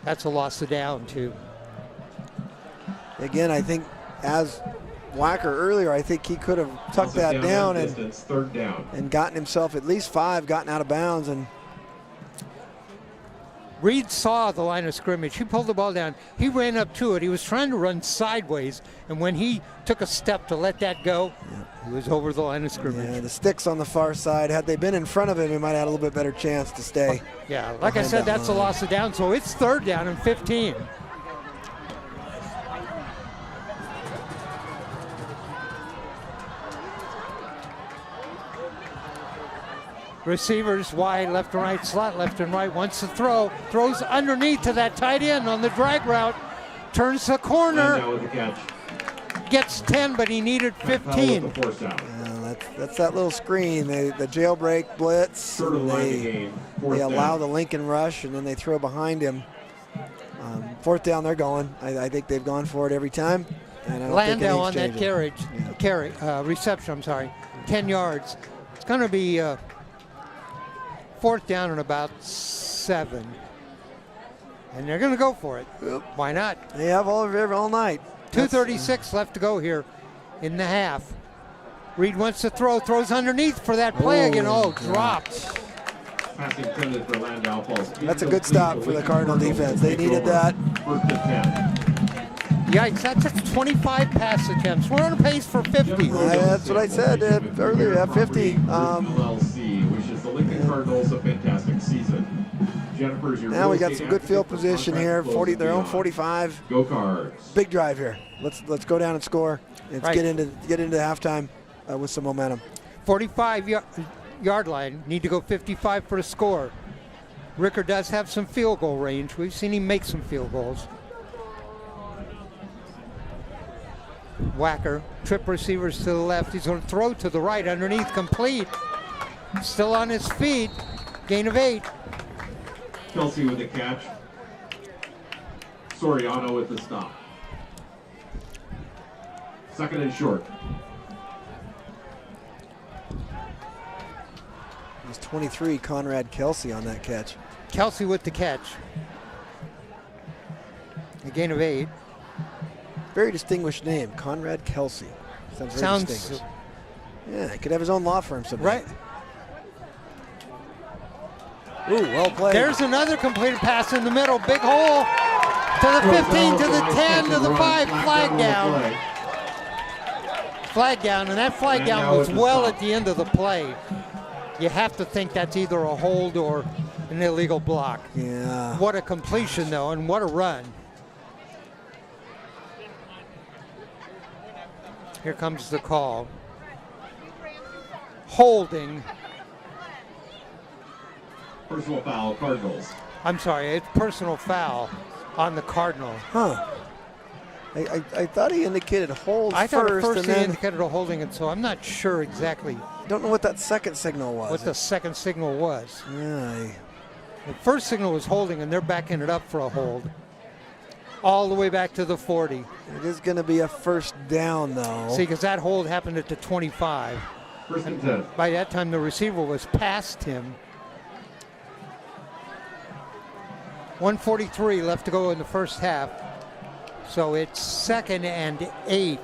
S1: That's a loss of down, too.
S2: Again, I think as Wacker earlier, I think he could have tucked that down
S3: distance, 3rd down.
S2: and gotten himself at least 5, gotten out of bounds. And
S1: Reed saw the line of scrimmage. He pulled the ball down. He ran up to it. He was trying to run sideways, and when he took a step to let that go, he was over the line of scrimmage.
S2: yeah, the sticks on the far side. Had they been in front of him, he might have had a little bit better chance to stay.
S1: Yeah, like I
S2: behind
S1: said,
S2: that
S1: that's a
S2: line.
S1: loss of down, so it's 3rd down and 15. Receivers wide, left and right, slot left and right, wants to throw, throws underneath to that tight end on the drag route, turns the corner,
S3: Now with the catch.
S1: gets 10, but he needed
S3: Pempel
S1: 15.
S3: with the 4th down.
S2: Yeah, that's that little screen, the jailbreak blitz.
S3: Third and line
S2: They,
S3: game.
S2: they
S3: 4th
S2: allow
S3: down.
S2: the Lincoln rush, and then they throw behind him. 4th down, they're going. I think they've gone for it every time. And I don't think
S1: Landau
S2: anything's
S1: on that
S2: changing.
S1: reception, 10 yards. It's going to be 4th down and about 7. And they're going to go for it.
S2: Yep.
S1: Why not?
S2: They have all night.
S1: 2:36 left to go here in the half. Reed wants to throw, throws underneath for that play again. Oh, dropped.
S3: Pass intended for Landau falls.
S2: That's a good stop for the Cardinal defense. They needed that.
S3: 1st and 10.
S1: Yikes, that's 25 pass attempts. We're on pace for 50.
S2: That's what I said earlier at 50.
S3: LLC wishes the Lincoln Cardinals a fantastic season. Jennifer's your
S2: Now we
S3: real
S2: got
S3: estate
S2: some good field
S3: advocate for
S2: position
S3: contract
S2: here.
S3: closing
S2: Their own
S3: beyond.
S2: 45.
S3: Go Cards.
S2: Big drive here. Let's go down and score. Let's
S1: Right.
S2: get into halftime with some momentum.
S1: 45-yard line. Need to go 55 for a score. Ricker does have some field goal range. We've seen him make some field goals. Wacker, trip receivers to the left. He's going to throw to the right, underneath, complete. Still on his feet. Gain of 8.
S3: Kelsey with the catch. Soriano with the stop. 2nd and short.
S2: It was 23, Conrad Kelsey on that catch.
S1: Kelsey with the catch. A gain of 8.
S2: Very distinguished name, Conrad Kelsey. Sounds very
S1: Sounds
S2: distinguished. Yeah, he could have his own law firm someday.
S1: right.
S2: Ooh, well played.
S1: There's another completed pass in the middle. Big hole to the 15, to the 10, to the 5. Flag down. Flag down, and that flag down was well at the end of the play. You have to think that's either a hold or an illegal block.
S2: Yeah.
S1: What a completion, though, and what a run. Here comes the call. Holding.
S3: Personal foul, Cardinals.
S1: I'm sorry, it's personal foul on the Cardinal.
S2: Huh. I thought he indicated hold
S1: I thought at
S2: first,
S1: first
S2: and
S1: he
S2: then
S1: indicated a holding, and so I'm not sure exactly
S2: don't know what that second signal was.
S1: what the second signal was.
S2: Yeah,
S1: The first signal was holding, and they're backing it up for a hold. All the way back to the 40.
S2: it is going to be a 1st down, though.
S1: See, because that hold happened at the 25.
S3: 1st and 10.
S1: By that time, the receiver was past him. 1:43 left to go in the first half. So it's 2nd and 8.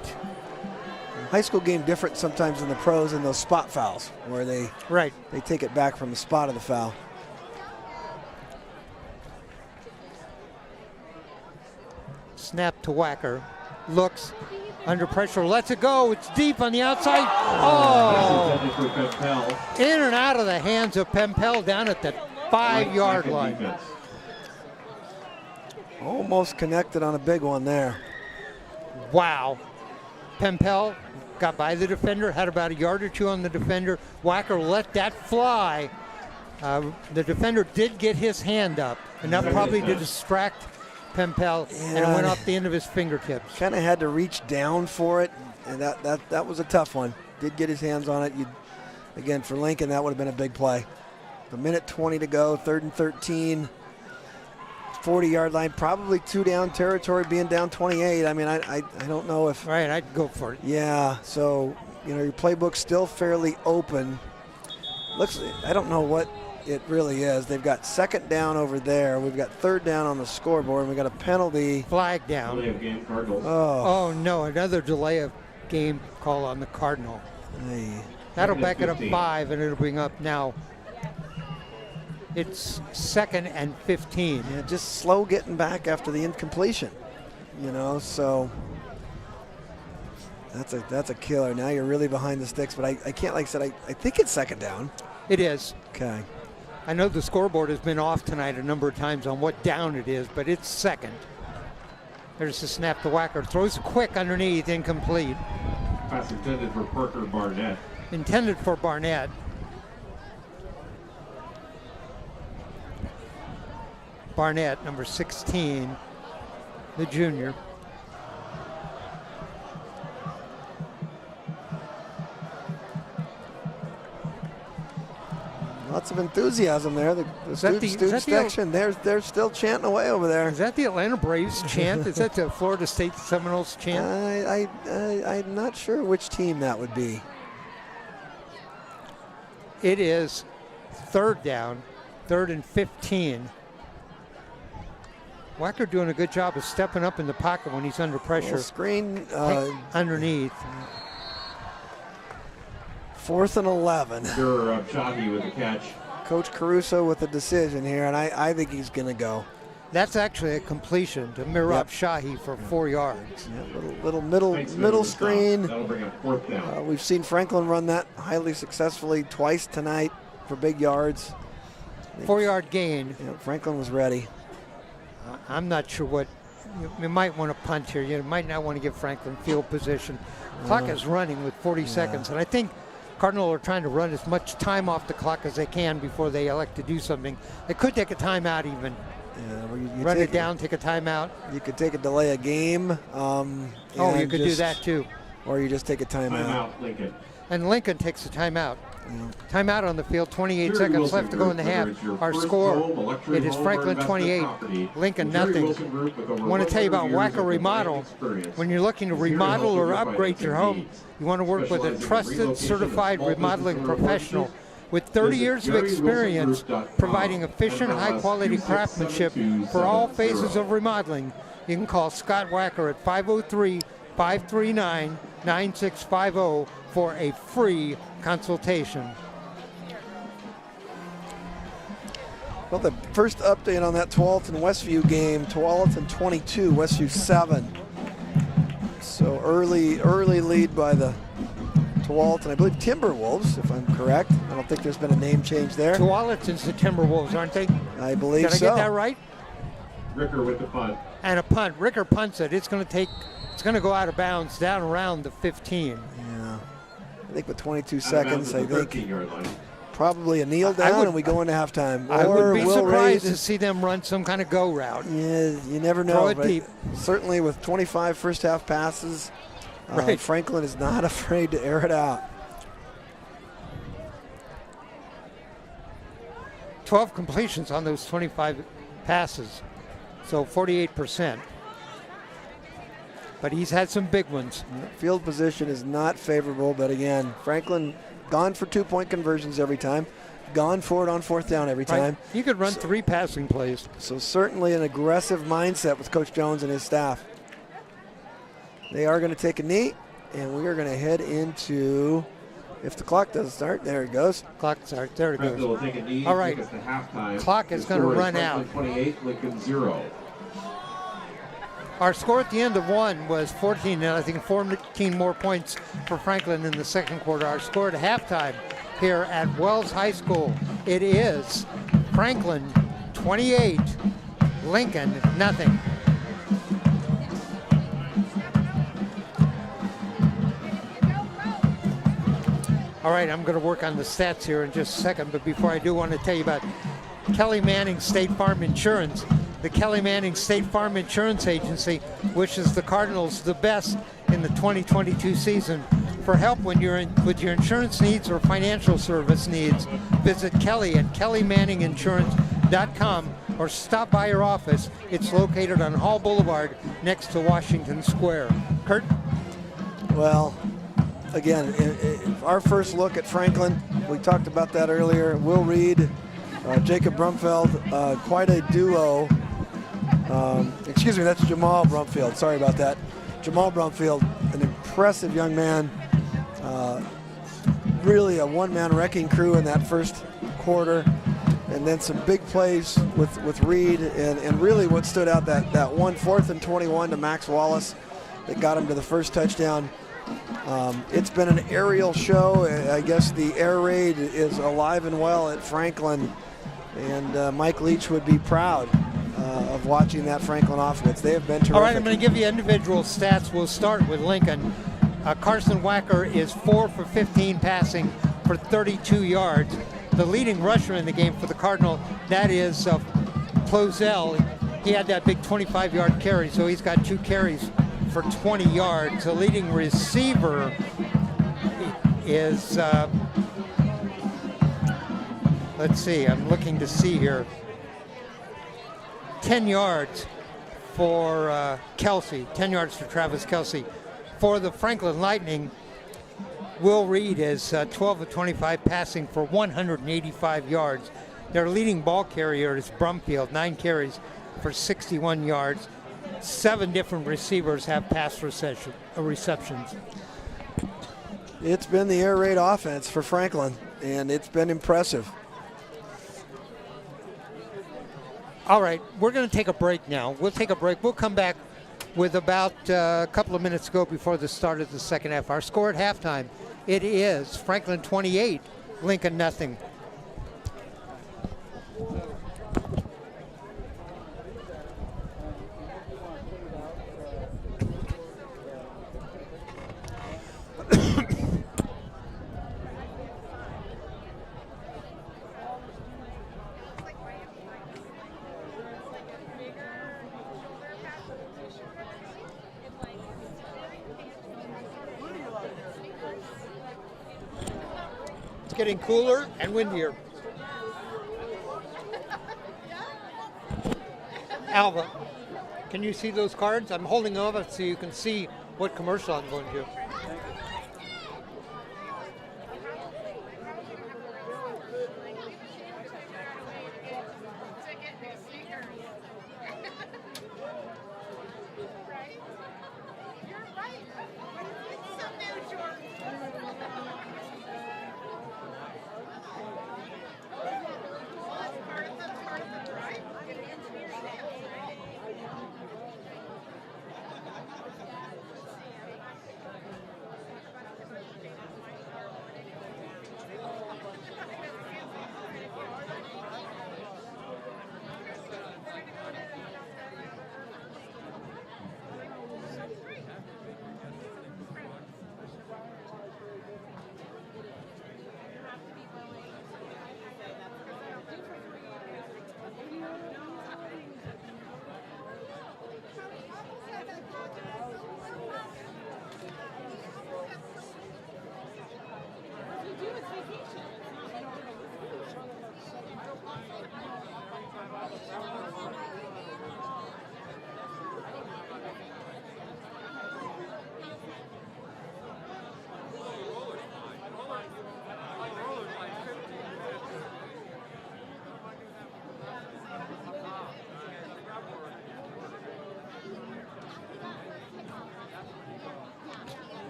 S2: High school game different sometimes than the pros in those spot fouls where they
S1: Right.
S2: take it back from the spot of the foul.
S1: Snap to Wacker. looks under pressure, lets it go. It's deep on the outside. Oh! In and out of the hands of Pempel down at the 5-yard line.
S3: Defense.
S2: Almost connected on a big one there.
S1: Wow. Pempel got by the defender, had about a yard or two on the defender. Wacker let that fly. The defender did get his hand up, enough probably to distract Pempel, and it went off the end of his fingertips.
S2: Kind of had to reach down for it, and that was a tough one. Did get his hands on it. Again, for Lincoln, that would have been a big play. A minute 20 to go, 3rd and 13. 40-yard line, probably 2 down territory, being down 28. I mean, I don't know if...
S1: Right, I'd go for it.
S2: Yeah, so, your playbook's still fairly open. I don't know what it really is. They've got 2nd down over there. We've got 3rd down on the scoreboard. We've got a penalty.
S1: Flag down.
S3: Delay of game, Cardinals.
S1: Oh, no, another delay of game call on the Cardinal.
S2: Hey.
S1: That'll back it up 5, and it'll bring up now. It's 2nd and 15.
S2: Yeah, just slow getting back after the incompletion. So that's a killer. Now you're really behind the sticks, but I can't, like I said, I think it's 2nd down.
S1: It is.
S2: Okay.
S1: I know the scoreboard has been off tonight a number of times on what down it is, but it's 2nd. There's the snap to Wacker. Throws quick underneath, incomplete.
S3: Pass intended for Parker Barnett.
S1: Intended for Barnett. Barnett, number 16, the junior.
S2: Lots of enthusiasm there. The student section, they're still chanting away over there.
S1: Is that the Atlanta Braves chant? Is that the Florida State Seminoles chant?
S2: I'm not sure which team that would be.
S1: It is 3rd down, 3rd and 15. Wacker doing a good job of stepping up in the pocket when he's under pressure.
S2: Screen
S1: underneath.
S2: 4th and 11.
S3: Shahi with the catch.
S2: Coach Caruso with the decision here, and I think he's going to go.
S1: That's actually a completion to Mirab Shahi for 4 yards.
S2: Yeah, little middle screen.
S3: That'll bring up 4th down.
S2: We've seen Franklin run that highly successfully twice tonight for big yards.
S1: 4-yard gain.
S2: Yeah, Franklin was ready.
S1: I'm not sure what you might want to punt here. You might not want to give Franklin field position. Clock is running with 40 seconds, and I think Cardinal are trying to run as much time off the clock as they can before they elect to do something. They could take a timeout even.
S2: Yeah, well, you
S1: run it down, take a timeout.
S2: You could take a delay a game.
S1: You could do that too.
S2: Or you just take a timeout.
S3: Timeout, Lincoln.
S1: And Lincoln takes a timeout.
S2: Yeah.
S1: Timeout on the field, 28 seconds left to go in the half. Our score, it is Franklin 28, Lincoln nothing. I want to tell you about Wacker Remodel. When you're looking to remodel or upgrade your home, you want to work with a trusted, certified remodeling professional with 30 years of experience providing efficient, high-quality craftsmanship for all phases of remodeling. You can call Scott Wacker at 503-539-9650 for a free consultation.
S2: Well, the first update on that Tualatin Westview game, Tualatin 22, Westview 7. So early lead by the Tualatin, I believe Timberwolves, if I'm correct. I don't think there's been a name change there.
S1: Tualatin's the Timberwolves, aren't they?
S2: I believe so.
S1: Did I get that right?
S3: Ricker with the punt.
S1: And a punt. Ricker punts it. It's going to go out of bounds down around the 15.
S2: Yeah. I think with 22 seconds, I think
S3: 13-yard line.
S2: probably a kneel down and we go into halftime.
S1: I would be
S2: Will
S1: surprised
S2: Reed,
S1: to see them run some kind of go route.
S2: Yeah, you never know.
S1: Throw it deep.
S2: Certainly with 25 first half passes,
S1: Right.
S2: Franklin is not afraid to air it out.
S1: 12 completions on those 25 passes, so 48%. But he's had some big ones.
S2: Field position is not favorable, but again, Franklin gone for 2-point conversions every time, gone for it on 4th down every time.
S1: Right. You could run 3 passing plays.
S2: So certainly an aggressive mindset with Coach Jones and his staff. They are going to take a knee, and we are going to head into, if the clock doesn't start, there it goes.
S1: Clock starts, there it
S3: Will
S1: goes.
S3: take a knee,
S1: All right.
S3: take us to halftime.
S1: Clock is
S3: The
S1: going to
S3: score
S1: run
S3: Franklin
S1: out.
S3: 28, Lincoln 0.
S1: Our score at the end of one was 14, and I think 14 more points for Franklin in the second quarter. Our score at halftime here at Wells High School, it is Franklin 28, Lincoln nothing. All right, I'm going to work on the stats here in just a second, but before I do, want to tell you about Kelly Manning State Farm Insurance. The Kelly Manning State Farm Insurance Agency wishes the Cardinals the best in the 2022 season. For help when you're with your insurance needs or financial service needs, visit Kelly at kellymanninginsurance.com or stop by your office. It's located on Hall Boulevard next to Washington Square. Kurt?
S2: Well, again, our first look at Franklin, we talked about that earlier. Will Reed, Jacob Brumfeld, quite a duo. Excuse me, that's Jamal Brumfield. Sorry about that. Jamal Brumfield, an impressive young man. Really a one-man wrecking crew in that first quarter. And then some big plays with Reed. And really what stood out, that one 4th and 21 to Max Wallace that got him to the first touchdown. It's been an aerial show. I guess the air raid is alive and well at Franklin. And Mike Leach would be proud of watching that Franklin offense. They have been terrific.
S1: All right, I'm going to give you individual stats. We'll start with Lincoln. Carson Wacker is 4 for 15 passing for 32 yards. The leading rusher in the game for the Cardinal, that is Closell. He had that big 25-yard carry, so he's got 2 carries for 20 yards. The leading receiver is, let's see, I'm looking to see here, 10 yards for Kelsey, 10 yards for Travis Kelsey. For the Franklin Lightning, Will Reed is 12 of 25 passing for 185 yards. Their leading ball carrier is Brumfield, 9 carries for 61 yards. 7 different receivers have pass receptions.
S2: It's been the air raid offense for Franklin, and it's been impressive.
S1: All right, we're going to take a break now. We'll take a break. We'll come back with about a couple of minutes to go before the start of the second half. Our score at halftime, it is Franklin 28, Lincoln nothing. Getting cooler and windier. Alva, can you see those cards? I'm holding them up so you can see what commercial I'm going to.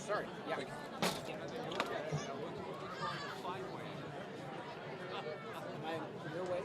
S5: Sorry. Yeah. Your way.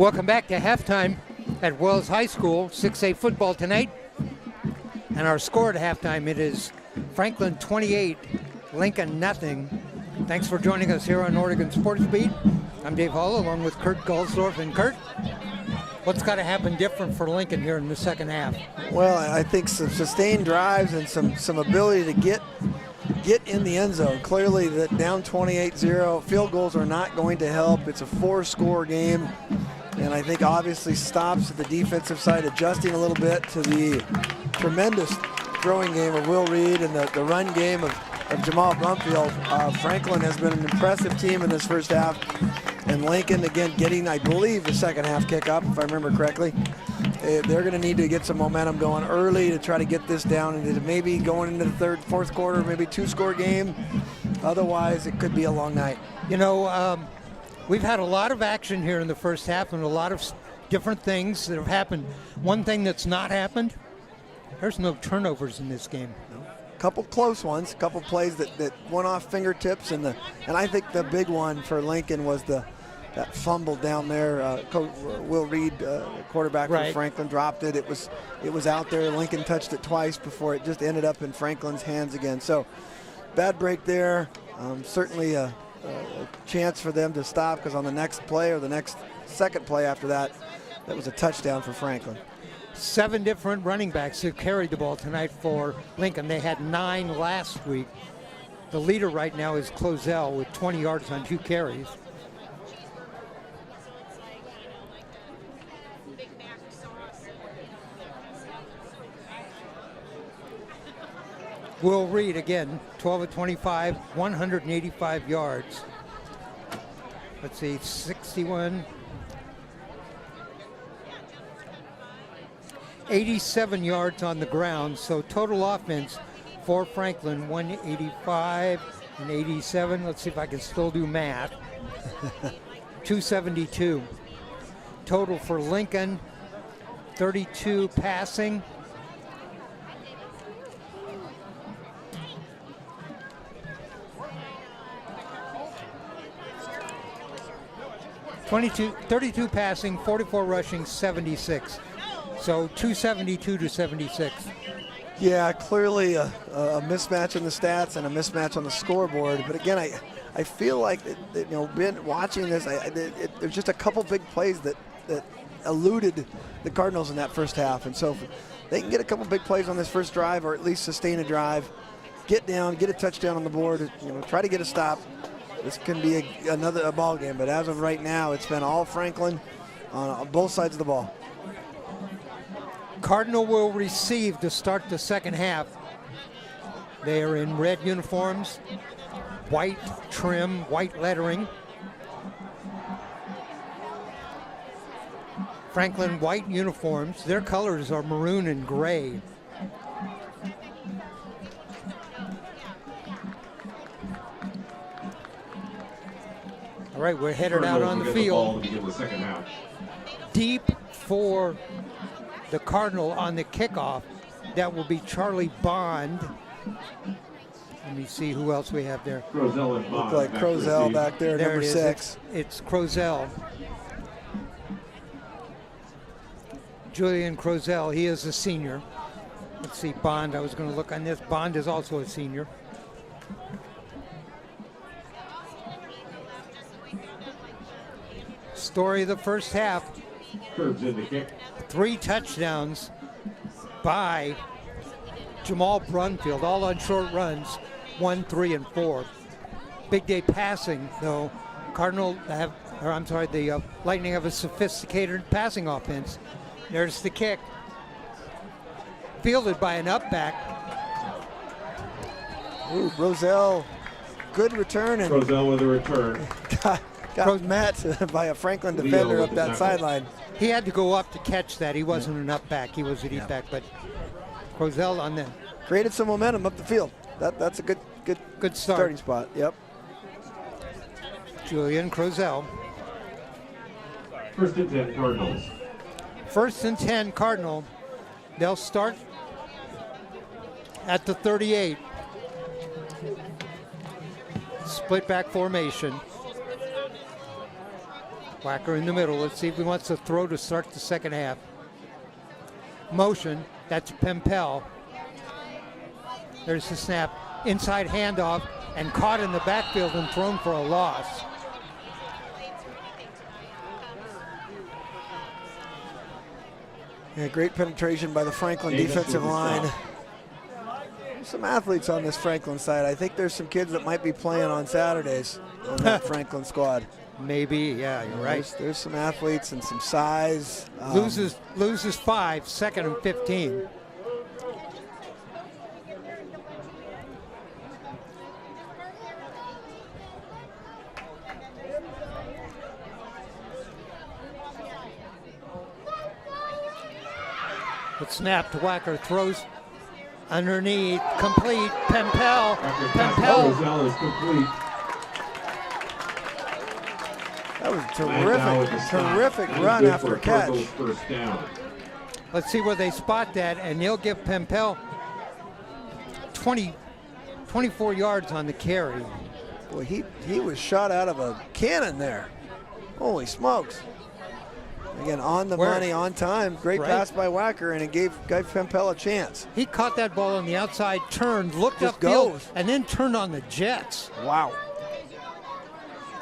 S1: Welcome back to halftime at Wells High School. 6A football tonight. And our score at halftime, it is Franklin 28, Lincoln nothing. Thanks for joining us here on Oregon Sports Beat. I'm Dave Hall along with Kurt Guelsdorf. And Kurt, what's got to happen different for Lincoln here in the second half?
S2: Well, I think some sustained drives and some ability to get in the end zone. Clearly, that down 28-0, field goals are not going to help. It's a 4-score game. And I think obviously stops at the defensive side, adjusting a little bit to the tremendous throwing game of Will Reed and the run game of Jamal Brumfield. Franklin has been an impressive team in this first half. And Lincoln, again, getting, I believe, the second half kickoff, if I remember correctly. They're going to need to get some momentum going early to try to get this down into maybe going into the third, fourth quarter, maybe 2-score game. Otherwise, it could be a long night.
S1: You know, we've had a lot of action here in the first half and a lot of different things that have happened. One thing that's not happened, there's no turnovers in this game.
S2: A couple close ones, a couple plays that went off fingertips, and I think the big one for Lincoln was that fumble down there. Will Reed, quarterback for Franklin, dropped it. It was out there. Lincoln touched it twice before it just ended up in Franklin's hands again. So bad break there. Certainly a chance for them to stop, because on the next play or the next second play after that, that was a touchdown for Franklin.
S1: 7 different running backs who carried the ball tonight for Lincoln. They had 9 last week. The leader right now is Closell with 20 yards on 2 carries. Will Reed again, 12 of 25, 185 yards. Let's see, 61. 87 yards on the ground, so total offense for Franklin, 185 and 87. Let's see if I can still do math. 272. Total for Lincoln, 32 passing. 32 passing, 44 rushing, 76. So 272 to 76.
S2: Yeah, clearly a mismatch in the stats and a mismatch on the scoreboard. But again, I feel like been watching this. There's just a couple big plays that eluded the Cardinals in that first half, and so if they can get a couple big plays on this first drive, or at least sustain a drive, get down, get a touchdown on the board, try to get a stop. This can be another ball game. But as of right now, it's been all Franklin on both sides of the ball.
S1: Cardinal will receive to start the second half. They are in red uniforms, white trim, white lettering. Franklin white uniforms. Their colors are maroon and gray. All right, we're headed out on the field. Deep for the Cardinal on the kickoff. That will be Charlie Bond. Let me see who else we have there.
S3: Crozell and Bond.
S2: Look like Crozell back there, number 6.
S1: It's Crozell. Julian Crozell, he is a senior. Let's see, Bond, I was going to look on this. Bond is also a senior. Story of the first half.
S3: Curves in the kick.
S1: 3 touchdowns by Jamal Brumfield, all on short runs, 1, 3, and 4. Big day passing, though. The Lightning have a sophisticated passing offense. There's the kick. Fielded by an up back.
S2: Ooh, Roselle, good return. And
S3: Crozell with a return.
S2: got met by a Franklin defender up that sideline.
S1: He had to go up to catch that. He wasn't an up back. He was a deep back, but Crozell on the
S2: created some momentum up the field. That's a good
S1: start.
S2: Starting spot. Yep.
S1: Julian Crozell.
S3: 1st and 10 Cardinals.
S1: 1st and 10 Cardinal. They'll start at the 38. Split back formation. Wacker in the middle. Let's see if he wants to throw to start the second half. Motion. That's Pempel. There's the snap. Inside handoff and caught in the backfield and thrown for a loss.
S2: Yeah, great penetration by the Franklin defensive line. There's some athletes on this Franklin side. I think there's some kids that might be playing on Saturdays on that Franklin squad.
S1: Maybe, yeah, you're right.
S2: There's some athletes and some size.
S1: Loses 5, 2nd and 15. The snap to Wacker, throws underneath, complete, Pempel.
S3: Roselle is complete.
S2: That was a terrific run after catch.
S3: First down.
S1: Let's see where they spot that, and they'll give Pempel 24 yards on the carry.
S2: Boy, he was shot out of a cannon there. Holy smokes. Again, on the money, on time. Great pass by Wacker, and it gave Pempel a chance.
S1: He caught that ball on the outside, turned, looked
S2: Just
S1: upfield,
S2: goes.
S1: and then turned on the Jets.
S2: Wow.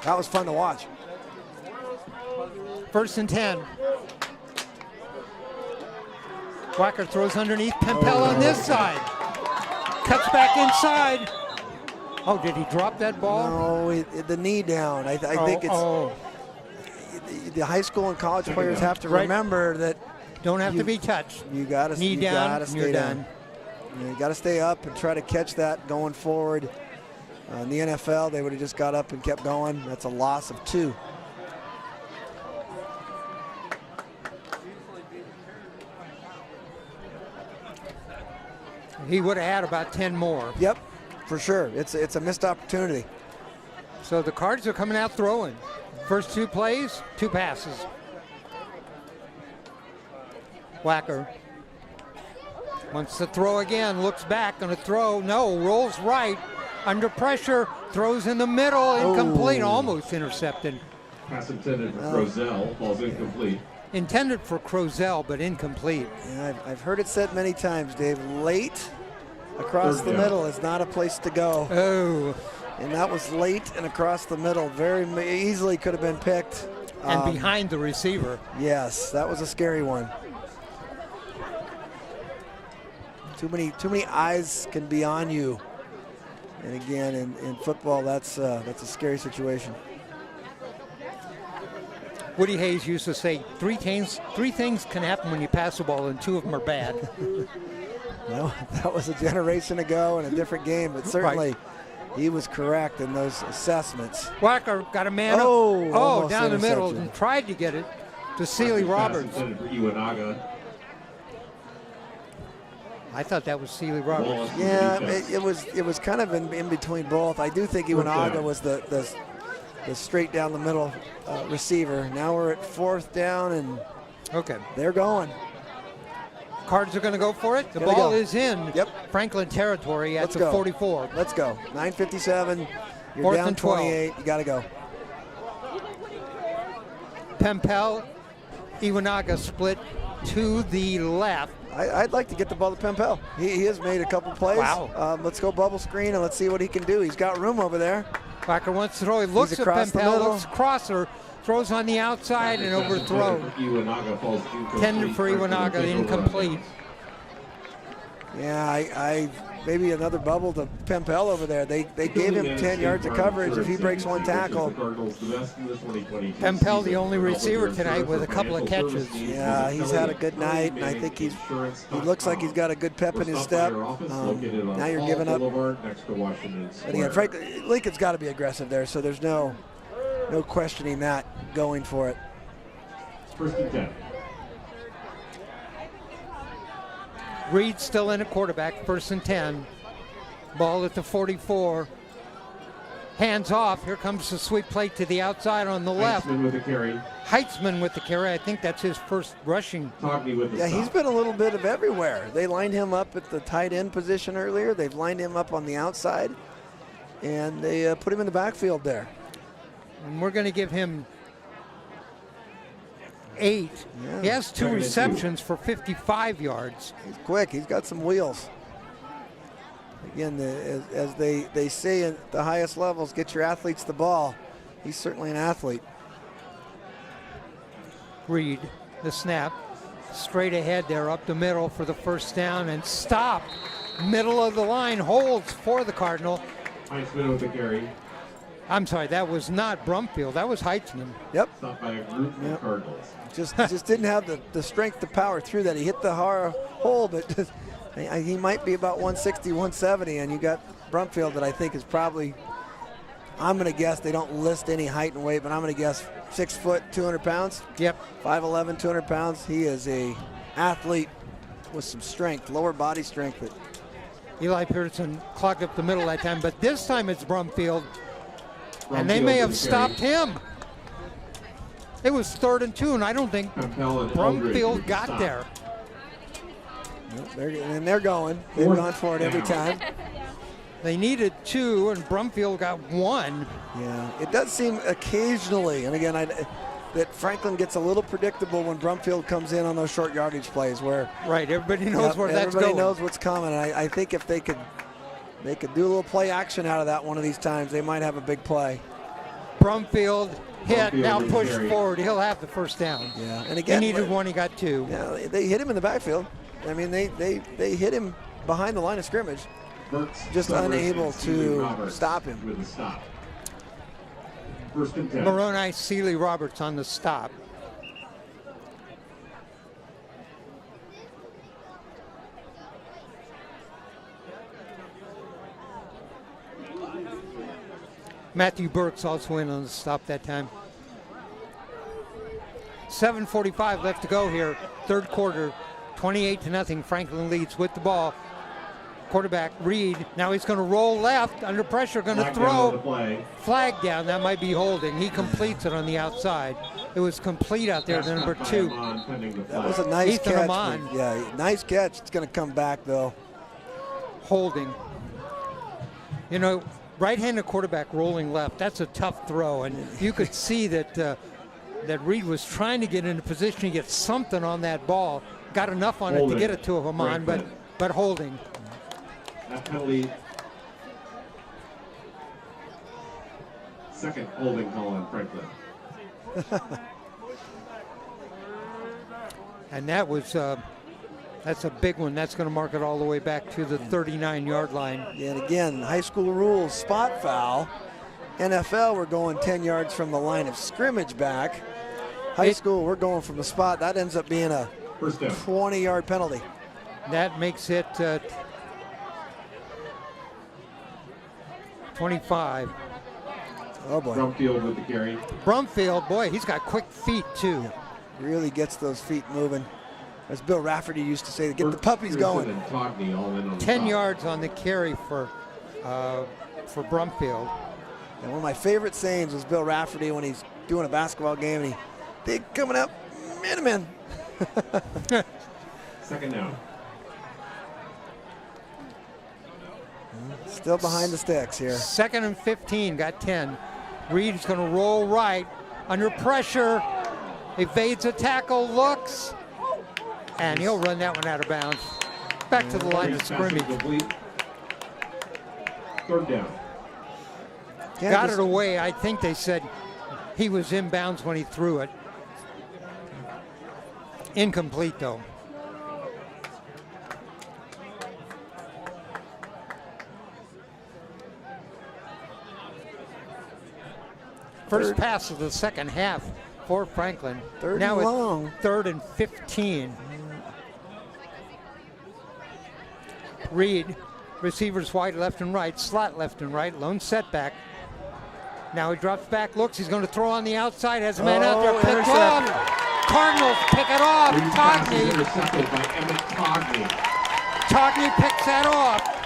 S2: That was fun to watch.
S1: 1st and 10. Wacker throws underneath, Pempel on this side. Cuts back inside. Oh, did he drop that ball?
S2: No, the knee down. I think it's the high school and college players have to remember that
S1: don't have to be touched.
S2: You got to
S1: knee down. You're done.
S2: You got to stay up and try to catch that going forward. In the NFL, they would have just got up and kept going. That's a loss of 2.
S1: He would have had about 10 more.
S2: Yep, for sure. It's a missed opportunity.
S1: So the Cards are coming out throwing. First 2 plays, 2 passes. Wacker wants to throw again, looks back, gonna throw, no, rolls right, under pressure, throws in the middle, incomplete, almost intercepted.
S3: Pass intended for Roselle, ball's incomplete.
S1: Intended for Crozell, but incomplete.
S2: Yeah, I've heard it said many times, Dave, late across the middle is not a place to go.
S1: Oh.
S2: And that was late and across the middle. Very easily could have been picked.
S1: And behind the receiver.
S2: Yes, that was a scary one. Too many eyes can be on you. And again, in football, that's a scary situation.
S1: Woody Hayes used to say, three things can happen when you pass the ball, and 2 of them are bad.
S2: Well, that was a generation ago and a different game, but certainly he was correct in those assessments.
S1: Wacker got a man up, down the middle, and tried to get it to Sealy Roberts. I thought that was Sealy Roberts.
S2: Yeah, it was kind of in between both. I do think Iwanaga was the straight down the middle receiver. Now we're at 4th down, and they're going.
S1: Cards are going to go for it. The ball is in
S2: Franklin
S1: territory at the 44.
S2: Let's go. 9:57. You're
S1: 4th
S2: down
S1: and 12.
S2: 28. You got to go.
S1: Pempel, Iwanaga split to the left.
S2: I'd like to get the ball to Pempel. He has made a couple plays.
S1: Wow.
S2: Let's go bubble screen and let's see what he can do. He's got room over there.
S1: Wacker wants to throw. He looks at Pempel, looks crosser, throws on the outside and overthrown. Tended for Iwanaga, incomplete.
S2: Yeah, I maybe another bubble to Pempel over there. They gave him 10 yards of coverage if he breaks one tackle.
S1: Pempel, the only receiver tonight with a couple of catches.
S2: Yeah, he's had a good night, and I think he looks like he's got a good pep in his step. Now you're giving up. But again, frankly, Lincoln's got to be aggressive there, so there's no questioning that, going for it.
S3: 1st and 10.
S1: Reed still in at quarterback, 1st and 10. Ball at the 44. Hands off. Here comes the sweep play to the outside on the left.
S3: Heitzman with the carry.
S1: Heitzman with the carry. I think that's his first rushing.
S2: Yeah, he's been a little bit of everywhere. They lined him up at the tight end position earlier. They've lined him up on the outside, and they put him in the backfield there.
S1: And we're going to give him 8.
S2: Yeah.
S1: He has 2
S3: Second and 2.
S1: receptions for 55 yards.
S2: He's quick. He's got some wheels. Again, as they say at the highest levels, get your athletes the ball. He's certainly an athlete.
S1: Reed, the snap, straight ahead there, up the middle for the first down, and stop. Middle of the line, holds for the Cardinal.
S3: Heitzman with the carry.
S1: I'm sorry, that was not Brumfield, that was Heitzman.
S2: Yep.
S3: Stopped by a group of
S2: Yep.
S3: Cardinals.
S2: Just didn't have the strength to power through that. He hit the hole, but he might be about 160, 170, and you got Brumfield that I think is probably, I'm going to guess, they don't list any height and weight, but I'm going to guess 6 foot, 200 pounds.
S1: Yep.
S2: 5'11", 200 pounds. He is a athlete with some strength, lower body strength.
S1: Eli Pearson clogged up the middle that time, but this time it's Brumfield, and they may have stopped him. It was 3rd and 2, and I don't think Brumfield got there.
S2: They're going. They've gone for it every time.
S1: They needed 2, and Brumfield got 1.
S2: Yeah, it does seem occasionally, and again, that Franklin gets a little predictable when Brumfield comes in on those short yardage plays where
S1: Right, everybody knows where that's going.
S2: Everybody knows what's coming. And I think if they could do a little play action out of that one of these times, they might have a big play.
S1: Brumfield hit, now
S3: is
S1: pushed
S3: carry.
S1: forward. He'll have the first down.
S2: Yeah, and
S1: He
S2: again,
S1: needed 1, he got 2.
S2: yeah, they hit him in the backfield. I mean, they hit him behind the line of scrimmage,
S3: Burks,
S2: just
S3: Summers,
S2: unable
S3: and Seeley
S2: to
S3: Roberts
S2: stop him.
S3: With a stop. 1st and 10.
S1: Moroni, Seeley Roberts on the stop. Matthew Burks also in on the stop that time. 7:45 left to go here, 3rd quarter, 28-0. Franklin leads with the ball. Quarterback Reed, now he's going to roll left, under pressure, going to
S3: Flag down on the
S1: throw.
S3: play.
S1: Flag down, that might be holding. He completes it on the outside. It was complete out there,
S3: Pass
S1: to number
S3: caught by
S1: 2.
S3: Amon pending the
S2: That was a
S3: flag.
S2: nice
S1: Ethan
S2: catch.
S1: Amon.
S2: but yeah, nice catch. It's going to come back though.
S1: Holding. You know, right-handed quarterback rolling left, that's a tough throw, and you could see that that Reed was trying to get into position to get something on that ball. Got enough on it to
S3: Holding.
S1: get it to Amon, but holding.
S3: That penalty. Second holding call on Franklin.
S1: And that was that's a big one. That's going to mark it all the way back to the 39-yard line.
S2: Yeah, and again, high school rules, spot foul. NFL, we're going 10 yards from the line of scrimmage back. High school, we're going from the spot. That ends up being a 20-yard penalty.
S1: That makes it 25.
S2: Oh, boy.
S3: Brumfield with the carry.
S1: Brumfield, boy, he's got quick feet, too.
S2: Really gets those feet moving. As Bill Rafferty used to say, get the puppies going.
S3: And Togney all in on the
S1: 10
S3: top.
S1: yards on the carry for Brumfield.
S2: And one of my favorite sayings was Bill Rafferty when he's doing a basketball game and they coming up, Miniman.
S3: Second down.
S2: Still behind the sticks here.
S1: 2nd and 15, got 10. Reed's going to roll right, under pressure, evades a tackle, looks, and he'll run that one out of bounds. Back to the line of scrimmage.
S3: Complete. 3rd down.
S2: Yeah,
S1: Got
S2: just-
S1: it away. I think they said he was inbounds when he threw it. Incomplete, though. First pass of the second half for Franklin.
S2: Third
S1: now
S2: and
S1: it's
S2: long.
S1: 3rd and 15. Reed, receivers wide left and right, slot left and right, lone setback. Now he drops back, looks, he's going to throw on the outside, has a man out there, picked off. Cardinals pick it off.
S3: Reed pass is
S1: Togney.
S3: intercepted by Emmett Togney.
S1: Togney picks that off.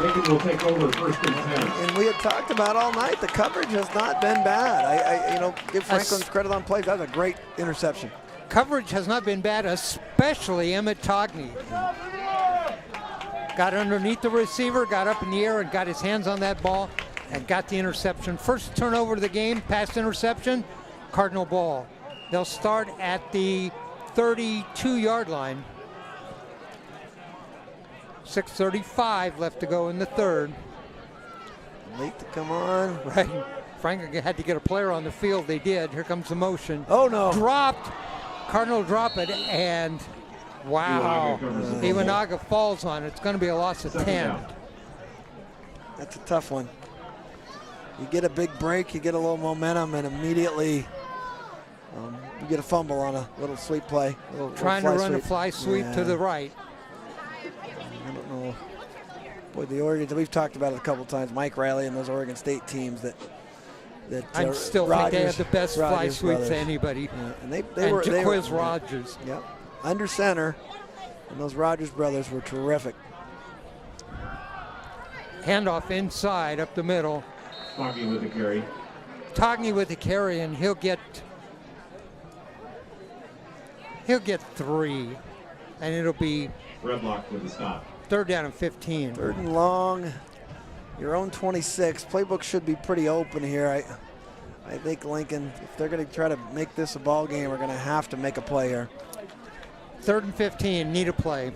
S3: Lincoln will take over 1st and 10.
S2: And we had talked about all night, the coverage has not been bad. I give Franklin credit on plays. That was a great interception.
S1: Coverage has not been bad, especially Emmett Togney. Got underneath the receiver, got up in the air and got his hands on that ball and got the interception. First turnover of the game, pass interception, Cardinal ball. They'll start at the 32-yard line. 6:35 left to go in the third.
S2: Late to come on.
S1: Right. Franklin had to get a player on the field. They did. Here comes the motion.
S2: Oh, no.
S1: Dropped. Cardinal drop it, and wow. Iwanaga falls on it. It's going to be a loss of 10.
S2: That's a tough one. You get a big break, you get a little momentum, and immediately you get a fumble on a little sweep play.
S1: Trying to run a fly sweep to the right.
S2: I don't know. Boy, the Oregon, we've talked about it a couple times, Mike Riley and those Oregon State teams that
S1: I still think they have the best fly sweeps of anybody.
S2: Yeah. And they
S1: were
S2: Jaquiz
S1: Rogers.
S2: Yep. Under center, and those Rogers brothers were terrific.
S1: Handoff inside, up the middle.
S3: Togney with the carry.
S1: Togney with the carry, and he'll get 3, and it'll be
S3: Redlock with the stop.
S1: 3rd down and 15.
S2: 3rd and long. Your own 26. Playbook should be pretty open here. I think Lincoln, if they're going to try to make this a ball game, are going to have to make a play here.
S1: 3rd and 15, need a play.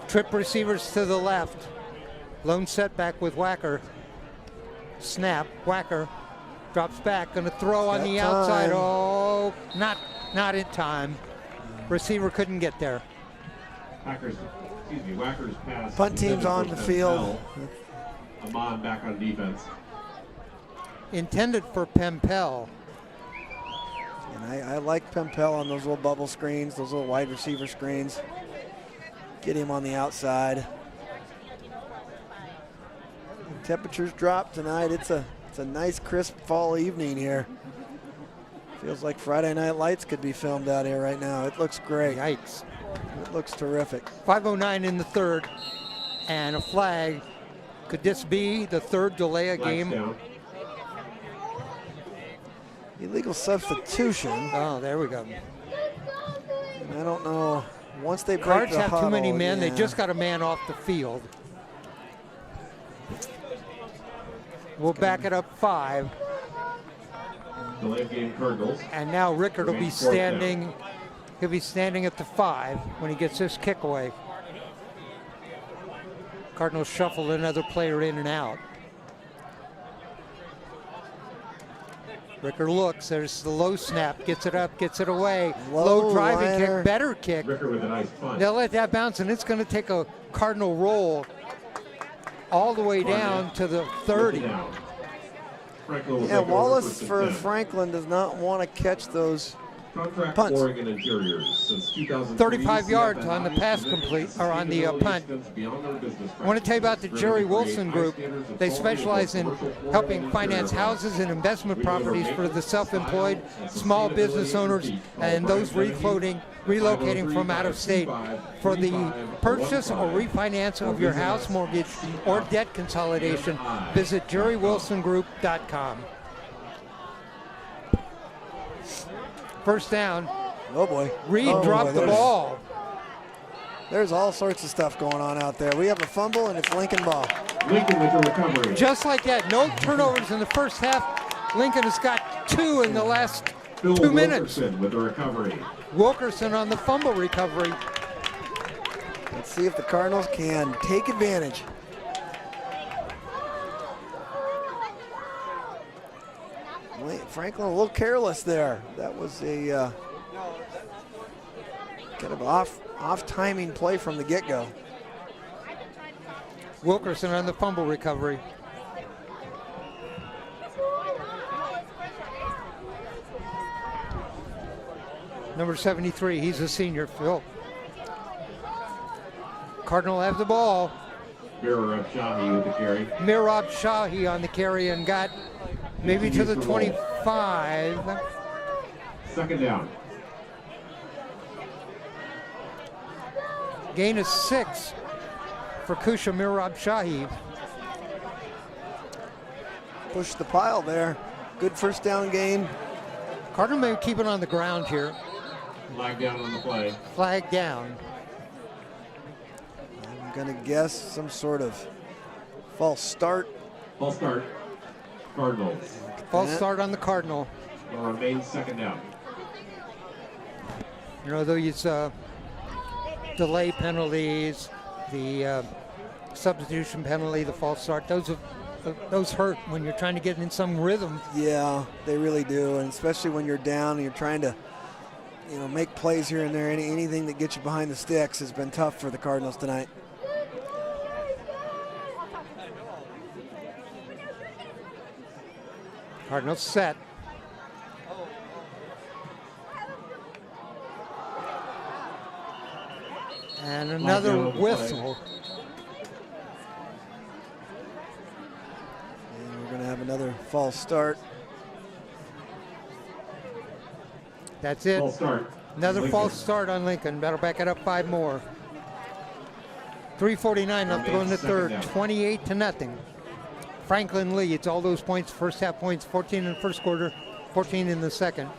S1: Trip receivers to the left. Lone setback with Wacker. Snap, Wacker drops back, going to throw on the outside. Oh, not in time. Receiver couldn't get there.
S3: Wacker's pass.
S2: Punt team's on the field.
S3: Amon back on defense.
S1: Intended for Pempel.
S2: And I like Pempel on those little bubble screens, those little wide receiver screens. Get him on the outside. Temperatures drop tonight. It's a nice crisp fall evening here. Feels like Friday Night Lights could be filmed out here right now. It looks great.
S1: Yikes.
S2: It looks terrific.
S1: 5:09 in the third, and a flag. Could this be the 3rd delay of game?
S3: Down.
S2: Illegal substitution.
S1: Oh, there we go.
S2: I don't know. Once they break
S1: Cards
S2: the
S1: have
S2: huddle,
S1: too many men.
S2: yeah.
S1: They just got a man off the field. We'll back it up 5.
S3: Delay of game Cardinals.
S1: And now Rickard will be
S3: Remains 4th down.
S1: standing. He'll be standing at the 5 when he gets this kick away. Cardinals shuffle another player in and out. Rickard looks. There's the low snap. Gets it up. Gets it away. Low driving
S2: liner.
S1: kick. Better kick.
S3: Rickard with a nice punt.
S1: They'll let that bounce, and it's going to take a Cardinal roll all the way down to the 30.
S2: Yeah, Wallace for Franklin does not want to catch those
S3: Contract
S2: punts.
S3: Oregon Interiors since 2003.
S1: 35 yards on the pass complete, or on the punt. I want to tell you about the Jerry Wilson Group. They specialize in helping finance houses and investment properties for the self-employed, small business owners, and those relocating from out of state. For the purchase or refinance of your house, mortgage, or debt consolidation, visit jerrywilsongroup.com. 1st down.
S2: Oh boy.
S1: Reed dropped the ball.
S2: There's all sorts of stuff going on out there. We have a fumble and it's Lincoln ball.
S3: Lincoln with the recovery.
S1: Just like that. No turnovers in the first half. Lincoln has got 2 in the last
S3: Bill
S1: 2 minutes.
S3: Wilkerson with the recovery.
S1: Wilkerson on the fumble recovery.
S2: Let's see if the Cardinals can take advantage. Franklin a little careless there. That was a kind of off timing play from the get-go.
S1: Wilkerson on the fumble recovery. Number 73, he's a senior, Phil. Cardinal have the ball.
S3: Mirror of Shahi with the carry.
S1: Mirab Shahi on the carry and got maybe to the 25.
S3: 2nd down.
S1: Gain of 6 for Kusha Mirab Shahi.
S2: Push the pile there. Good 1st down game.
S1: Cardinal may keep it on the ground here.
S3: Flag down on the play.
S1: Flag down.
S2: I'm going to guess some sort of false start.
S3: False start. Cardinals.
S1: False start on the Cardinal.
S3: Will remain second down.
S1: You know, those delay penalties, the substitution penalty, the false start, those hurt when you're trying to get in some rhythm.
S2: Yeah, they really do, and especially when you're down and you're trying to, make plays here and there. Anything that gets you behind the sticks has been tough for the Cardinals tonight.
S1: Cardinals set. And another whistle.
S2: And we're going to have another false start.
S1: That's it.
S3: False start.
S1: Another
S3: Lincoln.
S1: false start on Lincoln. That'll back it up 5 more. 3:49 left to go in the third. 28-0. Franklin leads all those points, first half points, 14 in the first quarter, 14 in the second.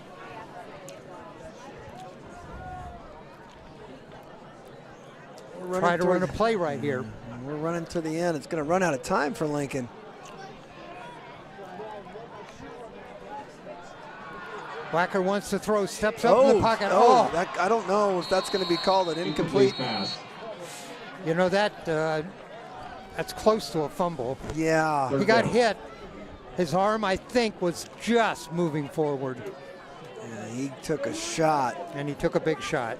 S1: Try to run a play right here.
S2: We're running to the end. It's going to run out of time for Lincoln.
S1: Whacker wants to throw, steps up in the pocket.
S2: I don't know if that's going to be called an incomplete
S3: pass.
S1: You know, that's close to a fumble.
S2: Yeah.
S1: He got hit. His arm, I think, was just moving forward.
S2: Yeah, he took a shot.
S1: And he took a big shot.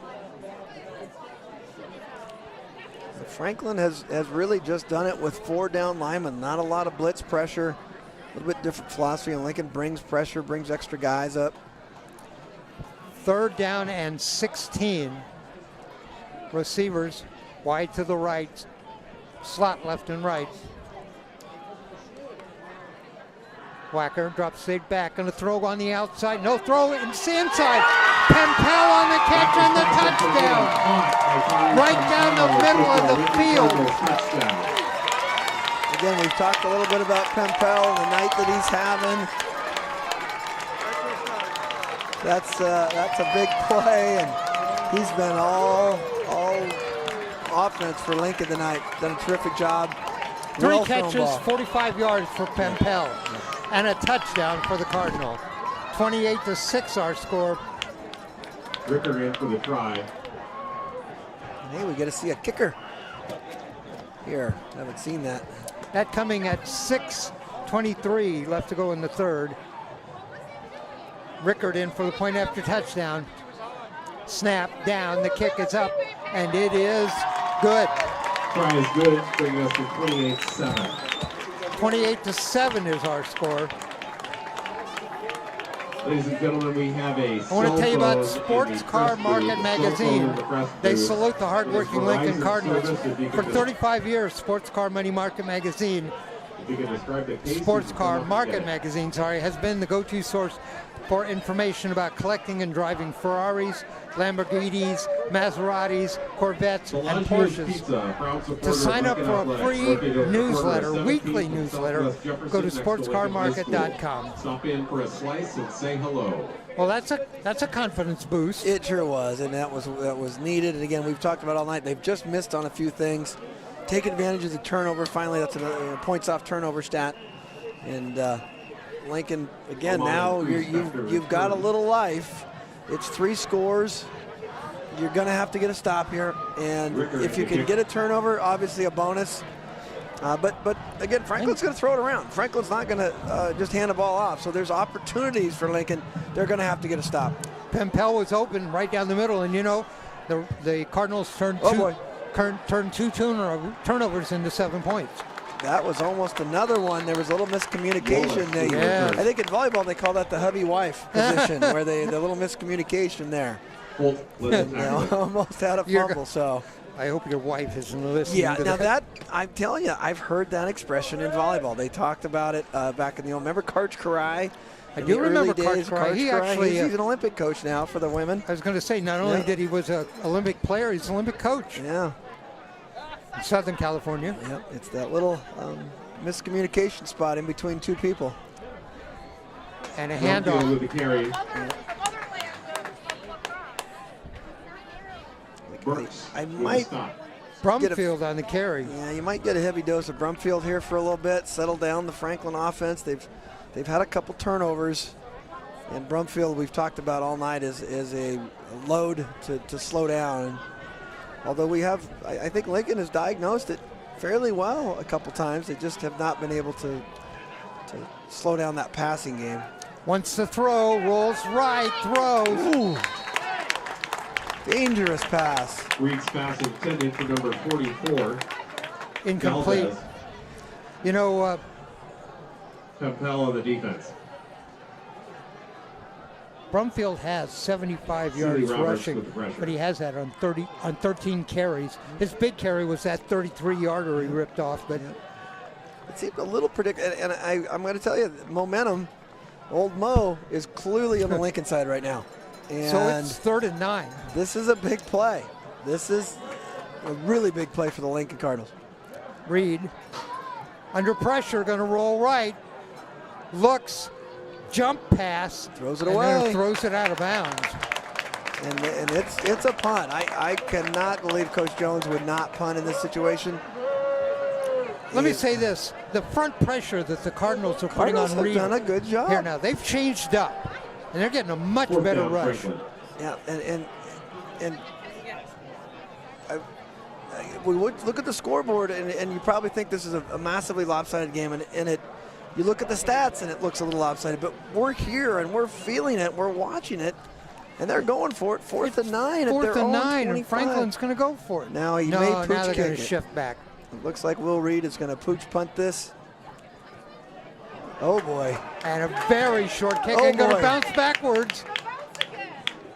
S2: Franklin has really just done it with 4 down linemen. Not a lot of blitz pressure. A little bit different philosophy. And Lincoln brings pressure, brings extra guys up.
S1: 3rd down and 16. Receivers wide to the right. Slot left and right. Whacker drops straight back. Going to throw on the outside. No throw. It's inside. Pempel on the catch and the touchdown. Right down the middle of the field.
S2: Again, we've talked a little bit about Pempel, the night that he's having. That's a big play, and he's been all offense for Lincoln tonight. Done a terrific job.
S1: 3 catches, 45 yards for Pempel, and a touchdown for the Cardinal. 28-6 our score.
S3: Ricker in for the try.
S2: And hey, we get to see a kicker here. Haven't seen that.
S1: That coming at 6:23 left to go in the third. Rickard in for the point after touchdown. Snap down, the kick is up, and it is good.
S3: Try is good, bringing us to 28-7.
S1: 28-7 is our score.
S3: Ladies and gentlemen, we have a
S1: I want to tell you about Sports Car Market Magazine. They salute the hardworking Lincoln Cardinals. For 35 years, Sports Car Money Market Magazine, Sports Car Market Magazine, has been the go-to source for information about collecting and driving Ferraris, Lamborghinis, Maseratis, Corvettes, and Porsches. To sign up for a free newsletter, weekly newsletter, go to sportscarmarket.com.
S3: Stop in for a slice and say hello.
S1: Well, that's a confidence boost.
S2: It sure was, and that was needed. And again, we've talked about all night. They've just missed on a few things. Take advantage of the turnover. Finally, that's a points off turnover stat. And Lincoln, again, now you've got a little life. It's 3 scores. You're going to have to get a stop here. And if you can get a turnover, obviously a bonus. But again, Franklin's going to throw it around. Franklin's not going to just hand the ball off. So there's opportunities for Lincoln. They're going to have to get a stop.
S1: Pempel was open right down the middle, and you know, the Cardinals turned two turnovers into 7 points.
S2: That was almost another one. There was a little miscommunication. I think in volleyball they call that the hubby wife position, where the little miscommunication there. Almost had a fumble. So
S1: I hope your wife isn't listening.
S2: Yeah,
S1: to
S2: now
S1: that.
S2: I'm telling you, I've heard that expression in volleyball. They talked about it back in the old. Remember Karch Karai?
S1: I do remember Karch Karai.
S2: He's an Olympic coach now for the women.
S1: I was going to say, not only did he was an Olympic player, he's an Olympic coach.
S2: Yeah.
S1: In Southern California.
S2: Yep, it's that little miscommunication spot in between 2 people.
S1: And a handoff.
S3: With the carry.
S2: I might
S1: Brumfield on the carry.
S2: Yeah, you might get a heavy dose of Brumfield here for a little bit, settle down the Franklin offense. They've had a couple turnovers, and Brumfield, we've talked about all night, is a load to slow down. And although I think Lincoln has diagnosed it fairly well a couple times, they just have not been able to slow down that passing game.
S1: Wants to throw, rolls right, throws.
S2: Ooh. Dangerous pass.
S3: Reed's pass intended for number 44.
S1: Incomplete.
S3: Valdez.
S1: You know,
S3: Campbell on the defense.
S1: Brumfield has 75
S3: Seeley
S1: yards
S3: Roberts
S1: rushing,
S3: with the pressure.
S1: but he has that on 13 carries. His big carry was that 33-yarder he ripped off, but
S2: It seemed a little predictable, and I'm going to tell you, momentum, old Mo is clearly on the Lincoln side right now. And
S1: so it's 3rd and 9.
S2: this is a big play. This is a really big play for the Lincoln Cardinals.
S1: Reed, under pressure, going to roll right, looks, jump pass,
S2: Throws it
S1: and
S2: away.
S1: then throws it out of bounds.
S2: And it's a punt. I cannot believe Coach Jones would not punt in this situation.
S1: Let me say this, the front pressure that the Cardinals are putting
S2: Cardinals
S1: on
S2: have
S1: Reed.
S2: done a good job.
S1: Here now, they've changed up, and they're getting a much
S3: Fourth
S1: better
S3: down,
S1: rush.
S3: Franklin.
S2: Yeah, and we would look at the scoreboard, and you probably think this is a massively lopsided game, and you look at the stats, and it looks a little lopsided. But we're here, and we're feeling it, we're watching it, and they're going for it. 4th and 9 at
S1: 4th
S2: their
S1: and
S2: own
S1: 9,
S2: 25.
S1: and Franklin's going to go for it.
S2: Now he
S1: no,
S2: may
S1: now
S2: pooch
S1: they're going
S2: kick
S1: to
S2: it.
S1: shift back.
S2: It looks like Will Reed is going to pooch punt this. Oh boy!
S1: And a very short kick,
S2: Oh,
S1: and going to
S2: boy.
S1: bounce backwards.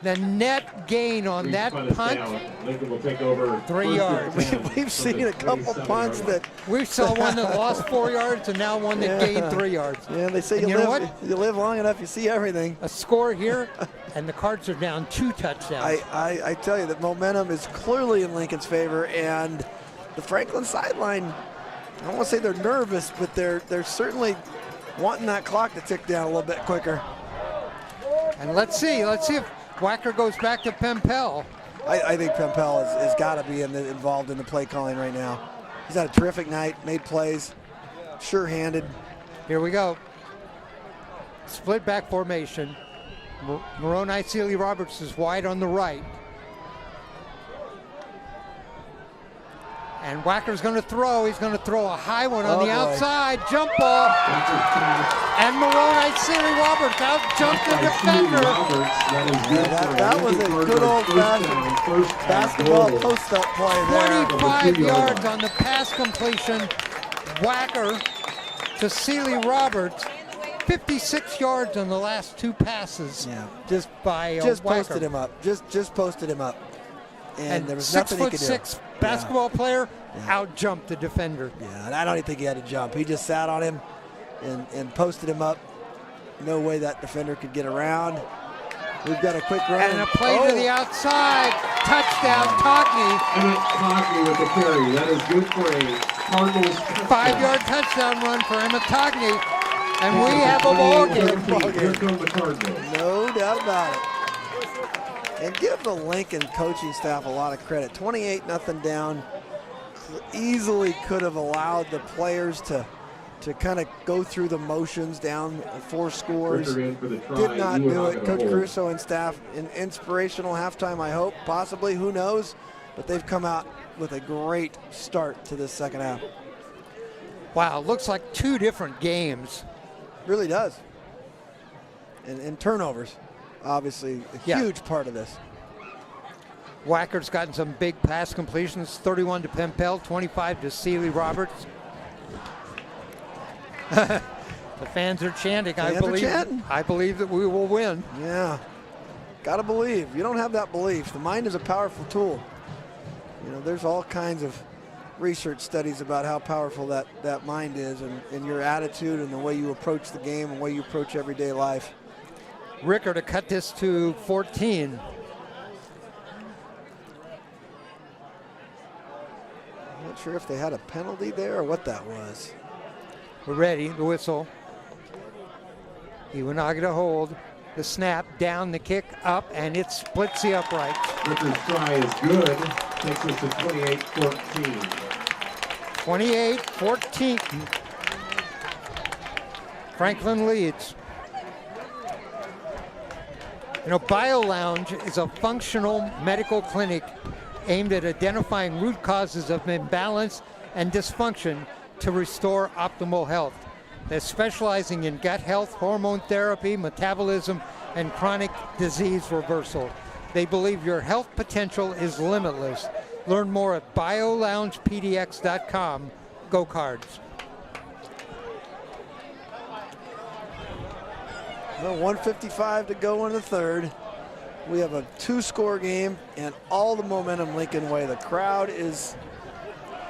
S1: The net gain on
S3: Reed's
S1: that
S3: punt is
S1: punt,
S3: down. Lincoln will take over
S1: 3
S3: first and
S1: yards.
S3: 10
S2: We've
S3: from
S2: seen
S3: the
S2: a couple
S3: 27-yard
S2: punts
S3: line.
S2: that.
S1: we saw one that lost 4 yards, and now one that gained 3 yards.
S2: Yeah, they say
S1: And
S2: you
S1: you know
S2: live long enough, you see everything.
S1: A score here, and the Cards are down 2 touchdowns.
S2: I tell you, the momentum is clearly in Lincoln's favor, and the Franklin sideline, I don't want to say they're nervous, but they're certainly wanting that clock to tick down a little bit quicker.
S1: And let's see if Wacker goes back to Pempel.
S2: I think Pempel has got to be involved in the play calling right now. He's had a terrific night, made plays, sure-handed.
S1: Here we go. Split back formation. Moroni Seeley Roberts is wide on the right. And Wacker's going to throw. He's going to throw a high one on
S2: Oh,
S1: the
S2: boy.
S1: outside. Jump ball. And Moroni Seeley Roberts out-jumped the defender.
S2: That was a good old-fashioned basketball post-up play there.
S1: 25 yards on the pass completion. Wacker to Seeley Roberts. 56 yards on the last 2 passes.
S2: Yeah,
S1: Just by
S2: just
S1: Wacker.
S2: posted him up. Just posted him up. And there was nothing he could do.
S1: 6'6" basketball player out-jumped the defender.
S2: Yeah, and I don't even think he had to jump. He just sat on him and posted him up. No way that defender could get around. We've got a quick run.
S1: And a play to the outside. Touchdown, Togney.
S3: Emmett Togney with the carry. That is good for a Cardinals touchdown.
S1: 5-yard touchdown run for Emmett Togney. And we have a ball game.
S3: Here come the Cardinals.
S2: No doubt about it. And give the Lincoln coaching staff a lot of credit. 28-0 down. Easily could have allowed the players to kind of go through the motions down 4 scores.
S3: Ritter in for the try.
S2: Did not
S3: You and
S2: do
S3: I
S2: it.
S3: got a
S2: Coach
S3: hold.
S2: Caruso and staff, an inspirational halftime, I hope. Possibly, who knows? But they've come out with a great start to this second half.
S1: Wow, looks like 2 different games.
S2: Really does. And turnovers, obviously, a huge part of this.
S1: Wacker's gotten some big pass completions. 31 to Pempel, 25 to Seeley Roberts. The fans are chanting.
S2: Fans are chanting.
S1: I believe that we will win.
S2: Yeah, got to believe. You don't have that belief. The mind is a powerful tool. You know, there's all kinds of research studies about how powerful that mind is, and your attitude and the way you approach the game and the way you approach everyday life.
S1: Ricker to cut this to 14.
S2: I'm not sure if they had a penalty there or what that was.
S1: We're ready, the whistle. Iwanaga to hold. The snap, down, the kick, up, and it splits the uprights.
S3: Ritter's try is good. Takes us to 28-14.
S1: 28-14. Franklin leads. You know, BioLounge is a functional medical clinic aimed at identifying root causes of imbalance and dysfunction to restore optimal health. They're specializing in gut health, hormone therapy, metabolism, and chronic disease reversal. They believe your health potential is limitless. Learn more at BioLoungePDX.com. Go Cards.
S2: Well, 1:55 to go in the third. We have a 2-score game and all the momentum Lincoln way. The crowd is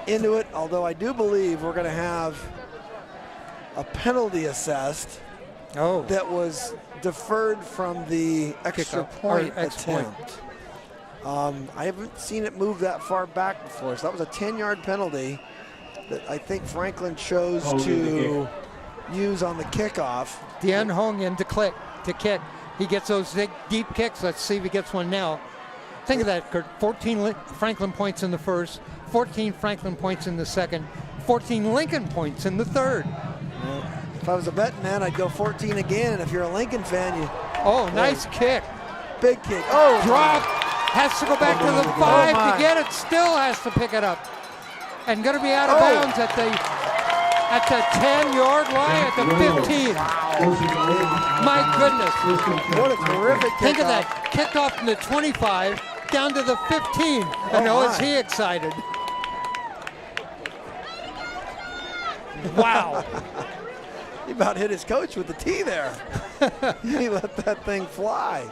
S2: into it, although I do believe we're going to have a penalty assessed that was deferred from the extra point attempt. I haven't seen it move that far back before, so that was a 10-yard penalty that I think Franklin chose to use on the kickoff.
S1: Dien Hong-in to kick. He gets those deep kicks. Let's see if he gets one now. Think of that, Kurt. 14 Franklin points in the first, 14 Franklin points in the second, 14 Lincoln points in the third.
S2: Well, if I was a betting man, I'd go 14 again. And if you're a Lincoln fan, you...
S1: Oh, nice kick.
S2: Big kick. Oh,
S1: drop. Has to go back to the 5 to get it. Still has to pick it up. And going to be out of bounds at the 10-yard line, at the 15. My goodness.
S2: What a terrific kickoff.
S1: Think of that. Kicked off from the 25 down to the 15. And is he excited. Wow.
S2: He about hit his coach with the tee there. He let that thing fly.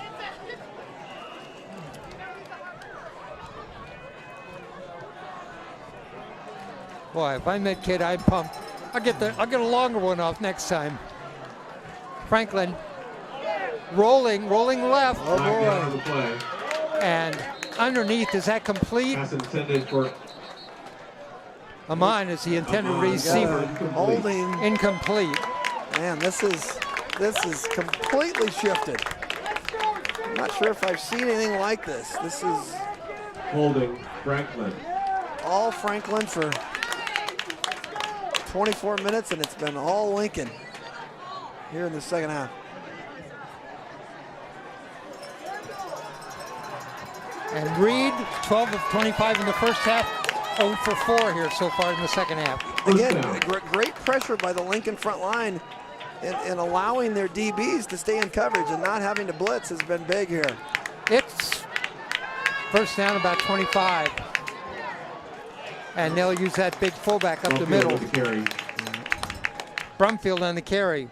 S1: Boy, if I'm that kid, I'm pumped. I'll get a longer one off next time. Franklin rolling left.
S3: Oh boy.
S1: And underneath, is that complete?
S3: That's intended for
S1: Amon is the intended receiver.
S2: Holding.
S1: Incomplete.
S2: Man, this is completely shifted. I'm not sure if I've seen anything like this. This is
S3: holding Franklin.
S2: All Franklin for 24 minutes, and it's been all Lincoln here in the second half.
S1: And Reed, 12 of 25 in the first half, 0 for 4 here so far in the second half.
S2: Again, great pressure by the Lincoln front line, and allowing their DBs to stay in coverage and not having to blitz has been big here.
S1: It's first down about 25. And they'll use that big fullback up the middle. Brumfield on the carry.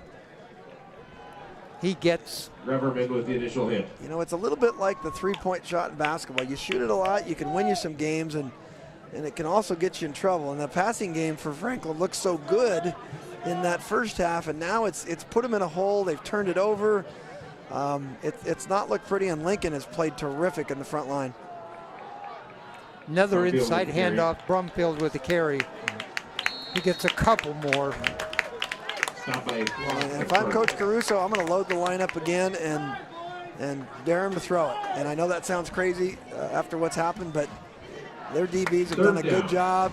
S1: He gets
S3: Reverman with the initial hit.
S2: You know, it's a little bit like the three-point shot in basketball. You shoot it a lot, you can win you some games, and it can also get you in trouble. And the passing game for Franklin looks so good in that first half, and now it's put them in a hole. They've turned it over. It's not looked pretty, and Lincoln has played terrific in the front line.
S1: Another
S3: Brumfield
S1: inside handoff, Brumfield with the carry. He gets a couple more.
S2: And if I'm Coach Caruso, I'm going to load the lineup again and dare him to throw it. And I know that sounds crazy after what's happened, but their DBs have done a good job.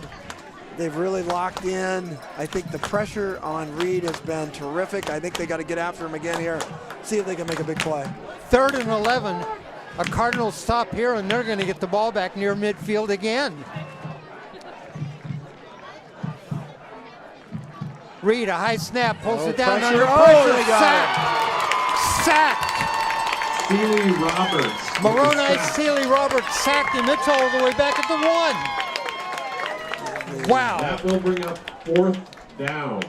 S2: They've really locked in. I think the pressure on Reed has been terrific. I think they got to get after him again here, see if they can make a big play.
S1: 3rd and 11. A Cardinals stop here, and they're going to get the ball back near midfield again. Reed, a high snap, pulls it down under pressure. Sacked.
S3: Sealy Roberts.
S1: Moroni Sealy Roberts sacked him. It's all the way back at the 1. Wow.
S3: That will bring up 4th down.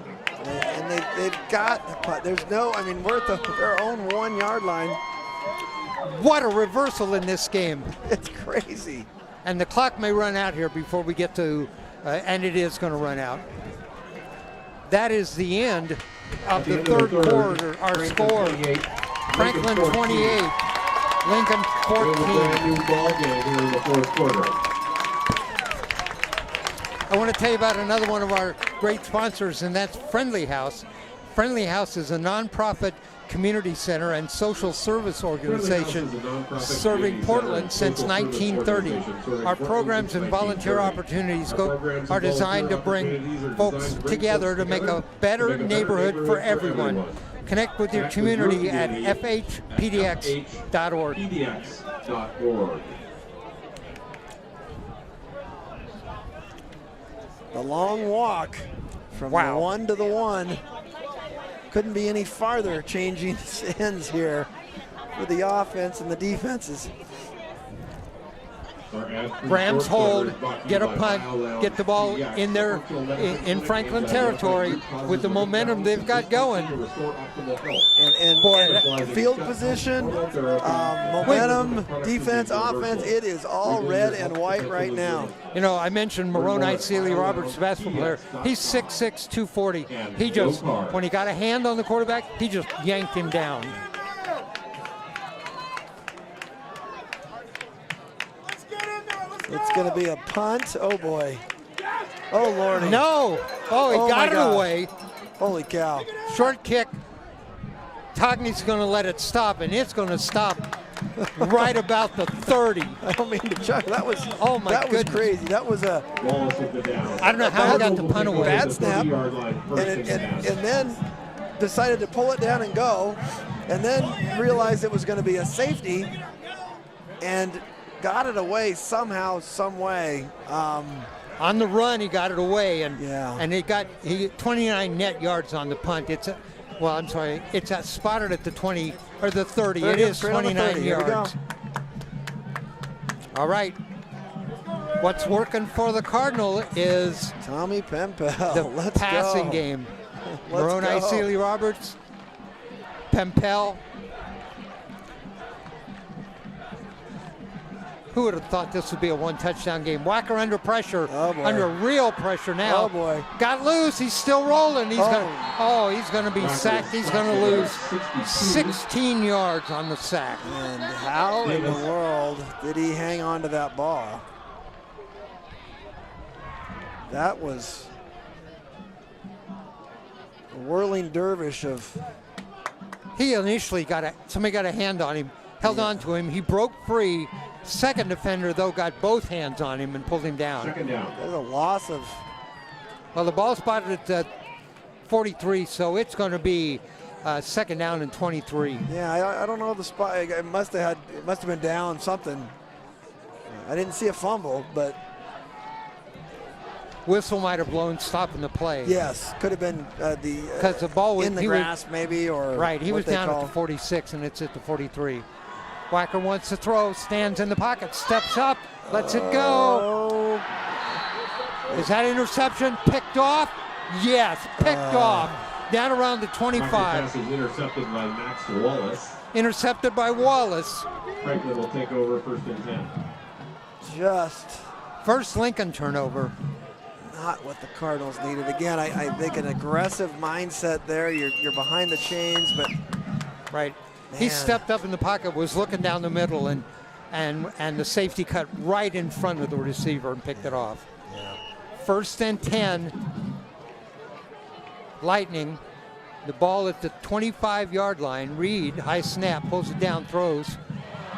S2: And they've got, there's no, I mean, we're at their own 1-yard line.
S1: What a reversal in this game.
S2: It's crazy.
S1: And the clock may run out here before we get to, and it is going to run out. That is the end of the third quarter, our score. Franklin 28, Lincoln 14.
S3: New ball game here in the 4th quarter.
S1: I want to tell you about another one of our great sponsors, and that's Friendly House. Friendly House is a nonprofit community center and social service organization serving Portland since 1930. Our programs and volunteer opportunities are designed to bring folks together to make a better neighborhood for everyone. Connect with your community at fhpdx.org.
S2: The long walk from
S1: Wow.
S2: the 1 to the 1. Couldn't be any farther changing ends here for the offense and the defenses.
S1: Rams hold, get a punt, get the ball in there in Franklin territory with the momentum they've got going.
S2: And field position, momentum, defense, offense, it is all red and white right now.
S1: You know, I mentioned Moroni Sealy Roberts, basketball player. He's 6'6", 240. He just, when he got a hand on the quarterback, he just yanked him down.
S2: It's going to be a punt. Oh, boy. Oh, Lordy.
S1: No. Oh, he got it away.
S2: Holy cow.
S1: Short kick. Togny's going to let it stop, and it's going to stop right about the 30.
S2: I don't mean to chuckle. That was,
S1: oh my
S2: that
S1: goodness.
S2: Was crazy. That was a
S1: I don't know how he got the punt away.
S2: Bad snap, and then decided to pull it down and go, and then realized it was going to be a safety, and got it away somehow, some way.
S1: On the run, he got it away, and
S2: yeah.
S1: And he 29 net yards on the punt. It's spotted at the 20 or the 30. It is 29 yards. All right. What's working for the Cardinal is
S2: Tommy Pempel.
S1: the passing game. Moroni Sealy Roberts, Pempel. Who would have thought this would be a one-touchdown game? Wacker under pressure, under real pressure now.
S2: Oh boy!
S1: Got loose. He's still rolling. He's going to be sacked. He's going to lose 16 yards on the sack.
S2: And how in the world did he hang on to that ball? That was a whirling dervish of.
S1: He initially somebody got a hand on him, held on to him. He broke free. Second defender, though, got both hands on him and pulled him down.
S3: Second down.
S2: There's a loss of.
S1: Well, the ball spotted at 43, so it's going to be second down and 23.
S2: Yeah, I don't know the spot. It must have been down something. I didn't see a fumble, but
S1: whistle might have blown, stopping the play.
S2: Yes, could have been
S1: because the ball was
S2: in the grass, maybe, or
S1: right. He was down at the 46, and it's at the 43. Wacker wants to throw, stands in the pocket, steps up, lets it go. Is that interception picked off? Yes, picked off. Down around the 25.
S3: Pass is intercepted by Max Wallace.
S1: Intercepted by Wallace.
S3: Franklin will take over first and 10.
S2: Just
S1: first Lincoln turnover.
S2: Not what the Cardinals needed. Again, I think an aggressive mindset there. You're behind the chains, but
S1: right. He stepped up in the pocket, was looking down the middle, and the safety cut right in front of the receiver and picked it off.
S2: Yeah.
S1: First and 10. Lightning. The ball at the 25-yard line. Reed, high snap, pulls it down, throws.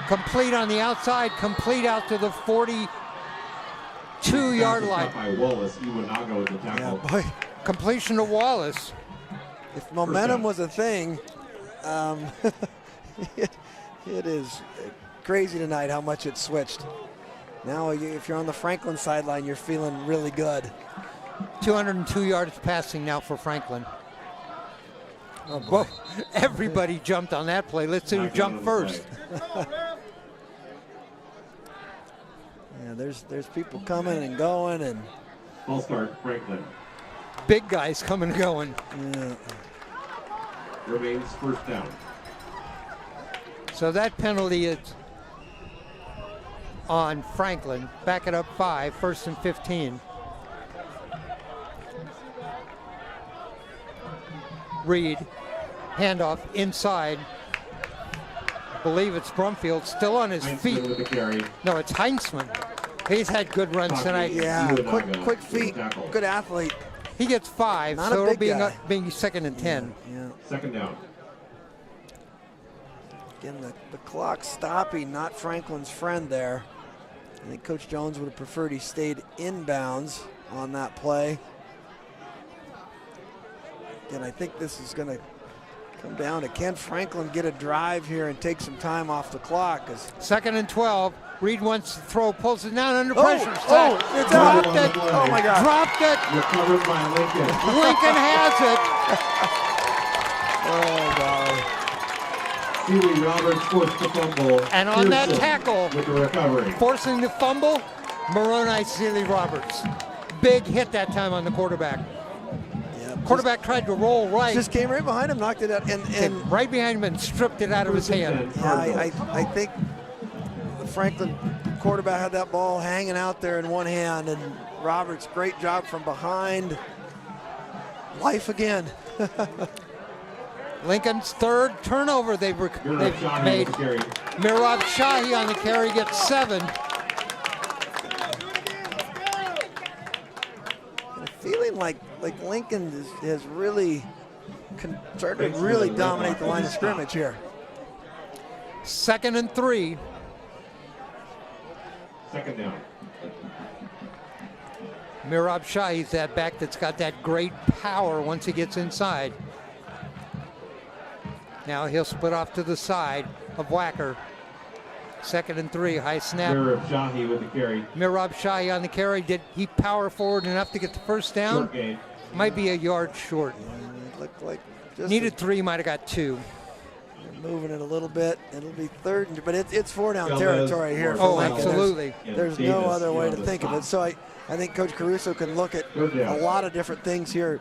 S1: Complete on the outside, complete out to the 42-yard line.
S3: By Wallace, Iwanago with the tackle.
S2: Yeah, boy.
S1: Completion to Wallace.
S2: If momentum was a thing, it is crazy tonight how much it switched. Now, if you're on the Franklin sideline, you're feeling really good.
S1: 202 yards passing now for Franklin. Oh, whoa. Everybody jumped on that play. Let's see who jumped first.
S2: Yeah, there's people coming and going, and
S3: Ball start, Franklin.
S1: Big guys coming and going.
S2: Yeah.
S3: Remains first down.
S1: So that penalty is on Franklin. Back it up 5, first and 15. Reed, handoff inside. Believe it's Brumfield, still on his feet.
S3: With the carry.
S1: No, it's Heinzman. He's had good runs tonight.
S2: Yeah, quick feet, good athlete.
S1: He gets 5,
S2: Not
S1: so
S2: a
S1: it'll
S2: big guy.
S1: be second and 10.
S2: Yeah.
S3: Second down.
S2: Again, the clock stopping, not Franklin's friend there. I think Coach Jones would have preferred he stayed inbounds on that play. And I think this is going to come down to, can Franklin get a drive here and take some time off the clock?
S1: 2nd and 12. Reed wants to throw, pulls it down under pressure.
S2: It's
S1: Dropped
S2: out.
S1: it.
S2: Oh my God.
S1: Dropped it.
S3: Recovered by Lincoln.
S1: Lincoln has it.
S2: Oh God.
S3: Seeley Roberts forced the fumble.
S1: And on that
S3: Pearson
S1: tackle,
S3: with the recovery.
S1: forcing the fumble, Moroni Seeley Roberts. Big hit that time on the quarterback.
S2: Yeah,
S1: Quarterback tried to roll right.
S2: just came right behind him, knocked it out, and
S1: Came right behind him and stripped it out of his hand.
S2: yeah, I think the Franklin quarterback had that ball hanging out there in one hand, and Roberts, great job from behind. Life again.
S1: Lincoln's third turnover they've made. Mirab Shahi on the carry gets 7.
S2: Feeling like Lincoln has really started to really dominate the line of scrimmage here.
S1: 2nd and 3.
S3: Second down.
S1: Mirab Shahi's that back that's got that great power once he gets inside. Now he'll split off to the side of Wacker. 2nd and 3, high snap.
S3: Mirab Shahi with the carry.
S1: Mirab Shahi on the carry. Did he power forward enough to get the first down?
S3: Short gain.
S1: Might be a yard short.
S2: It looked like just
S1: Needed 3, might have got 2.
S2: moving it a little bit. It'll be third, but it's 4 down
S3: Gomez,
S2: territory here. for
S1: Oh,
S2: Lincoln.
S1: absolutely.
S2: There's no other way to think of it. So I think Coach Caruso can look at a lot of different things here.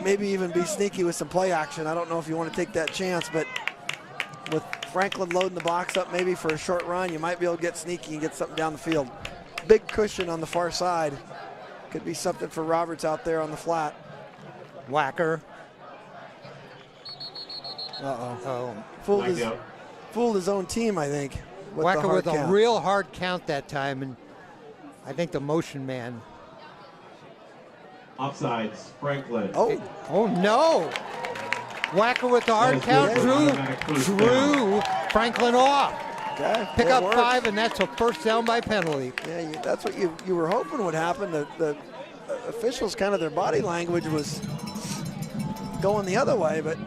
S2: Maybe even be sneaky with some play action. I don't know if you want to take that chance, but with Franklin loading the box up maybe for a short run, you might be able to get sneaky and get something down the field. Big cushion on the far side. Could be something for Roberts out there on the flat.
S1: Wacker.
S2: Uh-oh.
S1: Oh.
S2: Fooled his own team, I think. With the
S1: Wacker
S2: hard
S1: with a
S2: count.
S1: real hard count that time, and I think the motion man.
S3: Offsides, Franklin.
S2: Oh,
S1: No! Wacker with the hard
S3: That's
S1: count
S3: good.
S1: drew
S3: Automatic first down.
S1: Franklin off.
S2: okay.
S1: Pick
S2: It
S1: up
S2: works.
S1: 5, and that's a first down by penalty.
S2: Yeah, that's what you were hoping would happen. The officials, kind of their body language was going the other way, but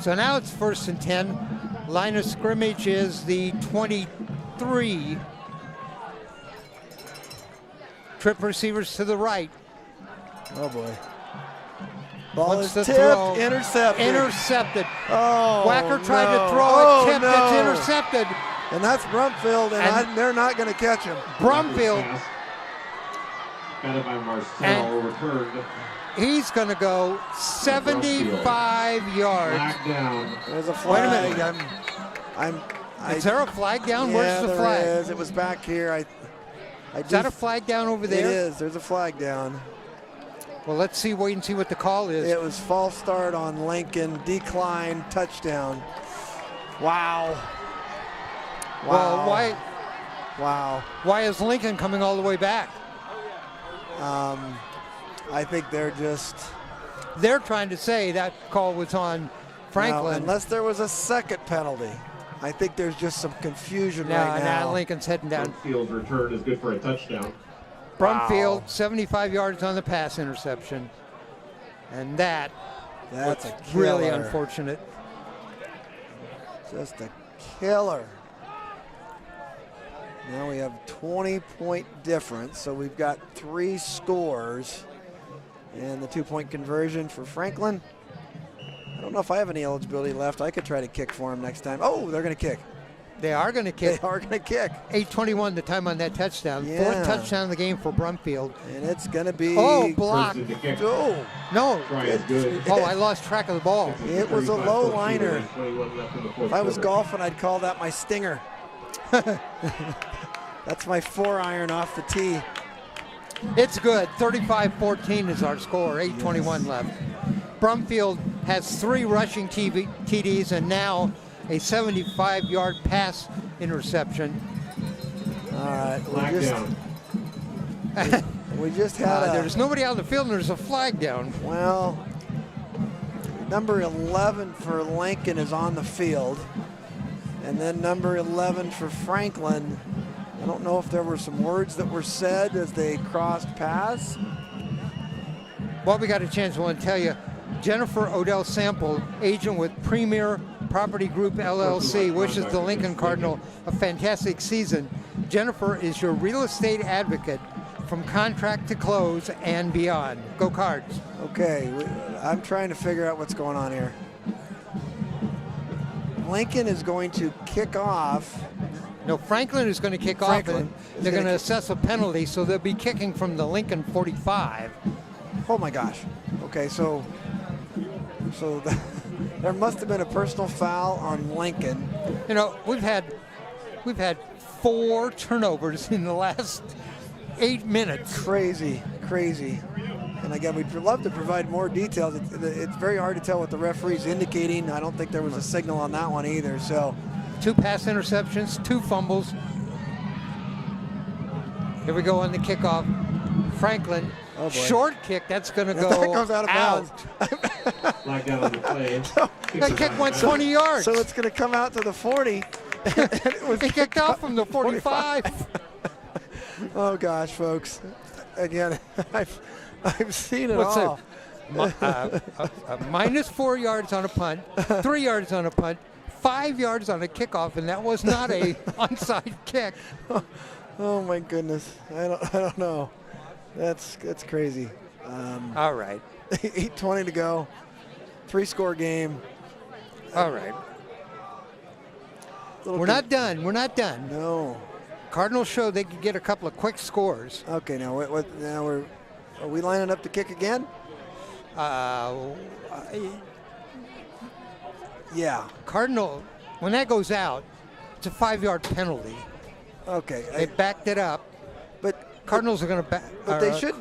S1: So now it's 1st and 10. Line of scrimmage is the 23. Trip receivers to the right.
S2: oh boy. Ball
S1: Wants
S2: is
S1: to
S2: tipped,
S1: throw.
S2: intercepted.
S1: Intercepted.
S2: Oh,
S1: Wacker tried
S2: no.
S1: to throw
S2: Oh,
S1: it, tipped,
S2: no.
S1: it's intercepted.
S2: And that's Brumfield, and they're not going to catch him.
S1: Brumfield,
S3: Batted by Marcel,
S1: And-
S3: returned.
S1: he's going to go 75 yards.
S3: Flag down.
S2: There's a
S1: Wait a
S2: flag.
S1: minute.
S2: I
S1: Is there a flag down?
S2: yeah,
S1: Where's the
S2: there
S1: flag?
S2: is. It was back here.
S1: Is that a flag down over
S2: It
S1: there?
S2: is. There's a flag down.
S1: Well, let's wait and see what the call is.
S2: It was false start on Lincoln, decline, touchdown. Wow.
S1: Well,
S2: Wow. Wow.
S1: why is Lincoln coming all the way back?
S2: I think they're just
S1: They're trying to say that call was on Franklin.
S2: now, unless there was a second penalty. I think there's just some confusion
S1: now,
S2: right now.
S1: now Lincoln's heading down.
S3: Field's return is good for a touchdown.
S1: Brumfield,
S2: Wow.
S1: 75 yards on the pass interception. And that's
S2: That's a
S1: really
S2: killer.
S1: unfortunate.
S2: Just a killer. Now we have 20-point difference, so we've got 3 scores. And the 2-point conversion for Franklin. I don't know if I have any eligibility left. I could try to kick for him next time. Oh, they're going to kick.
S1: They are going to kick.
S2: They are going to kick.
S1: 8:21 the time on that touchdown.
S2: Yeah.
S1: 4th touchdown of the game for Brumfield.
S2: And it's going to be.
S1: Oh, block.
S3: Person to kick.
S2: Oh,
S1: No.
S3: Try is good.
S1: Oh, I lost track of the ball.
S2: It was a low
S3: 35-foot
S2: liner.
S3: shooter, 21 left in the fourth
S2: if I was
S3: quarter.
S2: golfing, I'd call that my stinger. That's my 4-iron off the tee.
S1: It's good. 35-14 is our score. 8:21 left. Brumfield has 3 rushing TDs and now a 75-yard pass interception.
S2: All right.
S3: Flag down.
S2: We just had a.
S1: There's nobody out on the field and there's a flag down.
S2: Well, we number 11 for Lincoln is on the field. And then number 11 for Franklin. I don't know if there were some words that were said as they crossed paths.
S1: Well, we got a chance. I want to tell you, Jennifer Odell Sample, agent with Premier Property Group LLC, wishes the Lincoln Cardinal a fantastic season. Jennifer is your real estate advocate from contract to close and beyond. Go Cards.
S2: Okay, I'm trying to figure out what's going on here. Lincoln is going to kick off.
S1: No, Franklin is going to kick off, and they're going to assess a penalty, so they'll be kicking from the Lincoln 45.
S2: Oh my gosh. Okay, so there must have been a personal foul on Lincoln.
S1: You know, we've had 4 turnovers in the last 8 minutes.
S2: Crazy. And again, we'd love to provide more details. It's very hard to tell what the referee's indicating. I don't think there was a signal on that one either. So
S1: 2 pass interceptions, 2 fumbles. Here we go on the kickoff. Franklin, short kick, that's going to go
S2: that goes out of bounds.
S3: Flag down on the play.
S1: That kick went 20 yards.
S2: So it's going to come out to the 40.
S1: He kicked off from the 45.
S2: Oh gosh, folks. Again, I've seen it
S1: What's
S2: all.
S1: Minus 4 yards on a punt, 3 yards on a punt, 5 yards on a kickoff, and that was not a onside kick.
S2: Oh my goodness. I don't know. That's crazy.
S1: All right.
S2: 8:20 to go. 3-score game.
S1: All right. We're not done. We're not done.
S2: No.
S1: Cardinals showed they could get a couple of quick scores.
S2: Okay, now are we lining up to kick again? Yeah.
S1: Cardinal, when that goes out, it's a 5-yard penalty.
S2: Okay.
S1: They backed it up.
S2: But
S1: Cardinals are going to back.
S2: But they should,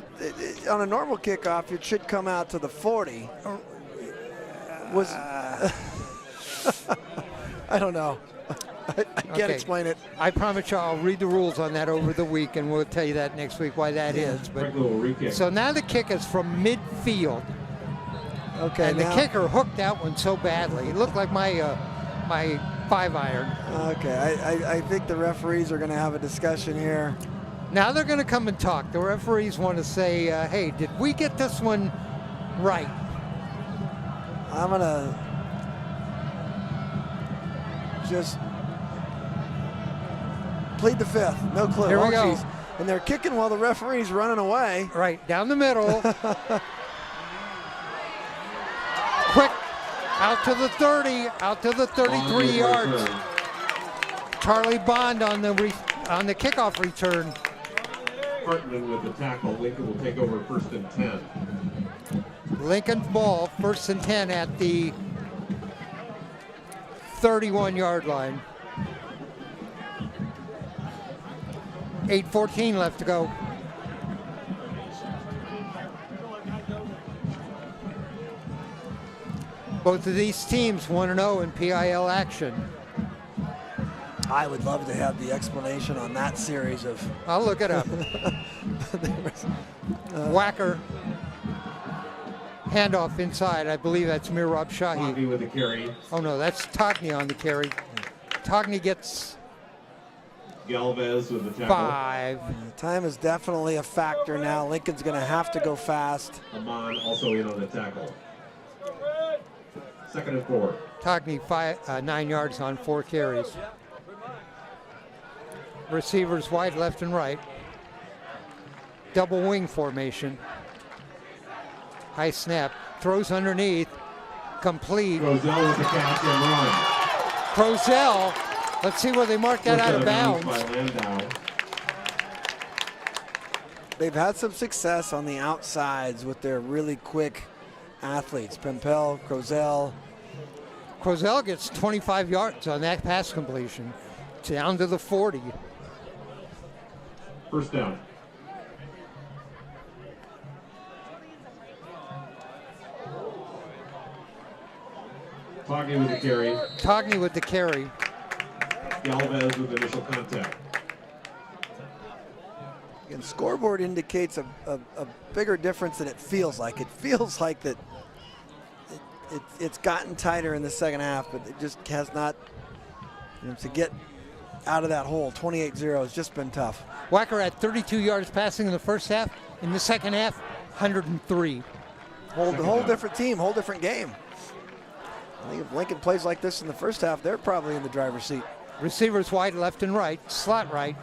S2: on a normal kickoff, it should come out to the 40. I don't know. I can't explain it.
S1: I promise you I'll read the rules on that over the week, and we'll tell you that next week why that is. But so now the kick is from midfield.
S2: Okay.
S1: And the kicker hooked that one so badly. It looked like my 5-iron.
S2: Okay. I think the referees are going to have a discussion here.
S1: Now they're going to come and talk. The referees want to say, hey, did we get this one right?
S2: I'm going to just plead the fifth. No clue.
S1: Here we go.
S2: Geez. And they're kicking while the referee's running away.
S1: Right, down the middle. Quick, out to the 30, out to the 33 yards. Charlie Bond on the kickoff return.
S3: Hartman with the tackle. Lincoln will take over 1st and 10.
S1: Lincoln's ball, 1st and 10 at the 31-yard line. 8:14 left to go. Both of these teams 1-0 in PIL action.
S2: I would love to have the explanation on that series of.
S1: I'll look it up. Whacker. Handoff inside. I believe that's Mirab Shahi.
S3: Togney with the carry.
S1: Oh no, that's Togney on the carry. Togney gets
S3: Galvez with the tackle.
S1: 5.
S2: Time is definitely a factor now. Lincoln's going to have to go fast.
S3: Amon also in on the tackle. 2nd and 4.
S1: Togney 9 yards on 4 carries. Receivers wide left and right. Double wing formation. High snap. Throws underneath. Complete.
S3: Roselle with the catch and run.
S1: Crozell. Let's see where they mark that out of bounds.
S3: By Landau.
S2: They've had some success on the outsides with their really quick athletes. Pempel, Crozell.
S1: Crozell gets 25 yards on that pass completion. Down to the 40.
S3: 1st down. Togney with the carry.
S1: Togney with the carry.
S3: Galvez with initial contact.
S2: And scoreboard indicates a bigger difference than it feels like. It feels like that it's gotten tighter in the second half, but it just has not, to get out of that hole. 28-0 has just been tough.
S1: Wacker had 32 yards passing in the first half. In the second half, 103.
S2: Whole different team, whole different game. I think if Lincoln plays like this in the first half, they're probably in the driver's seat.
S1: Receivers wide left and right, slot right.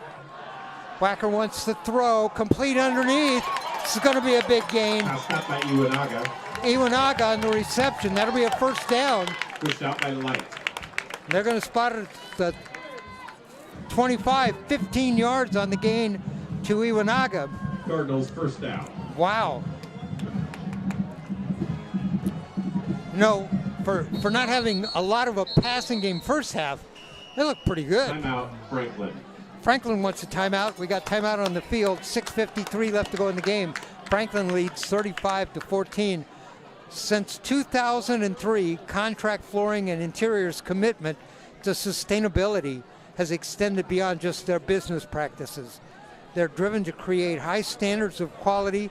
S1: Wacker wants to throw, complete underneath. This is going to be a big gain.
S3: Passed out by Iwanaga.
S1: Iwanaga on the reception. That'll be a first down.
S3: Pushed out by Light.
S1: They're going to spot it at the 25, 15 yards on the gain to Iwanaga.
S3: Cardinals first down.
S1: Wow. For not having a lot of a passing game first half, they look pretty good.
S3: Timeout, Franklin.
S1: Franklin wants a timeout. We got timeout on the field. 6:53 left to go in the game. Franklin leads 35-14. Since 2003, Contract Flooring and Interiors' commitment to sustainability has extended beyond just their business practices. They're driven to create high standards of quality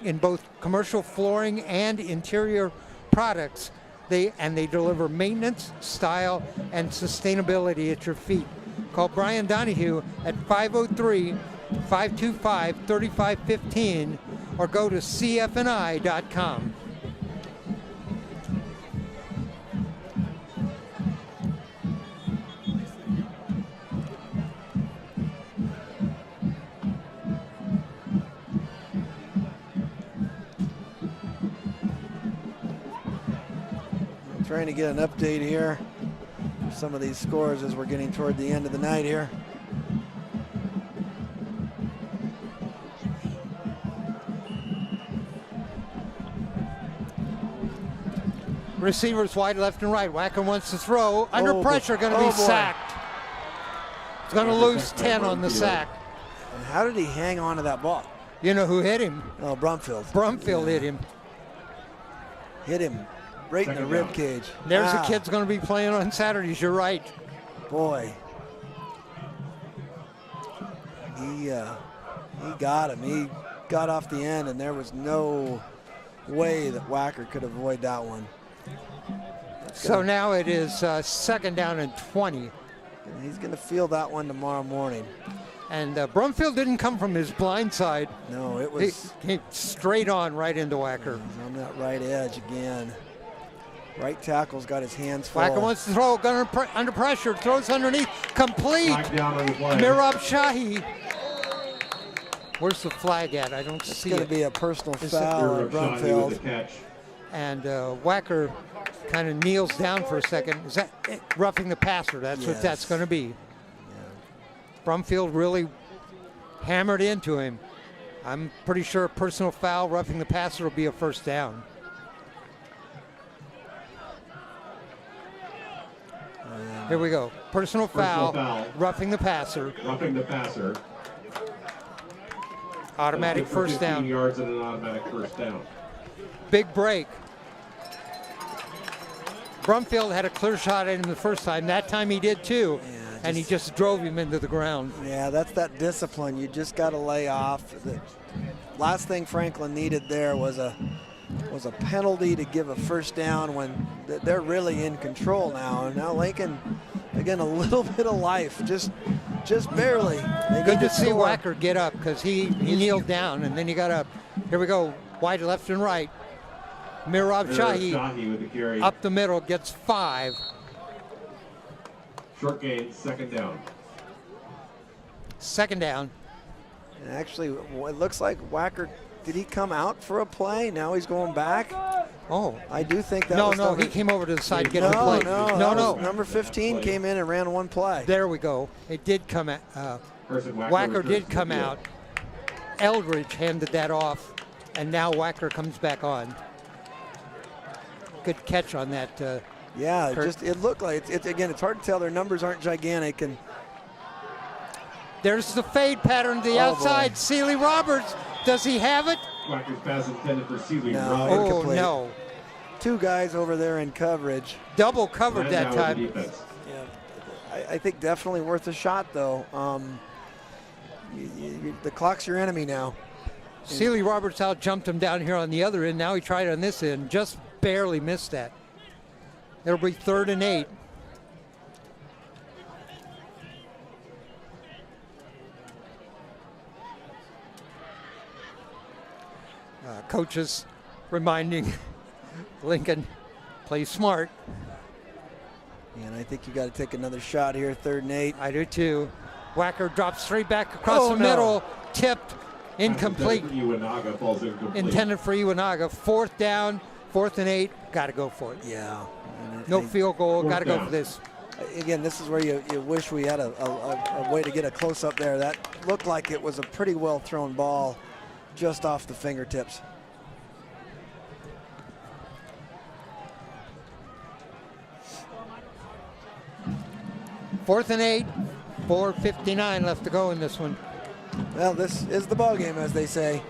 S1: in both commercial flooring and interior products. They deliver maintenance, style, and sustainability at your feet. Call Brian Donahue at 503-525-3515 or go to cfni.com.
S2: Trying to get an update here for some of these scores as we're getting toward the end of the night here.
S1: Receivers wide left and right. Wacker wants to throw. Under pressure, going to be sacked. He's going to lose 10 on the sack.
S2: And how did he hang on to that ball?
S1: You know who hit him?
S2: Oh, Brumfield.
S1: Brumfield hit him.
S2: Hit him right in the rib cage.
S1: There's a kid's going to be playing on Saturdays. You're right.
S2: Boy. He got him. He got off the end, and there was no way that Wacker could avoid that one.
S1: So now it is second down and 20.
S2: And he's going to feel that one tomorrow morning.
S1: And Brumfield didn't come from his blind side.
S2: No, it was.
S1: He straight on right into Wacker.
S2: He's on that right edge again. Right tackle's got his hands full.
S1: Wacker wants to throw, under pressure, throws underneath, complete. Mirab Shahi. Where's the flag at? I don't see it.
S2: It's going to be a personal foul on Brumfield.
S1: And Wacker kind of kneels down for a second. Is that roughing the passer? That's what that's going to be. Yeah. Brumfield really hammered into him. I'm pretty sure a personal foul, roughing the passer, will be a first down. Here we go. Personal foul, roughing the passer.
S3: Roughing the passer.
S1: Automatic first down.
S3: 15 yards and an automatic first down.
S1: Big break. Brumfield had a clear shot at him the first time. That time he did too. And he just drove him into the ground.
S2: Yeah, that's that discipline. You just got to lay off. The last thing Franklin needed there was a penalty to give a first down when they're really in control now. And now Lincoln, again, a little bit of life, just barely.
S1: Good to see Wacker get up because he kneeled down and then he got up. Here we go, wide left and right. Mirab Shahi
S3: with the carry.
S1: Up the middle, gets 5.
S3: Short gain, second down.
S1: Second down.
S2: And actually, it looks like Wacker, did he come out for a play? Now he's going back.
S1: Oh,
S2: I do think that.
S1: No, he came over to the side to get the play.
S2: No. Number 15 came in and ran one play.
S1: There we go. It did come out. Wacker did come out. Eldridge handed that off, and now Wacker comes back on. Good catch on that.
S2: Yeah, it looked like it's again. It's hard to tell. Their numbers aren't gigantic, and
S1: there's the fade pattern to the outside.
S2: Boy.
S1: Sealy Roberts, does he have it?
S3: Wacker's pass intended for Sealy.
S2: No, incomplete.
S1: No.
S2: 2 guys over there in coverage.
S1: Double covered that time.
S2: Yeah, I think definitely worth a shot though. The clock's your enemy now.
S1: Sealy Roberts out jumped him down here on the other end. Now he tried on this end, just barely missed that. It'll be 3rd and 8. Coaches reminding Lincoln, play smart.
S2: And I think you got to take another shot here, 3rd and 8.
S1: I do too. Whacker drops straight back across the
S2: no.
S1: middle, tipped, incomplete.
S3: Iwanaga falls incomplete.
S1: Intended for Iwanaga. 4th down, 4th and 8. Got to go for it.
S2: Yeah.
S1: No field goal. Got to go
S3: down.
S1: for this.
S2: Again, this is where you wish we had a way to get a close-up there. That looked like it was a pretty well-thrown ball just off the fingertips.
S1: Fourth and 8, 4:59 left to go in this one.
S2: Well, this is the ball game, as they say.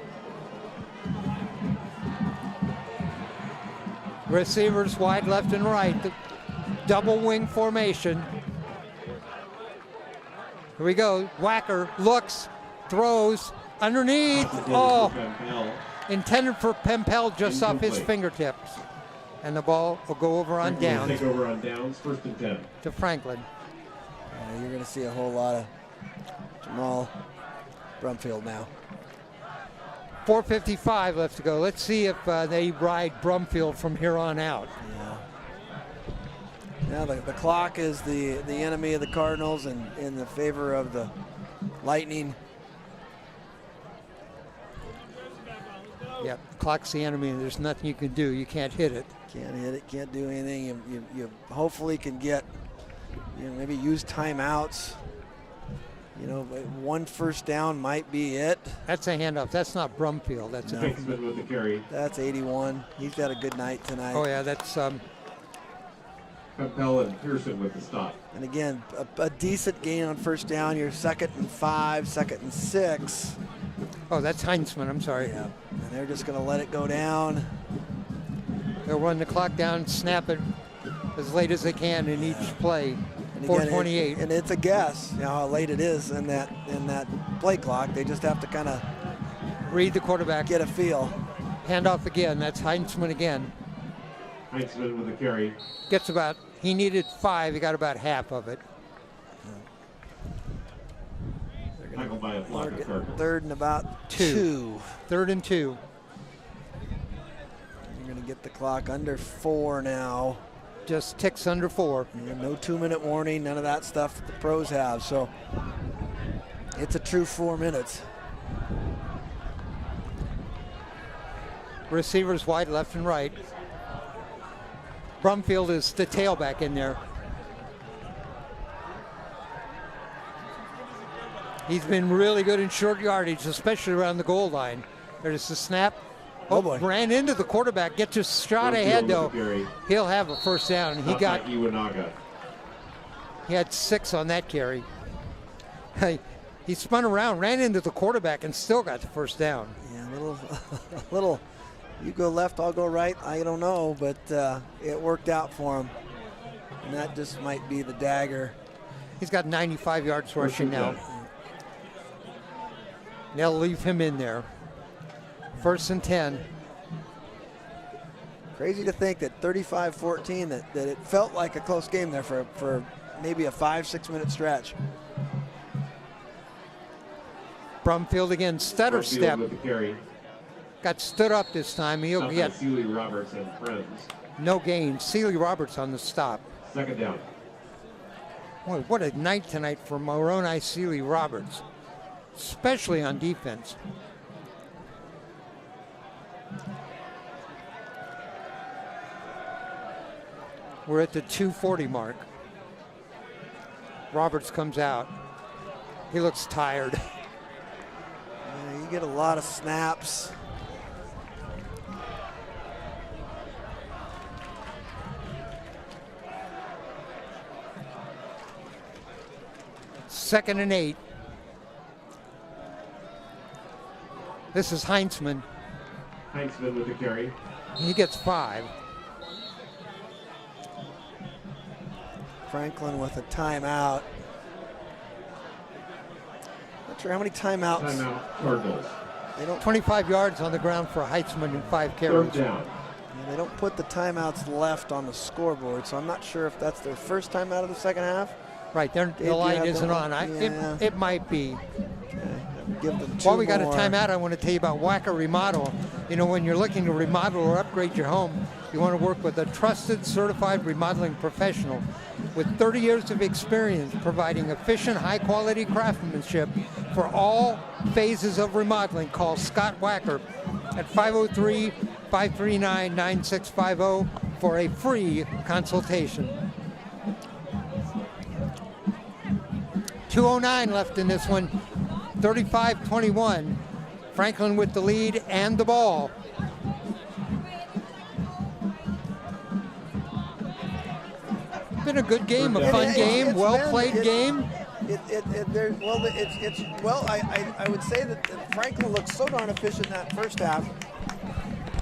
S1: Receivers wide left and right. The double wing formation. Here we go. Whacker looks, throws, underneath. Oh, intended for Pempel just off his fingertips. And the ball will go over on downs
S3: Take over on downs, 1st and 10.
S1: to Franklin.
S2: You're going to see a whole lot of Jamal Brumfield now.
S1: 4:55 left to go. Let's see if they ride Brumfield from here on out.
S2: Now the clock is the enemy of the Cardinals and in the favor of the Lightning.
S1: Yeah, clock's the enemy, and there's nothing you can do. You can't hit it.
S2: Can't hit it, can't do anything. You hopefully can get, maybe use timeouts. One 1st down might be it.
S1: That's a handoff. That's not Brumfield. That's
S3: Hicksman with the carry.
S2: That's 81. He's got a good night tonight.
S1: Oh yeah, that's
S3: Pempel and Pearson with the stop.
S2: And again, a decent gain on 1st down. You're 2nd and 5, 2nd and 6.
S1: oh, that's Heinzman. I'm sorry.
S2: Yeah, and they're just going to let it go down.
S1: They'll run the clock down, snap it as late as they can in each play.
S2: And again,
S1: 4:28.
S2: and it's a guess, how late it is in that play clock. They just have to kind of
S1: Read the quarterback.
S2: get a feel.
S1: Handoff again. That's Heinzman again.
S3: Heinzman with the carry.
S1: Gets about. He needed 5. He got about half of it.
S3: Tackled by a block of Cardinals.
S2: 3rd and about 2.
S1: 3rd and 2.
S2: You're going to get the clock under 4 now.
S1: Just ticks under 4.
S2: No 2-minute warning, none of that stuff that the pros have. So it's a true 4 minutes.
S1: Receivers wide left and right. Brumfield is the tailback in there. He's been really good in short yardage, especially around the goal line. There's the snap.
S2: Oh boy.
S1: Ran into the quarterback. Gets a shot ahead though. He'll have a 1st down. He got.
S3: Iwanaga.
S1: He had 6 on that carry. He spun around, ran into the quarterback, and still got the 1st down.
S2: Yeah, a little. You go left, I'll go right. I don't know, but it worked out for him. And that just might be the dagger.
S1: He's got 95 yards rushing now. They'll leave him in there. 1st and 10.
S2: Crazy to think that 35-14, that it felt like a close game there for maybe a 5-6 minute stretch.
S1: Brumfield again, stutter step.
S3: With the carry.
S1: Got stood up this time. He'll get
S3: Sealy Roberts and friends.
S1: no gain. Sealy Roberts on the stop.
S3: 2nd down.
S1: Boy, what a night tonight for Moroni Sealy Roberts, especially on defense. We're at the 2:40 mark. Roberts comes out. He looks tired.
S2: Yeah, you get a lot of snaps.
S1: Second and 8. This is Heinzman.
S3: Heinzman with the carry.
S1: He gets 5.
S2: Franklin with a timeout. Not sure how many timeouts.
S3: Timeout Cardinals.
S2: They don't.
S1: 25 yards on the ground for Heitzman and 5 carries.
S3: 3rd down.
S2: Yeah, they don't put the timeouts left on the scoreboard, so I'm not sure if that's their first timeout of the second half.
S1: Right, the light isn't on. It might be.
S2: Give them two
S1: While we got a
S2: more.
S1: timeout, I want to tell you about Wacker Remodel. You know, when you're looking to remodel or upgrade your home, you want to work with a trusted, certified remodeling professional with 30 years of experience providing efficient, high-quality craftsmanship for all phases of remodeling. Call Scott Wacker at 503-539-9650 for a free consultation. 2:09 left in this one. 35-21. Franklin with the lead and the ball. Been a good game, a fun game, well-played game.
S2: I would say that Franklin looked so darn efficient in that first half.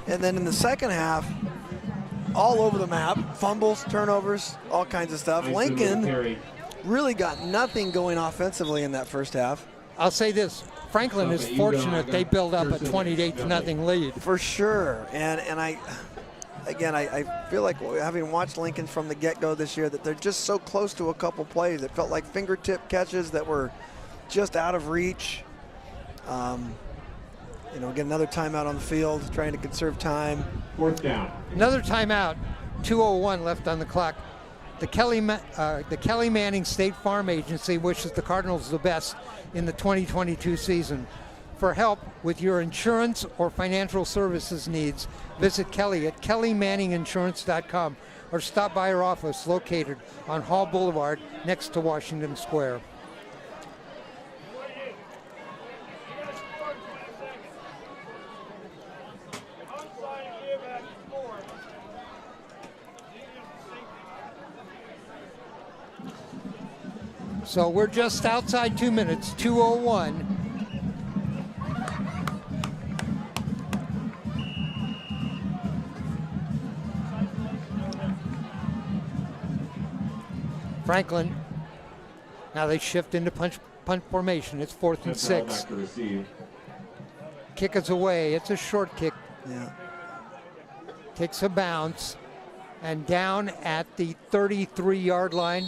S2: And then in the second half, all over the map, fumbles, turnovers, all kinds of stuff. Lincoln really got nothing going offensively in that first half.
S1: I'll say this, Franklin is fortunate they build up a 28-0 lead.
S2: For sure, and I feel like having watched Lincoln from the get-go this year that they're just so close to a couple plays. It felt like fingertip catches that were just out of reach. Get another timeout on the field, trying to conserve time.
S3: 4th down.
S1: Another timeout, 2:01 left on the clock. The Kelly Manning State Farm Agency wishes the Cardinals the best in the 2022 season. For help with your insurance or financial services needs, visit Kelly at kellymanninginsurance.com or stop by our office located on Hall Boulevard next to Washington Square. So we're just outside 2 minutes, 2:01. Franklin, now they shift into punt formation. It's 4th and 6. Kick is away. It's a short kick.
S2: Yeah.
S1: Takes a bounce and down at the 33-yard line.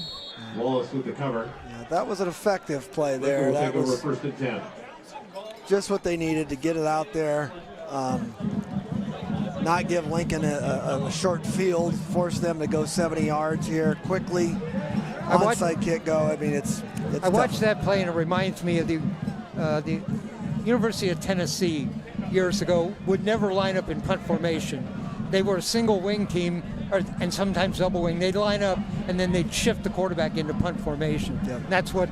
S3: Wallace with the cover.
S2: Yeah, that was an effective play there. That was
S3: 1st and 10.
S2: just what they needed to get it out there. Not give Lincoln a short field, force them to go 70 yards here quickly. Onside kick go. I mean, it's
S1: I watched that play, and it reminds me of the University of Tennessee years ago would never line up in punt formation. They were a single wing team, and sometimes double wing. They'd line up, and then they'd shift the quarterback into punt formation. Yep. That's what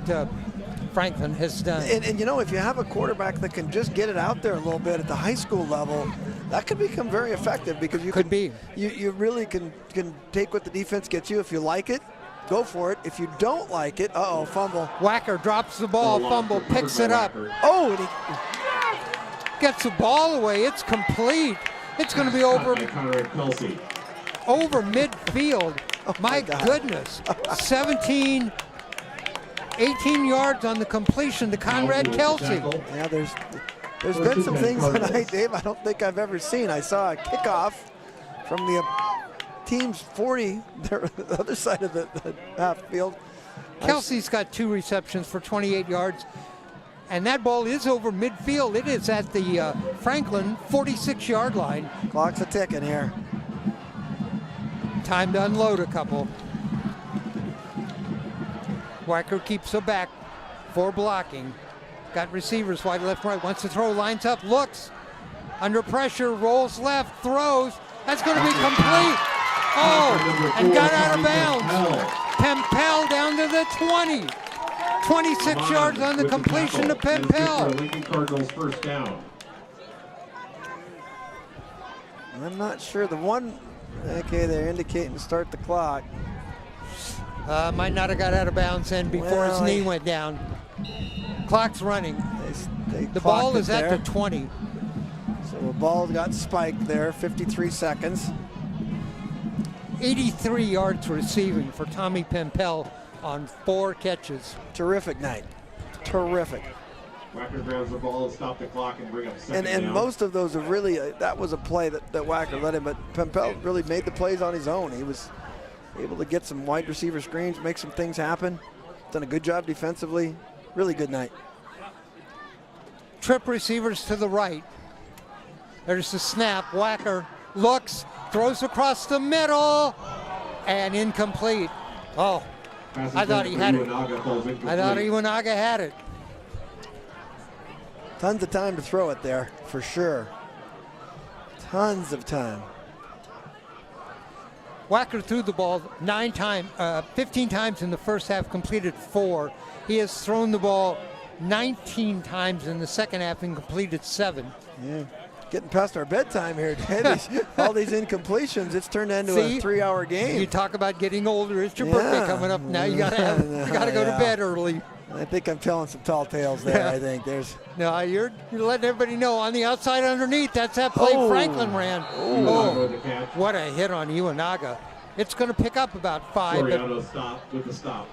S1: Franklin has done.
S2: And if you have a quarterback that can just get it out there a little bit at the high school level, that could become very effective because you you really can take what the defense gets you. If you like it, go for it. If you don't like it, fumble.
S1: Wacker drops the ball, fumble, picks it up.
S2: Oh, and he
S1: gets the ball away. It's complete. It's going to be over midfield.
S2: Oh
S1: my goodness. 18 yards on the completion to Conrad Kelsey.
S2: Yeah, there's been some things tonight, Dave, I don't think I've ever seen. I saw a kickoff from the team's 40, the other side of the half field.
S1: Kelsey's got 2 receptions for 28 yards. And that ball is over midfield. It is at the Franklin 46-yard line.
S2: Clock's a ticking here.
S1: Time to unload a couple. Wacker keeps it back for blocking. Got receivers wide left, right. Wants to throw, lines up, looks. Under pressure, rolls left, throws. That's going to be complete. Oh, and got out of bounds. Pempel down to the 20. 26 yards on the completion to Pempel.
S3: Lincoln Cardinals 1st down.
S2: I'm not sure. Okay, they're indicating to start the clock.
S1: Might not have got out of bounds then before his knee went down. Clock's running. The ball is at the 20.
S2: So the ball got spiked there, 53 seconds.
S1: 83 yards receiving for Tommy Pempel on 4 catches.
S2: Terrific night. Terrific.
S3: Wacker grabs the ball and stop the clock and bring up second
S2: And
S3: down.
S2: most of those are really, that was a play that Wacker led him, but Pempel really made the plays on his own. He was able to get some wide receiver screens, make some things happen. Done a good job defensively. Really good night.
S1: Trip receivers to the right. There's the snap. Wacker looks, throws across the middle, and incomplete. Oh,
S3: Pass
S1: I thought he had it.
S3: Iwanaga falls incomplete.
S1: I thought Iwanaga had it.
S2: Tons of time to throw it there, for sure. Tons of time.
S1: Wacker threw the ball 15 times in the first half, completed 4. He has thrown the ball 19 times in the second half and completed 7.
S2: Yeah. Getting past our bedtime here, Ted. All these incompletions, it's turned into
S1: See?
S2: a 3-hour game.
S1: You talk about getting older. It's your birthday coming up now. You gotta go to bed early.
S2: I think I'm telling some tall tales there. I think there's.
S1: No, you're letting everybody know on the outside underneath. That's that play Franklin ran.
S3: Iwanaga with the catch.
S1: What a hit on Iwanaga. It's going to pick up about 5. But
S3: Soriano stop with the stop.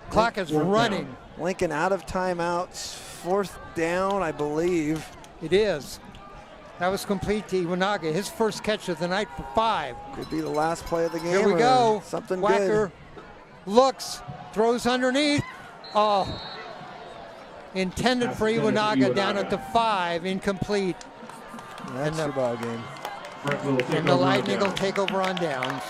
S1: clock is
S3: Fourth
S1: running.
S3: down.
S2: Lincoln out of timeouts. 4th down, I believe.
S1: It is. That was complete to Iwanaga. His first catch of the night for 5.
S2: Could be the last play of the game.
S1: Here we
S2: or
S1: go.
S2: Something
S1: Wacker looks, throws underneath. Oh, intended for Iwanaga down at the 5, incomplete.
S2: good. That's your ball game.
S3: Franklin will take
S1: And the
S3: over on
S1: Lightning will
S3: downs.
S1: take over on downs.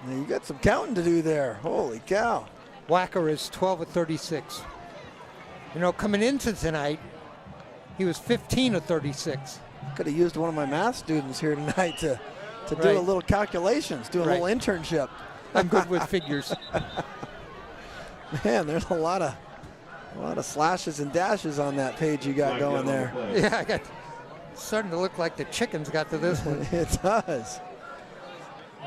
S2: Now you got some counting to do there. Holy cow.
S1: Wacker is 12 of 36. You know, coming into tonight, he was 15 of 36.
S2: Could have used one of my math students here tonight to do
S1: Right.
S2: a little calculations, do a
S1: Right.
S2: little internship.
S1: I'm good with figures.
S2: Man, there's a lot of slashes and dashes on that page you got
S3: Flag
S2: going
S3: down on
S2: there.
S3: the play.
S1: Yeah, I got starting to look like the chickens got to this one.
S2: It does.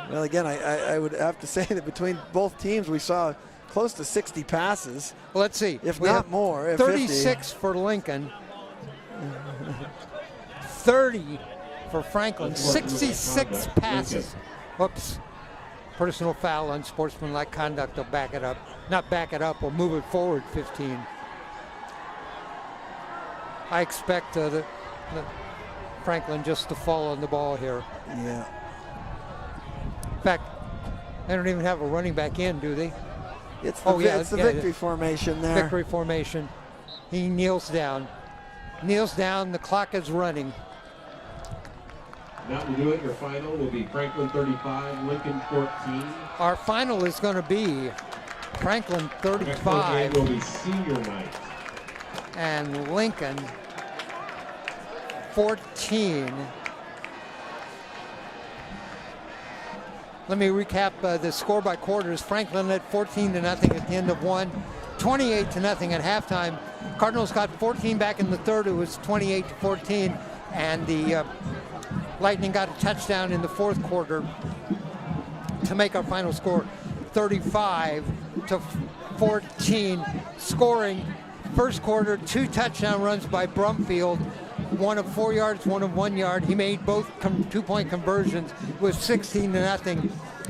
S2: Well, again, I would have to say that between both teams, we saw close to 60 passes,
S1: Let's see.
S2: if
S1: We
S2: not
S1: have
S2: more. If 50.
S1: 36 for Lincoln, 30 for Franklin, 66 passes. Whoops. Personal foul, unsportsmanlike conduct will back it up. Not back it up, we'll move it forward 15. I expect the Franklin just to fall on the ball here.
S2: Yeah.
S1: In fact, they don't even have a running back in, do they?
S2: It's the, it's the
S1: yeah,
S2: victory formation there.
S1: Victory formation. He kneels down. Kneels down, the clock is running.
S3: That will do it. Your final will be Franklin 35, Lincoln 14.
S1: Our final is going to be Franklin
S3: Next home game
S1: 35
S3: will be senior night.
S1: and Lincoln 14. Let me recap the score by quarters. Franklin led 14-0 at the end of 1, 28-0 at halftime. Cardinals got 14 back in the third. It was 28-14, and the Lightning got a touchdown in the fourth quarter to make our final score 35-14. Scoring first quarter, 2 touchdown runs by Brumfield, one of 4 yards, one of 1 yard. He made both 2-point conversions with 16-0.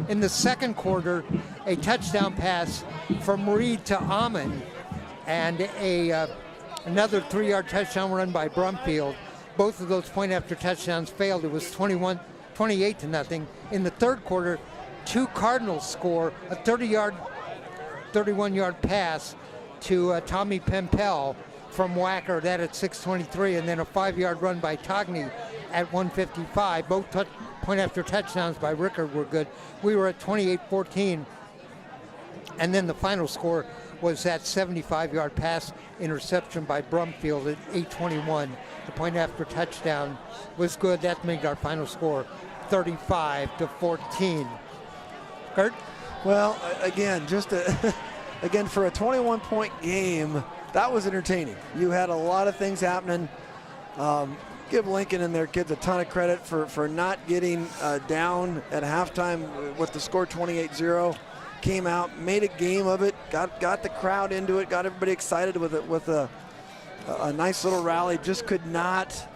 S1: In the second quarter, a touchdown pass from Reed to Amon and another 3-yard touchdown run by Brumfield. Both of those point after touchdowns failed. It was 28-0. In the third quarter, 2 Cardinals score a 31-yard pass to Tommy Pempel from Wacker, that at 6:23, and then a 5-yard run by Togny at 1:55. Both point after touchdowns by Rickard were good. We were at 28-14, and then the final score was that 75-yard pass interception by Brumfield at 8:21. The point after touchdown was good. That made our final score 35-14. Kurt?
S2: Well, again, again, for a 21-point game, that was entertaining. You had a lot of things happening. Give Lincoln and their kids a ton of credit for not getting down at halftime with the score 28-0. Came out, made a game of it, got the crowd into it, got everybody excited with a nice little rally. Just could not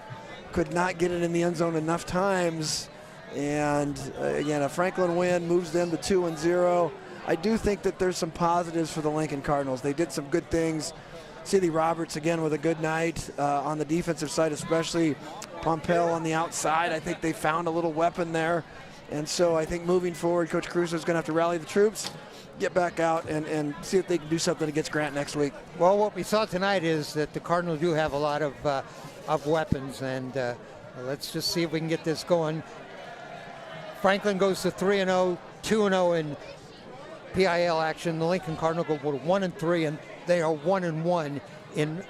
S2: get it in the end zone enough times. And again, a Franklin win moves them to 2-0. I do think that there's some positives for the Lincoln Cardinals. They did some good things. Celie Roberts again with a good night on the defensive side, especially Pompel on the outside. I think they found a little weapon there. And so I think moving forward, Coach Caruso is going to have to rally the troops, get back out and see if they can do something against Grant next week.
S1: Well, what we saw tonight is that the Cardinals do have a lot of weapons, and let's just see if we can get this going. Franklin goes to 3-0, 2-0 in PIL action. The Lincoln Cardinal go to 1-3, and they are 1-1 in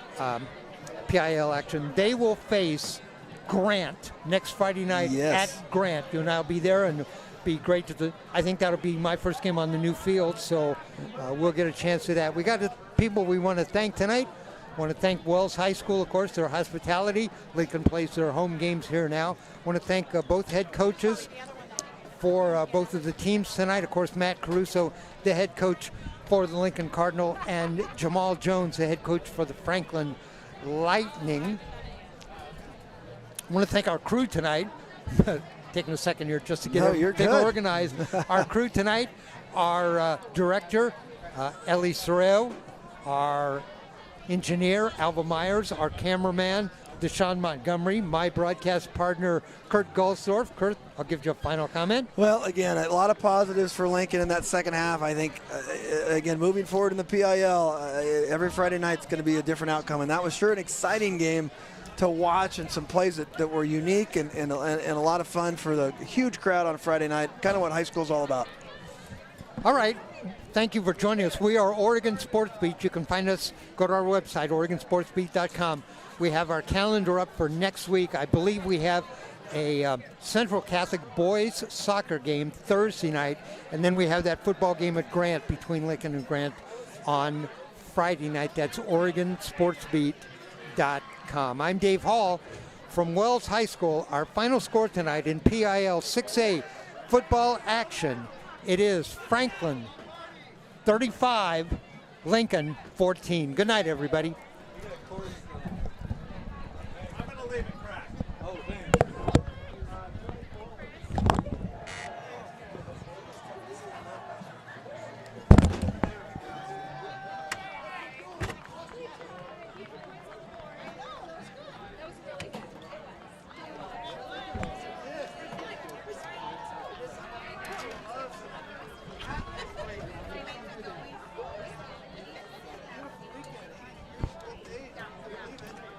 S1: PIL action. They will face Grant next Friday night at Grant. You and I'll be there, and be great I think that'll be my first game on the new field, so we'll get a chance to that. We got people we want to thank tonight. Want to thank Wells High School, of course, their hospitality. Lincoln plays their home games here now. Want to thank both head coaches for both of the teams tonight. Of course, Matt Caruso, the head coach for the Lincoln Cardinal, and Jamal Jones, the head coach for the Franklin Lightning. I want to thank our crew tonight. Taking a second here just to get everything organized. Our crew tonight, our director, Ellie Sorrell, our engineer, Alva Myers, our cameraman, Deshaun Montgomery, my broadcast partner, Kurt Guelsdorf. Kurt, I'll give you a final comment.
S2: Well, again, a lot of positives for Lincoln in that second half. I think, again, moving forward in the PIL, every Friday night is going to be a different outcome, and that was sure an exciting game to watch, and some plays that were unique and a lot of fun for the huge crowd on Friday night. Kind of what high school is all about.
S1: All right. Thank you for joining us. We are Oregon Sports Beat. You can find us, go to our website, OregonSportsBeat.com. We have our calendar up for next week. I believe we have a Central Catholic boys soccer game Thursday night, and then we have that football game at Grant between Lincoln and Grant on Friday night. That's OregonSportsBeat.com. I'm Dave Hall from Wells High School. Our final score tonight in PIL 6A football action, it is Franklin 35, Lincoln 14. Good night, everybody.